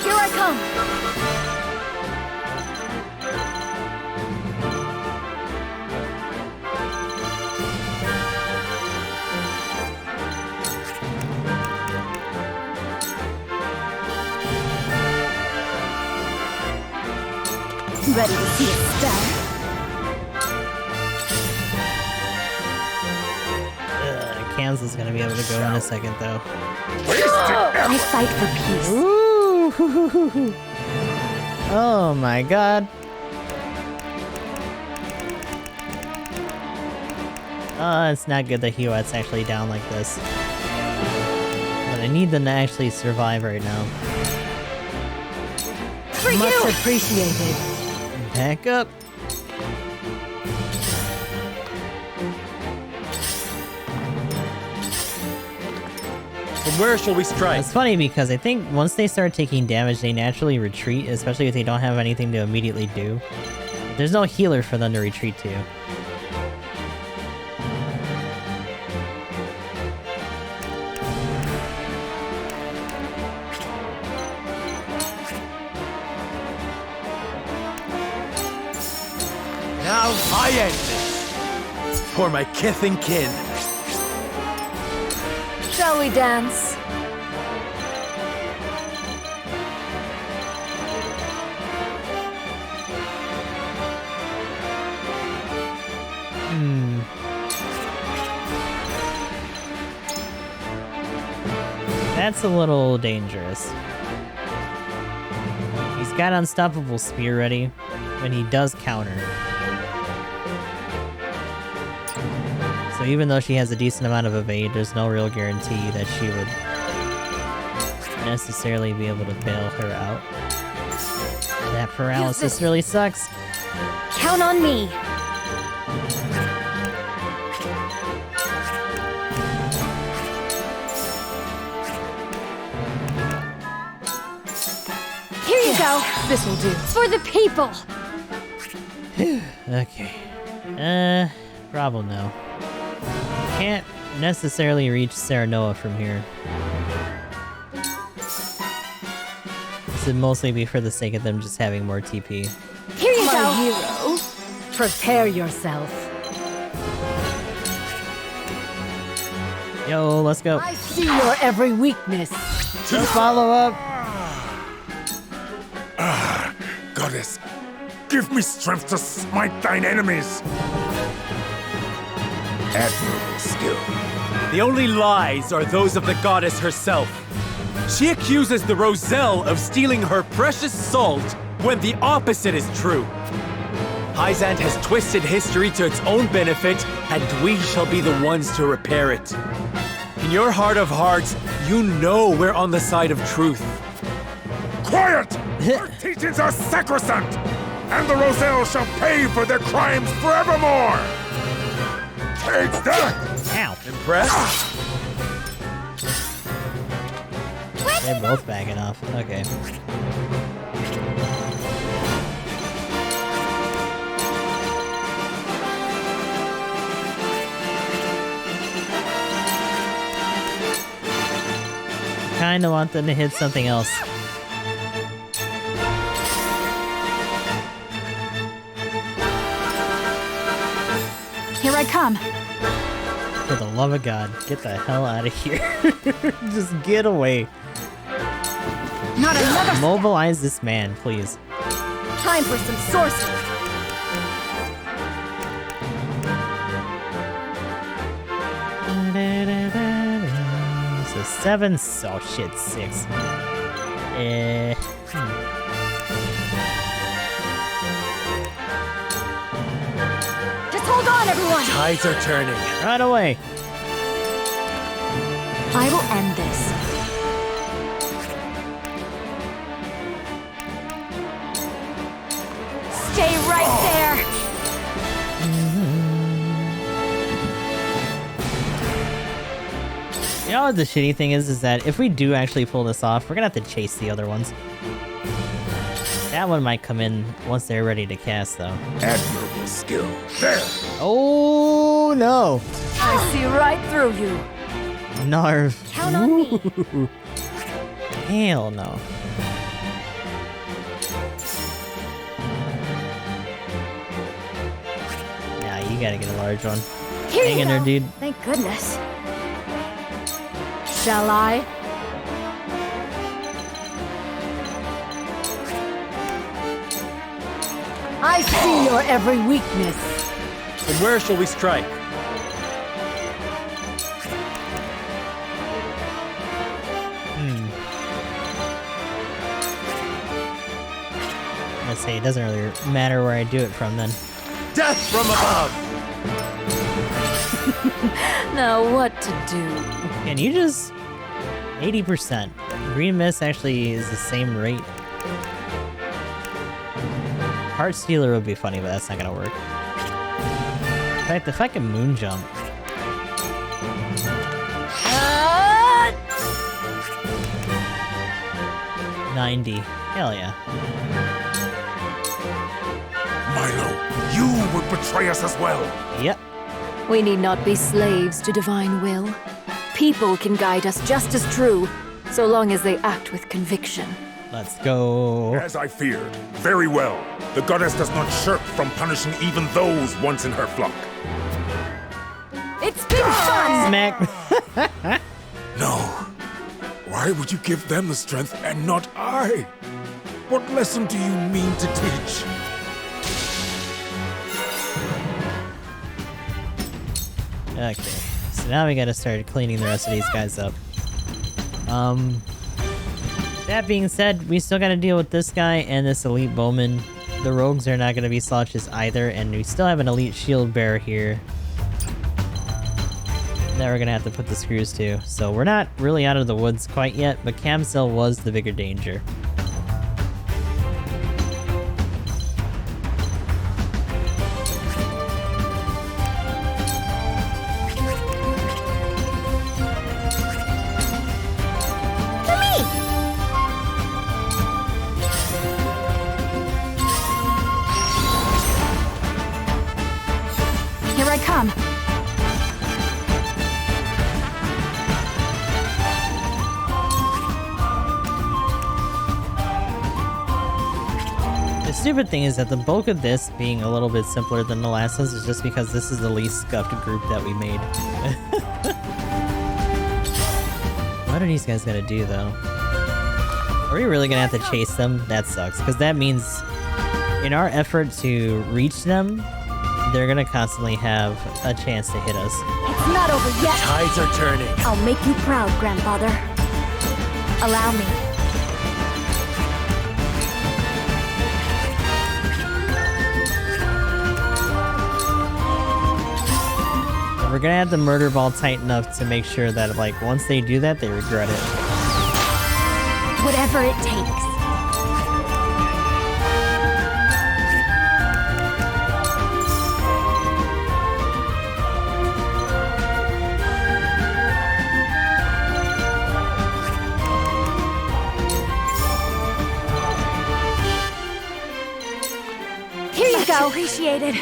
Here I come! Ready to see it stab? Kansas is gonna be able to go in a second, though. I fight for peace. Ooh. Oh my god. It's not good that Huat's actually down like this. But I need them to actually survive right now. For Much you! appreciated. Back up. From where shall we strike? It's funny because I think once they start taking damage, they naturally retreat, especially if they don't have anything to immediately do. There's no healer for them to retreat to. Now I end this! For my kith and kin. Shall we dance? That's a little dangerous. He's got unstoppable spear ready, and he does counter. So even though she has a decent amount of evade, there's no real guarantee that she would necessarily be able to bail her out. That paralysis really sucks. Count on me. Here you go. This will do. For the people. Okay. Problem though. Can't necessarily reach Serenoa from here. This would mostly be for the sake of them just having more TP. Here you My go. hero, prepare yourself. Yo, let's go. I see your every weakness. Let's follow up. Goddess, give me strength to smite thine enemies. Admirable skill. The only lies are those of the goddess herself. She accuses the Roselle of stealing her precious salt when the opposite is true. Hyzante has twisted history to its own benefit, and we shall be the ones to repair it. In your heart of hearts, you know we're on the side of truth. Quiet! Her teachings are sacrosanct, and the Roselle shall pay for their crimes forevermore! Take that! Ow. Impressed? They're both backing off. Okay. Kinda want them to hit something else. Here I come. For the love of God, get the hell out of here. Just get away. Not another. Mobilize this man, please. Time for some sorcery. So 7. Oh shit, 6. Just hold on, everyone! Tides are turning. Right away. I will end this. Stay right there! You know what the shitty thing is that if we do actually pull this off, we're gonna have to chase the other ones. That one might come in once they're ready to cast, though. Admirable skill. There! Oh, no! I see right through you. Narv. Count on me. Hell no. Nah, you gotta get a large one. Here Hang you in there, go. dude. Thank goodness. Shall I? I see your every weakness. From where shall we strike? Let's say it doesn't really matter where I do it from then. Death from above! Now what to do? Can you just 80%? Green Mist actually is the same rate. Heart Stealer would be funny, but that's not gonna work. In fact, if I can moon jump. 90. Hell yeah. Milo, you would betray us as well. Yep. We need not be slaves to divine will. People can guide us just as true, so long as they act with conviction. Let's go. As I feared. Very well. The goddess does not shirk from punishing even those once in her flock. It's been fun! Smack. No. Why would you give them the strength and not I? What lesson do you mean to teach? Okay. So now we gotta start cleaning the rest of these guys up. That being said, we still gotta deal with this guy and this elite bowman. The rogues are not gonna be slouches either, and we still have an elite shield bearer here that we're gonna have to put the screws to. So we're not really out of the woods quite yet, but Camsil was the bigger danger. Here I come. The stupid thing is that the bulk of this being a little bit simpler than the last ones is just because this is the least scuffed group that we made. What are these guys gonna do, though? Are we really gonna have to chase them? That sucks, because that means in our effort to reach them, they're gonna constantly have a chance to hit us. It's not over yet. Tides are turning. I'll make you proud, grandfather. Allow me. We're gonna have the murder ball tight enough to make sure that, like, once they do that, they regret it. Whatever it takes. Here you go. Appreciated.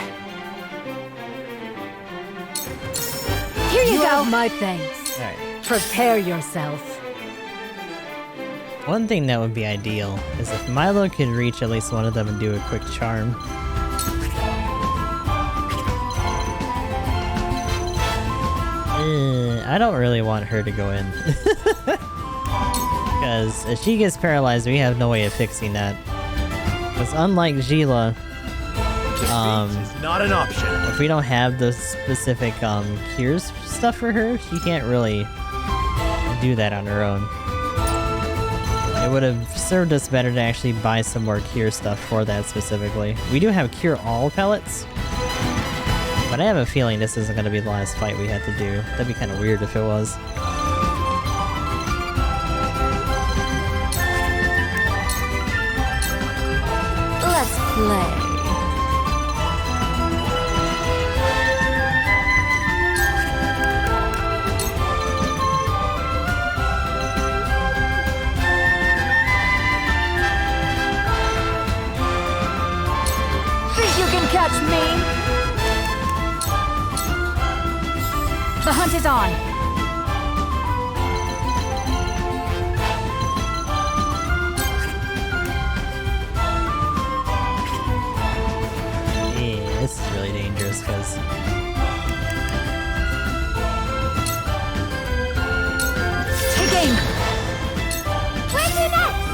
Here you go. have my thanks. Alright. Prepare yourself. One thing that would be ideal is if Milo could reach at least one of them and do a quick charm. I don't really want her to go in. Because if she gets paralyzed, we have no way of fixing that. Because unlike Gila, Not an option. if we don't have the specific cures stuff for her, she can't really do that on her own. It would have served us better to actually buy some more cure stuff for that specifically. We do have cure all pellets, But I have a feeling this isn't going to be the last fight we have to do. That'd be kind of weird if it was. Let's play. Think you can catch me? The hunt is on. Yeah, this is really dangerous because Take aim. Where's your next?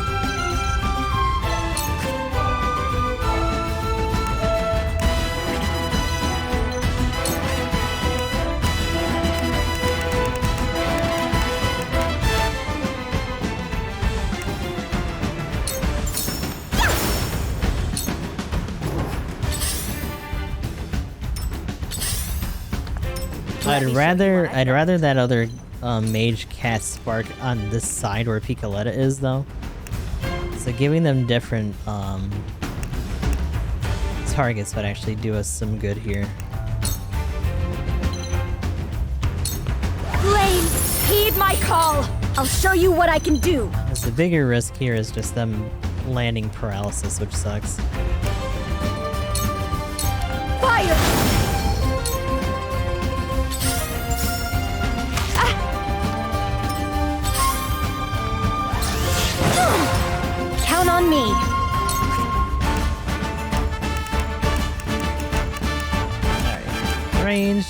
I'd rather that other mage cast spark on this side where Picoletta is though. So giving them different targets would actually do us some good here. Flames, heed my call. I'll show you what I can do. Because the bigger risk here is just them landing paralysis, which sucks. Fire! Count on me. Alright. Ranged.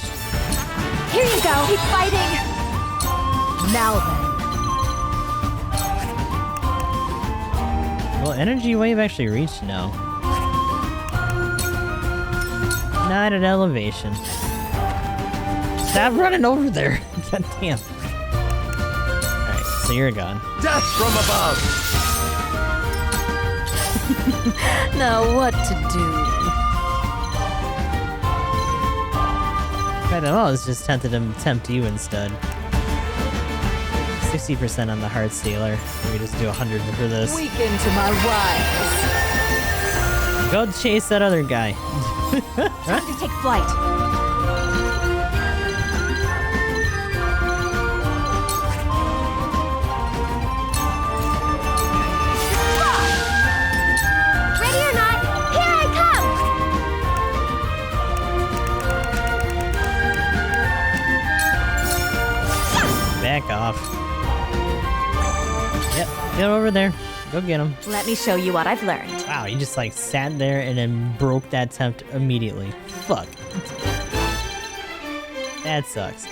Here you go. Keep fighting. Now then. Will energy wave actually reach? No. Not at elevation. Stop running over there. God damn. Alright, so you're gone. Death from above! Now what to do? I don't know, I was just tempted to tempt you instead. 60% on the Heart Stealer. We just do 100 for this. Weaken to my wiles. Go chase that other guy. Time to take flight. Ready or not, here I come! Back off. Yep, get over there. Go get him. Let me show you what I've learned. Wow, you just like sat there and then broke that attempt immediately. Fuck. That sucks.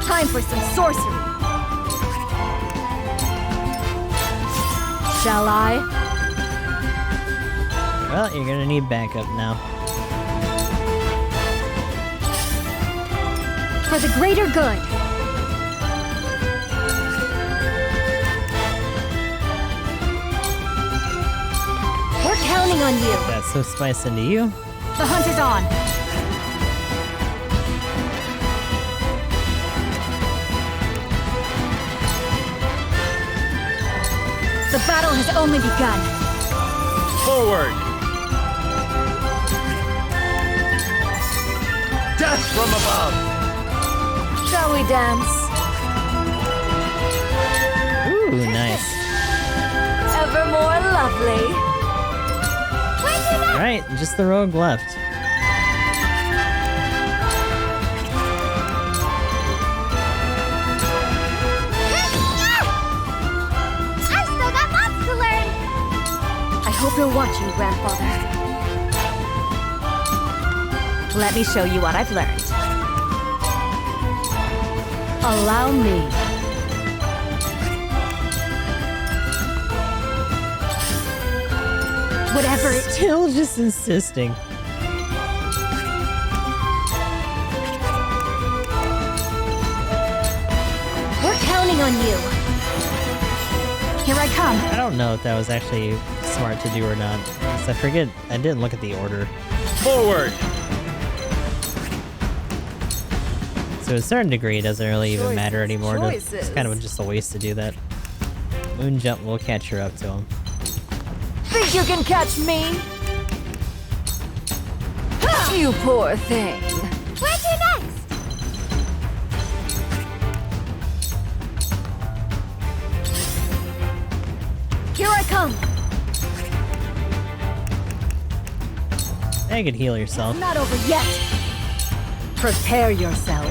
Time for some sorcery. Shall I? Well, you're gonna need backup now. For the greater good. We're counting on you. That's so spice into you. The hunt is on. The battle has only begun. Forward! Death from above! Shall we dance? Ooh, nice. Ever more lovely. Alright, just the rogue left. I've still got lots to learn. I hope you're watching, Grandfather. Let me show you what I've learned. Allow me. Whatever it Still just insisting. We're counting on you. Here I come. I don't know if that was actually smart to do or not. 'Cause I forget, I didn't look at the order. Forward! To a certain degree, it doesn't really even matter anymore. It's kind of just a waste to do that. Moon jump will catch her up to him. Think you can catch me? You poor thing. Where to next? Here I come. You could heal yourself. Not over yet. Prepare yourself.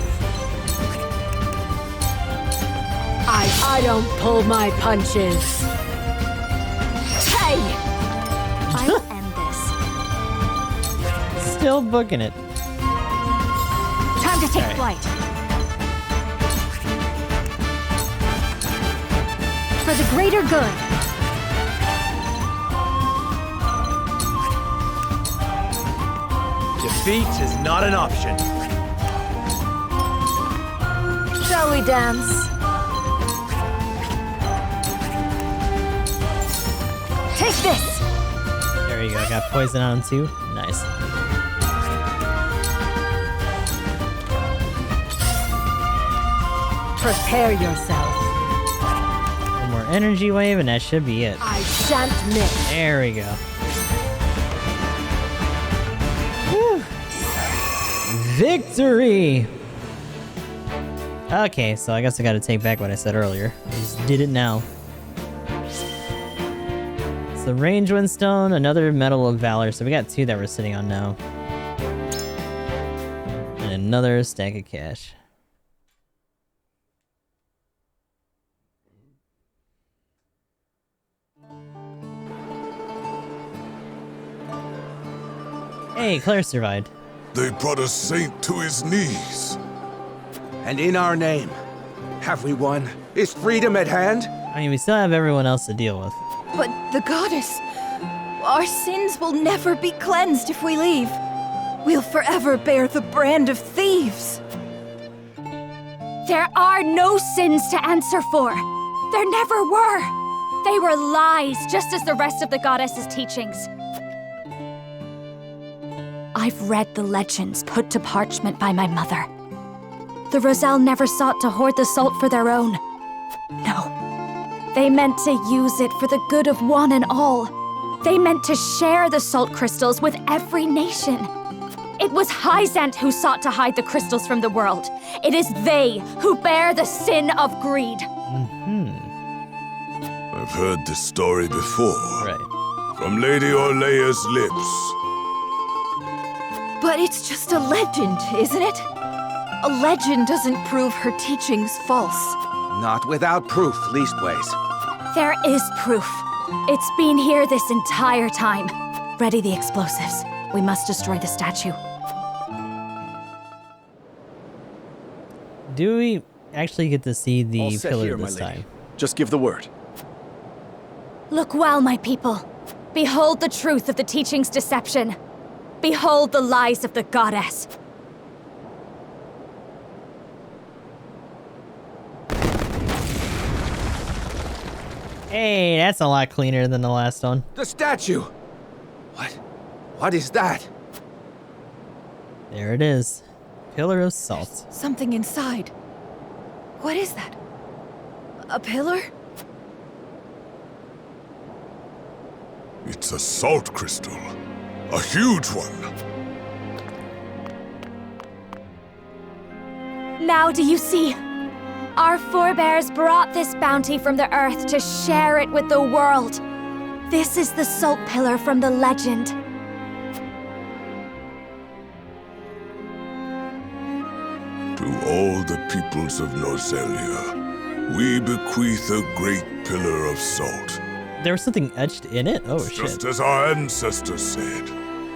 I don't pull my punches. Hey! I will end this. Still booking it. Time to take flight. For the greater good. Defeat is not an option. Shall we dance? Take this! There you go, got poison on him too. Nice. Prepare yourself. One more energy wave and that should be it. I shan't miss. There we go. Whew. Victory! Okay, so I guess I gotta take back what I said earlier. I just did it now. So range windstone, another medal of valor. So we got 2 that we're sitting on now. And another stack of cash. Hey, Claire survived. They brought a saint to his knees. And in our name, have we won? Is freedom at hand? I mean, we still have everyone else to deal with. But the goddess, our sins will never be cleansed if we leave. We'll forever bear the brand of thieves. There are no sins to answer for. There never were. They were lies, just as the rest of the goddess's teachings. I've read the legends put to parchment by my mother. The Roselle never sought to hoard the salt for their own. No. They meant to use it for the good of one and all. They meant to share the salt crystals with every nation. It was Hyzante who sought to hide the crystals from the world. It is they who bear the sin of greed. I've heard this story before. Right. From Lady Orlea's lips. But it's just a legend, isn't it? A legend doesn't prove her teachings false. Not without proof, leastways. There is proof. It's been here this entire time. Ready the explosives. We must destroy the statue. Do we actually get to see the All set pillar here, this my lady. time? Just give the word. Look well, my people. Behold the truth of the teaching's deception. Behold the lies of the goddess. Hey, that's a lot cleaner than the last one. The statue! What is that? There it is. Pillar of salt. Something inside. What is that? A pillar? It's a salt crystal. A huge one. Now do you see? Our forebears brought this bounty from the earth to share it with the world. This is the salt pillar from the legend. To all the peoples of Norzelia, we bequeath a great pillar of salt. There was something etched in it? Oh, shit. Just as our ancestors said.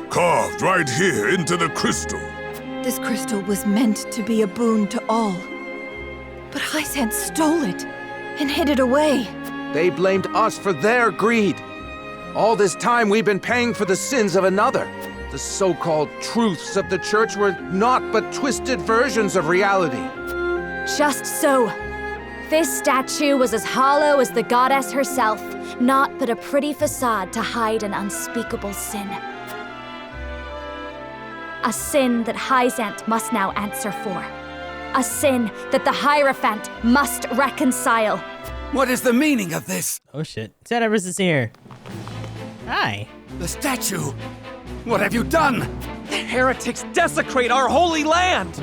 Carved right here into the crystal. This crystal was meant to be a boon to all. But Hyzante stole it and hid it away. They blamed us for their greed. All this time we've been paying for the sins of another. The so-called truths of the church were naught but twisted versions of reality. Just so. This statue was as hollow as the goddess herself, naught but a pretty facade to hide an unspeakable sin. A sin that Hyzante must now answer for. A sin that the Hierophant must reconcile. What is the meaning of this? Oh shit. Cerberus is here. Hi. The statue! What have you done? The heretics desecrate our holy land!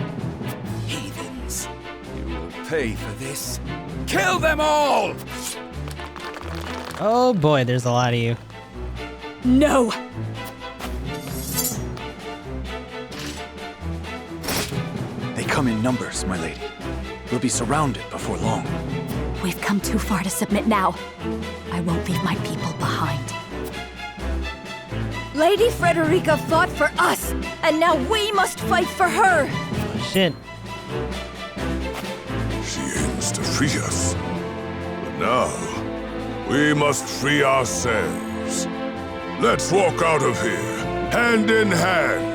Heathens. You will pay for this. Kill them all! Oh boy, there's a lot of you. No! They come in numbers, my lady. We'll be surrounded before long. We've come too far to submit now. I won't leave my people behind. Lady Frederica fought for us, and now we must fight for her! Shit. She aims to free us. But now, we must free ourselves. Let's walk out of here, hand in hand.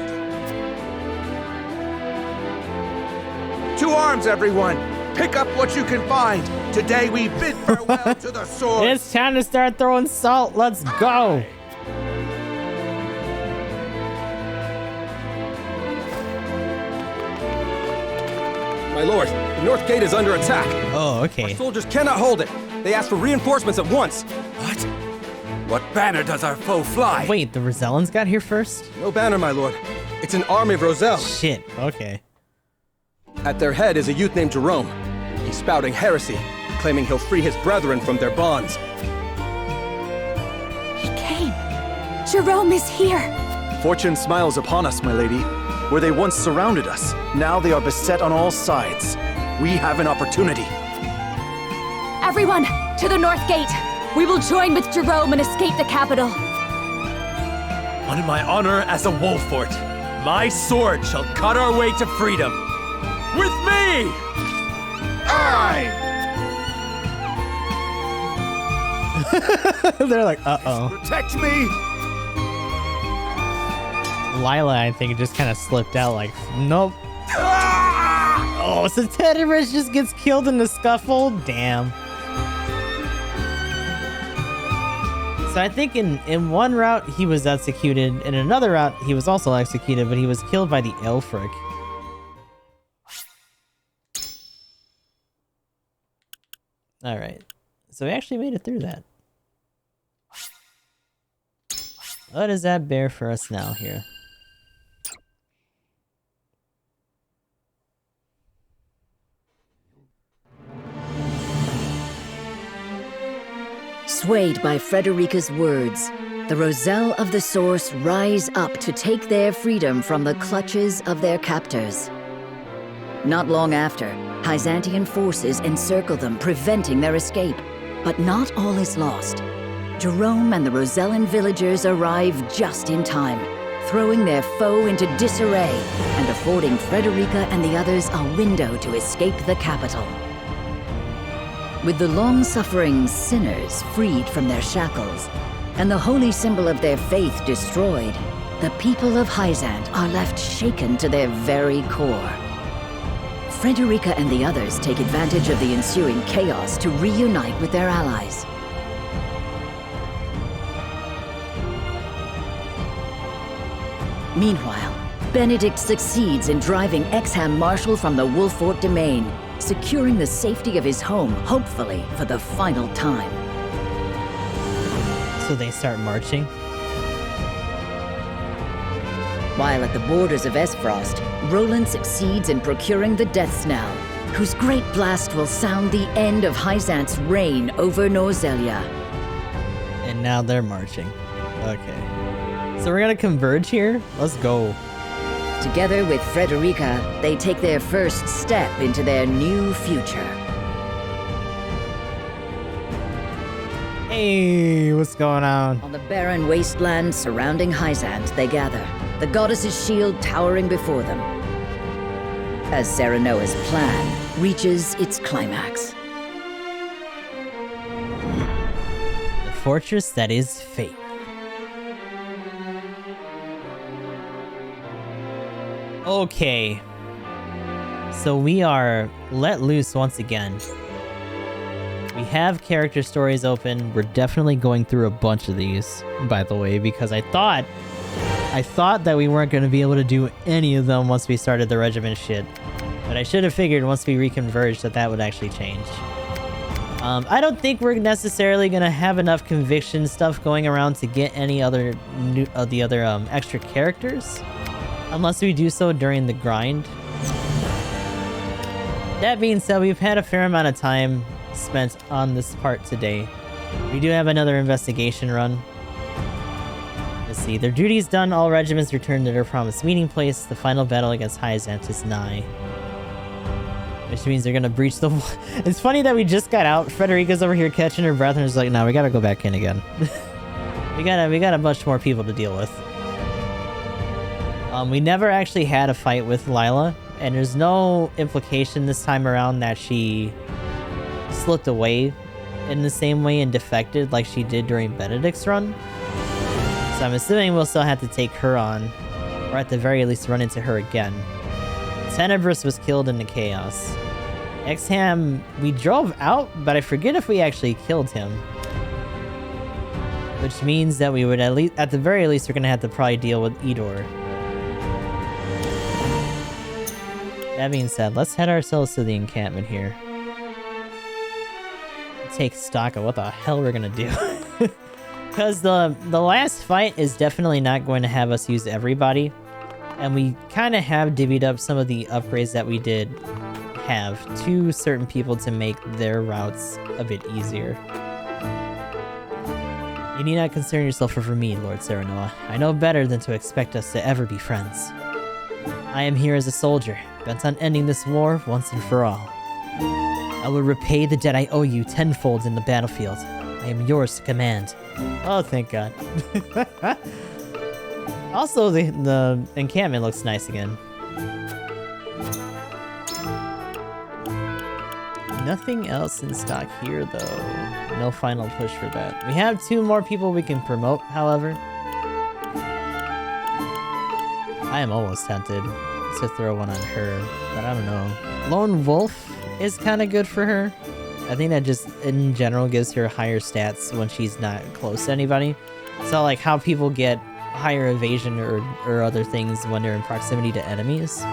To arms, everyone! Pick up what you can find! Today we bid farewell to the sword! It's time to start throwing salt. Let's go! My lord, the north gate is under attack. Oh, okay. Our soldiers cannot hold it. They ask for reinforcements at once. What? What banner does our foe fly? Wait, the Rosellans got here first? No banner, my lord. It's an army of Roselle. Shit, okay. At their head is a youth named Jerome. He's spouting heresy, claiming he'll free his brethren from their bonds. He came. Jerome is here. Fortune smiles upon us, my lady. Where they once surrounded us, now they are beset on all sides. We have an opportunity. Everyone, to the north gate. We will join with Jerome and escape the capital. On my honor as a Wolffort, my sword shall cut our way to freedom. With me! Aye! They're like, uh-oh. Protect me! Lila, I think, just kind of slipped out like, nope. Oh, so Cerberus just gets killed in the scuffle? Damn. So I think in one route he was executed, in another route he was also executed, but he was killed by the Aesfrost. Alright, so we actually made it through that. What does that bear for us now here? Swayed by Frederica's words, the Roselle of the Source rise up to take their freedom from the clutches of their captors. Not long after, Hyzantean forces encircle them, preventing their escape. But not all is lost. Jerome and the Rosellan villagers arrive just in time, throwing their foe into disarray and affording Frederica and the others a window to escape the capital. With the long-suffering sinners freed from their shackles, and the holy symbol of their faith destroyed, the people of Hyzante are left shaken to their very core. Frederica and the others take advantage of the ensuing chaos to reunite with their allies. Meanwhile, Benedict succeeds in driving Exham Marshal from the Wolffort domain, securing the safety of his home, hopefully for the final time. So they start marching? While at the borders of Aesfrost, Roland succeeds in procuring the death knell, whose great blast will sound the end of Hyzante's reign over Norzelia. And now they're marching. Okay. So we're gonna converge here? Let's go. Together with Frederica, they take their first step into their new future. Hey, what's going on? On the barren wasteland surrounding Hyzante, they gather, the goddess's shield towering before them, as Serenoa's plan reaches its climax. The fortress that is fate. Okay. So we are let loose once again. We have character stories open. We're definitely going through a bunch of these, by the way, because I thought that we weren't going to be able to do any of them once we started the regiment shit. But I should have figured once we reconverged that would actually change. I don't think we're necessarily going to have enough conviction stuff going around to get any other extra characters, unless we do so during the grind. That being said, we've had a fair amount of time spent on this part today. We do have another investigation run. Let's see. Their duty's done. All regiments return to their promised meeting place. The final battle against Hyzante is nigh. Which means they're gonna breach the wall. It's funny that we just got out. Frederica's over here catching her breath and is like, no, we gotta go back in again. we got a bunch more people to deal with. We never actually had a fight with Lila, and there's no implication this time around that she slipped away in the same way and defected like she did during Benedict's run. So I'm assuming we'll still have to take her on, or at the very least run into her again. Tenebris was killed in the chaos. Exham, we drove out, but I forget if we actually killed him. Which means that we would at the very least, we're gonna have to probably deal with Edor. That being said, let's head ourselves to the encampment here. Take stock of what the hell we're gonna do. Because the last fight is definitely not going to have us use everybody. And we kind of have divvied up some of the upgrades that we did have to certain people to make their routes a bit easier. You need not concern yourself over me, Lord Serenoa. I know better than to expect us to ever be friends. I am here as a soldier, bent on ending this war once and for all. I will repay the debt I owe you tenfold in the battlefield. I am yours to command. Oh, thank God. Also, the encampment looks nice again. Nothing else in stock here, though. No final push for that. We have 2 more people we can promote, however. I am almost tempted to throw one on her, but I don't know. Lone Wolf is kind of good for her. I think that just, in general, gives her higher stats when she's not close to anybody. So, like, how people get higher evasion or other things when they're in proximity to enemies.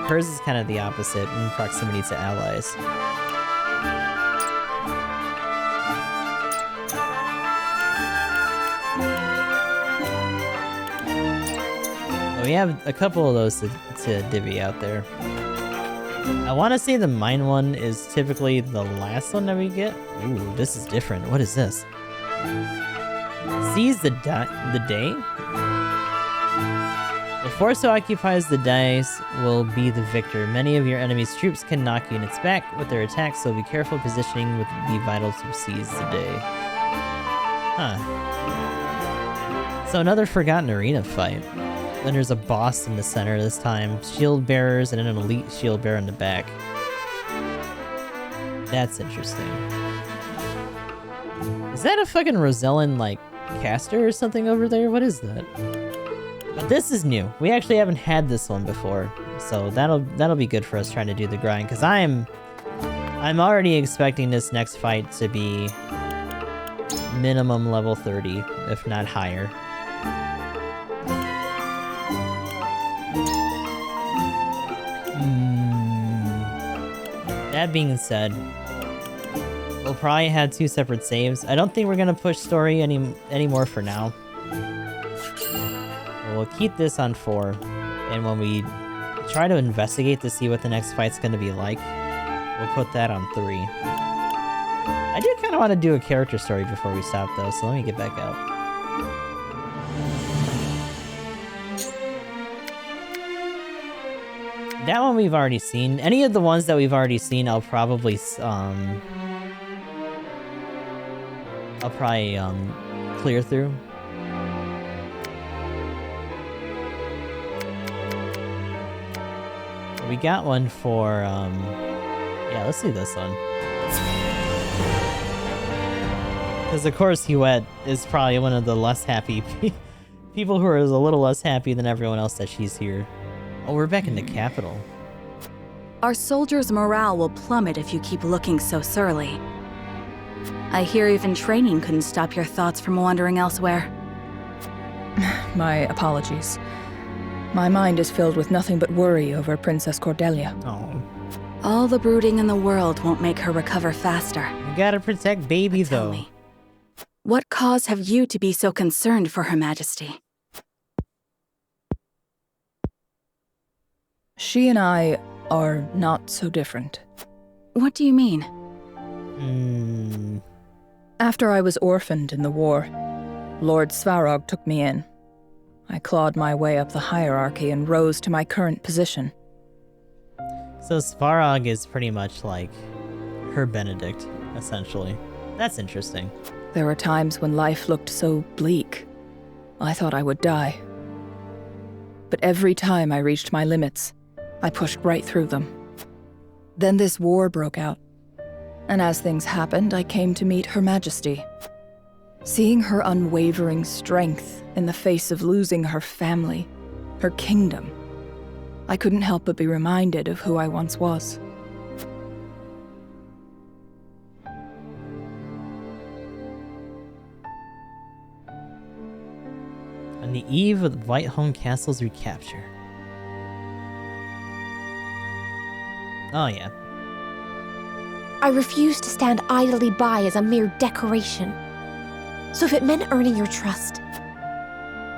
Hers is kind of the opposite in proximity to allies. We have a couple of those to divvy out there. I want to say the mine one is typically the last one that we get. Ooh, this is different. What is this? Seize the day? The force who occupies the dice will be the victor. Many of your enemy's troops can knock units back with their attacks, so be careful positioning with the vital to seize the day. Huh. So another Forgotten Arena fight. Then there's a boss in the center this time. Shield bearers and an elite shield bearer in the back. That's interesting. Is that a fucking Rosellan, like, caster or something over there? What is that? But this is new. We actually haven't had this one before, so that'll be good for us trying to do the grind. Because I'm already expecting this next fight to be minimum level 30, if not higher. That being said, we'll probably have 2 separate saves. I don't think we're gonna push story anymore for now. We'll keep this on 4, and when we try to investigate to see what the next fight's gonna be like, we'll put that on 3. I do kind of want to do a character story before we stop, though, so let me get back out. That one we've already seen. Any of the ones that we've already seen, I'll probably clear through. We got one for, yeah, let's do this one. Because, of course, Huette is probably one of the less happy people who are a little less happy than everyone else that she's here. Oh, we're back in the capital. Our soldiers' morale will plummet if you keep looking so surly. I hear even training couldn't stop your thoughts from wandering elsewhere. My apologies. My mind is filled with nothing but worry over Princess Cordelia. Oh. All the brooding in the world won't make her recover faster. You gotta protect baby, though. Me, what cause have you to be so concerned for Her Majesty? She and I are not so different. What do you mean? After I was orphaned in the war, Lord Svarog took me in. I clawed my way up the hierarchy and rose to my current position. So Svarog is pretty much like her Benedict, essentially. That's interesting. There were times when life looked so bleak. I thought I would die. But every time I reached my limits, I pushed right through them. Then this war broke out. And as things happened, I came to meet Her Majesty. Seeing her unwavering strength in the face of losing her family, her kingdom, I couldn't help but be reminded of who I once was. On the eve of the Whiteholm Castle's recapture. Oh yeah. I refuse to stand idly by as a mere decoration. So if it meant earning your trust,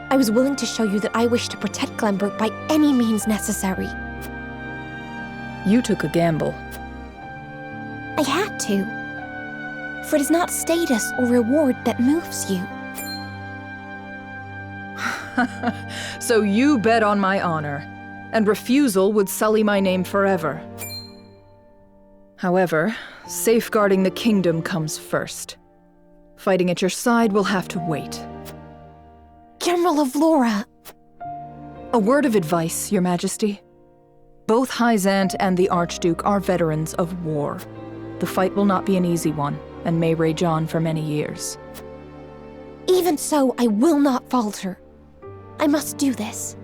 I was willing to show you that I wish to protect Glenbrook by any means necessary. You took a gamble. I had to. For it is not status or reward that moves you. So you bet on my honor, and refusal would sully my name forever. However, safeguarding the kingdom comes first. Fighting at your side will have to wait. General of Laura! A word of advice, Your Majesty. Both Hyzante and the Archduke are veterans of war. The fight will not be an easy one, and may rage on for many years. Even so, I will not falter. I must do this.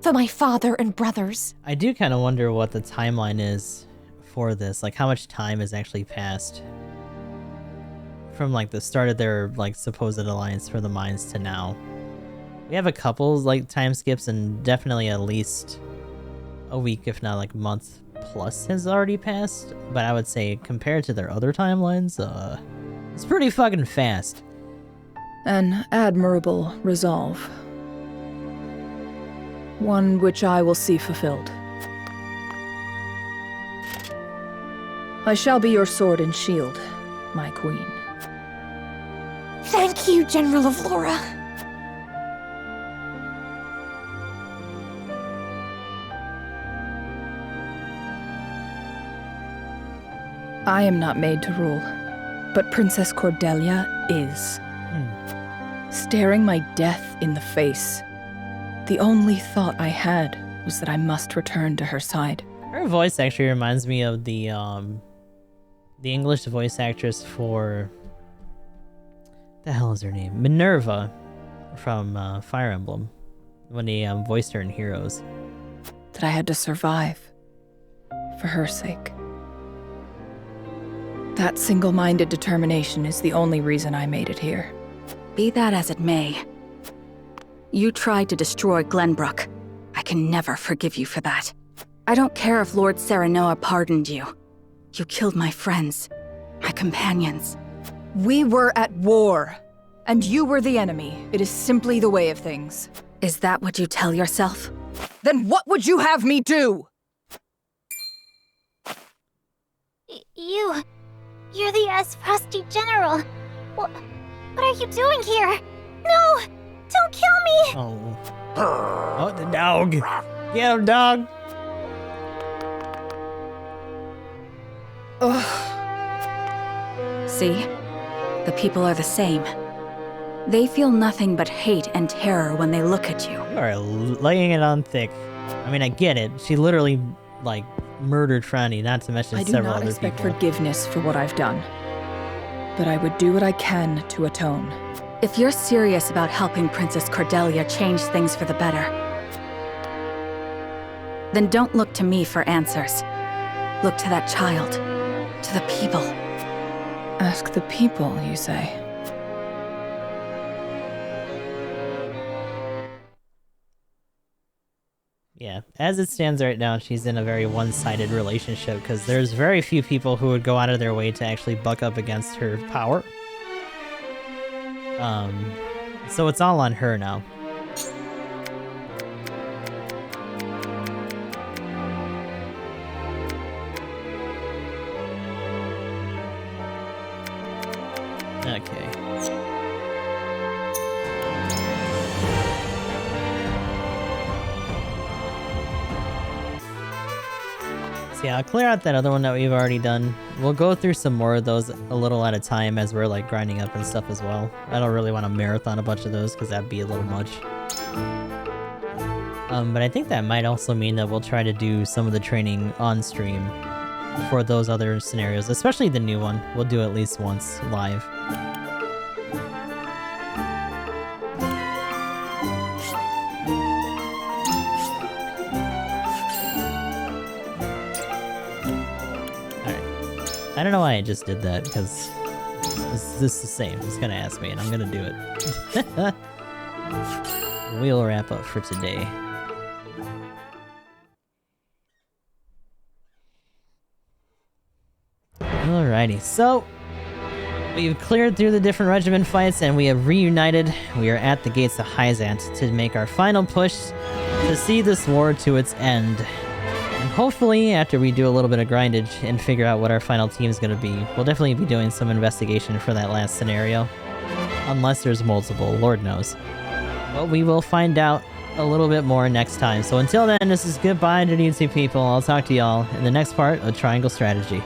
For my father and brothers. I do kind of wonder what the timeline is for this. Like, how much time has actually passed from, like, the start of their, like, supposed alliance for the mines to now. We have a couple, like, time skips, and definitely at least a week, if not, like, month plus has already passed. But I would say, compared to their other timelines, it's pretty fucking fast. An admirable resolve. One which I will see fulfilled. I shall be your sword and shield, my queen. Thank you, General of Laura. I am not made to rule, but Princess Cordelia is. Staring my death in the face, the only thought I had was that I must return to her side. Her voice actually reminds me of the English voice actress for... the hell is her name? Minerva from Fire Emblem, when they voiced her in Heroes. That I had to survive for her sake. That single-minded determination is the only reason I made it here. Be that as it may, you tried to destroy Glenbrook. I can never forgive you for that. I don't care if Lord Serenoa pardoned you. You killed my friends, my companions. We were at war, and you were the enemy. It is simply the way of things. Is that what you tell yourself? Then what would you have me do? You're the Aesfrosti General. What are you doing here? No! Don't kill me! Oh. Oh, the dog! Get him, dog! Ugh. See? The people are the same. They feel nothing but hate and terror when they look at you. You are laying it on thick. I mean, I get it. She literally, like, murdered Franny, not to mention several other people. I do not expect forgiveness for what I've done. But I would do what I can to atone. If you're serious about helping Princess Cordelia change things for the better, then don't look to me for answers. Look to that child, to the people. Ask the people, you say? Yeah, as it stands right now, she's in a very one-sided relationship because there's very few people who would go out of their way to actually buck up against her power. So it's all on her now. Okay. So yeah, I'll clear out that other one that we've already done. We'll go through some more of those a little at a time as we're like grinding up and stuff as well. I don't really want to marathon a bunch of those because that'd be a little much. But I think that might also mean that we'll try to do some of the training on stream for those other scenarios, especially the new one. We'll do at least once live. I don't know why I just did that, because this is the same. It's gonna ask me, and I'm gonna do it. We'll wrap up for today. Alrighty, so we've cleared through the different regiment fights, and we have reunited. We are at the gates of Hyzante to make our final push to see this war to its end. And hopefully, after we do a little bit of grindage and figure out what our final team is going to be, we'll definitely be doing some investigation for that last scenario. Unless there's multiple, Lord knows. But we will find out a little bit more next time. So until then, this is goodbye to you two people. I'll talk to y'all in the next part of Triangle Strategy.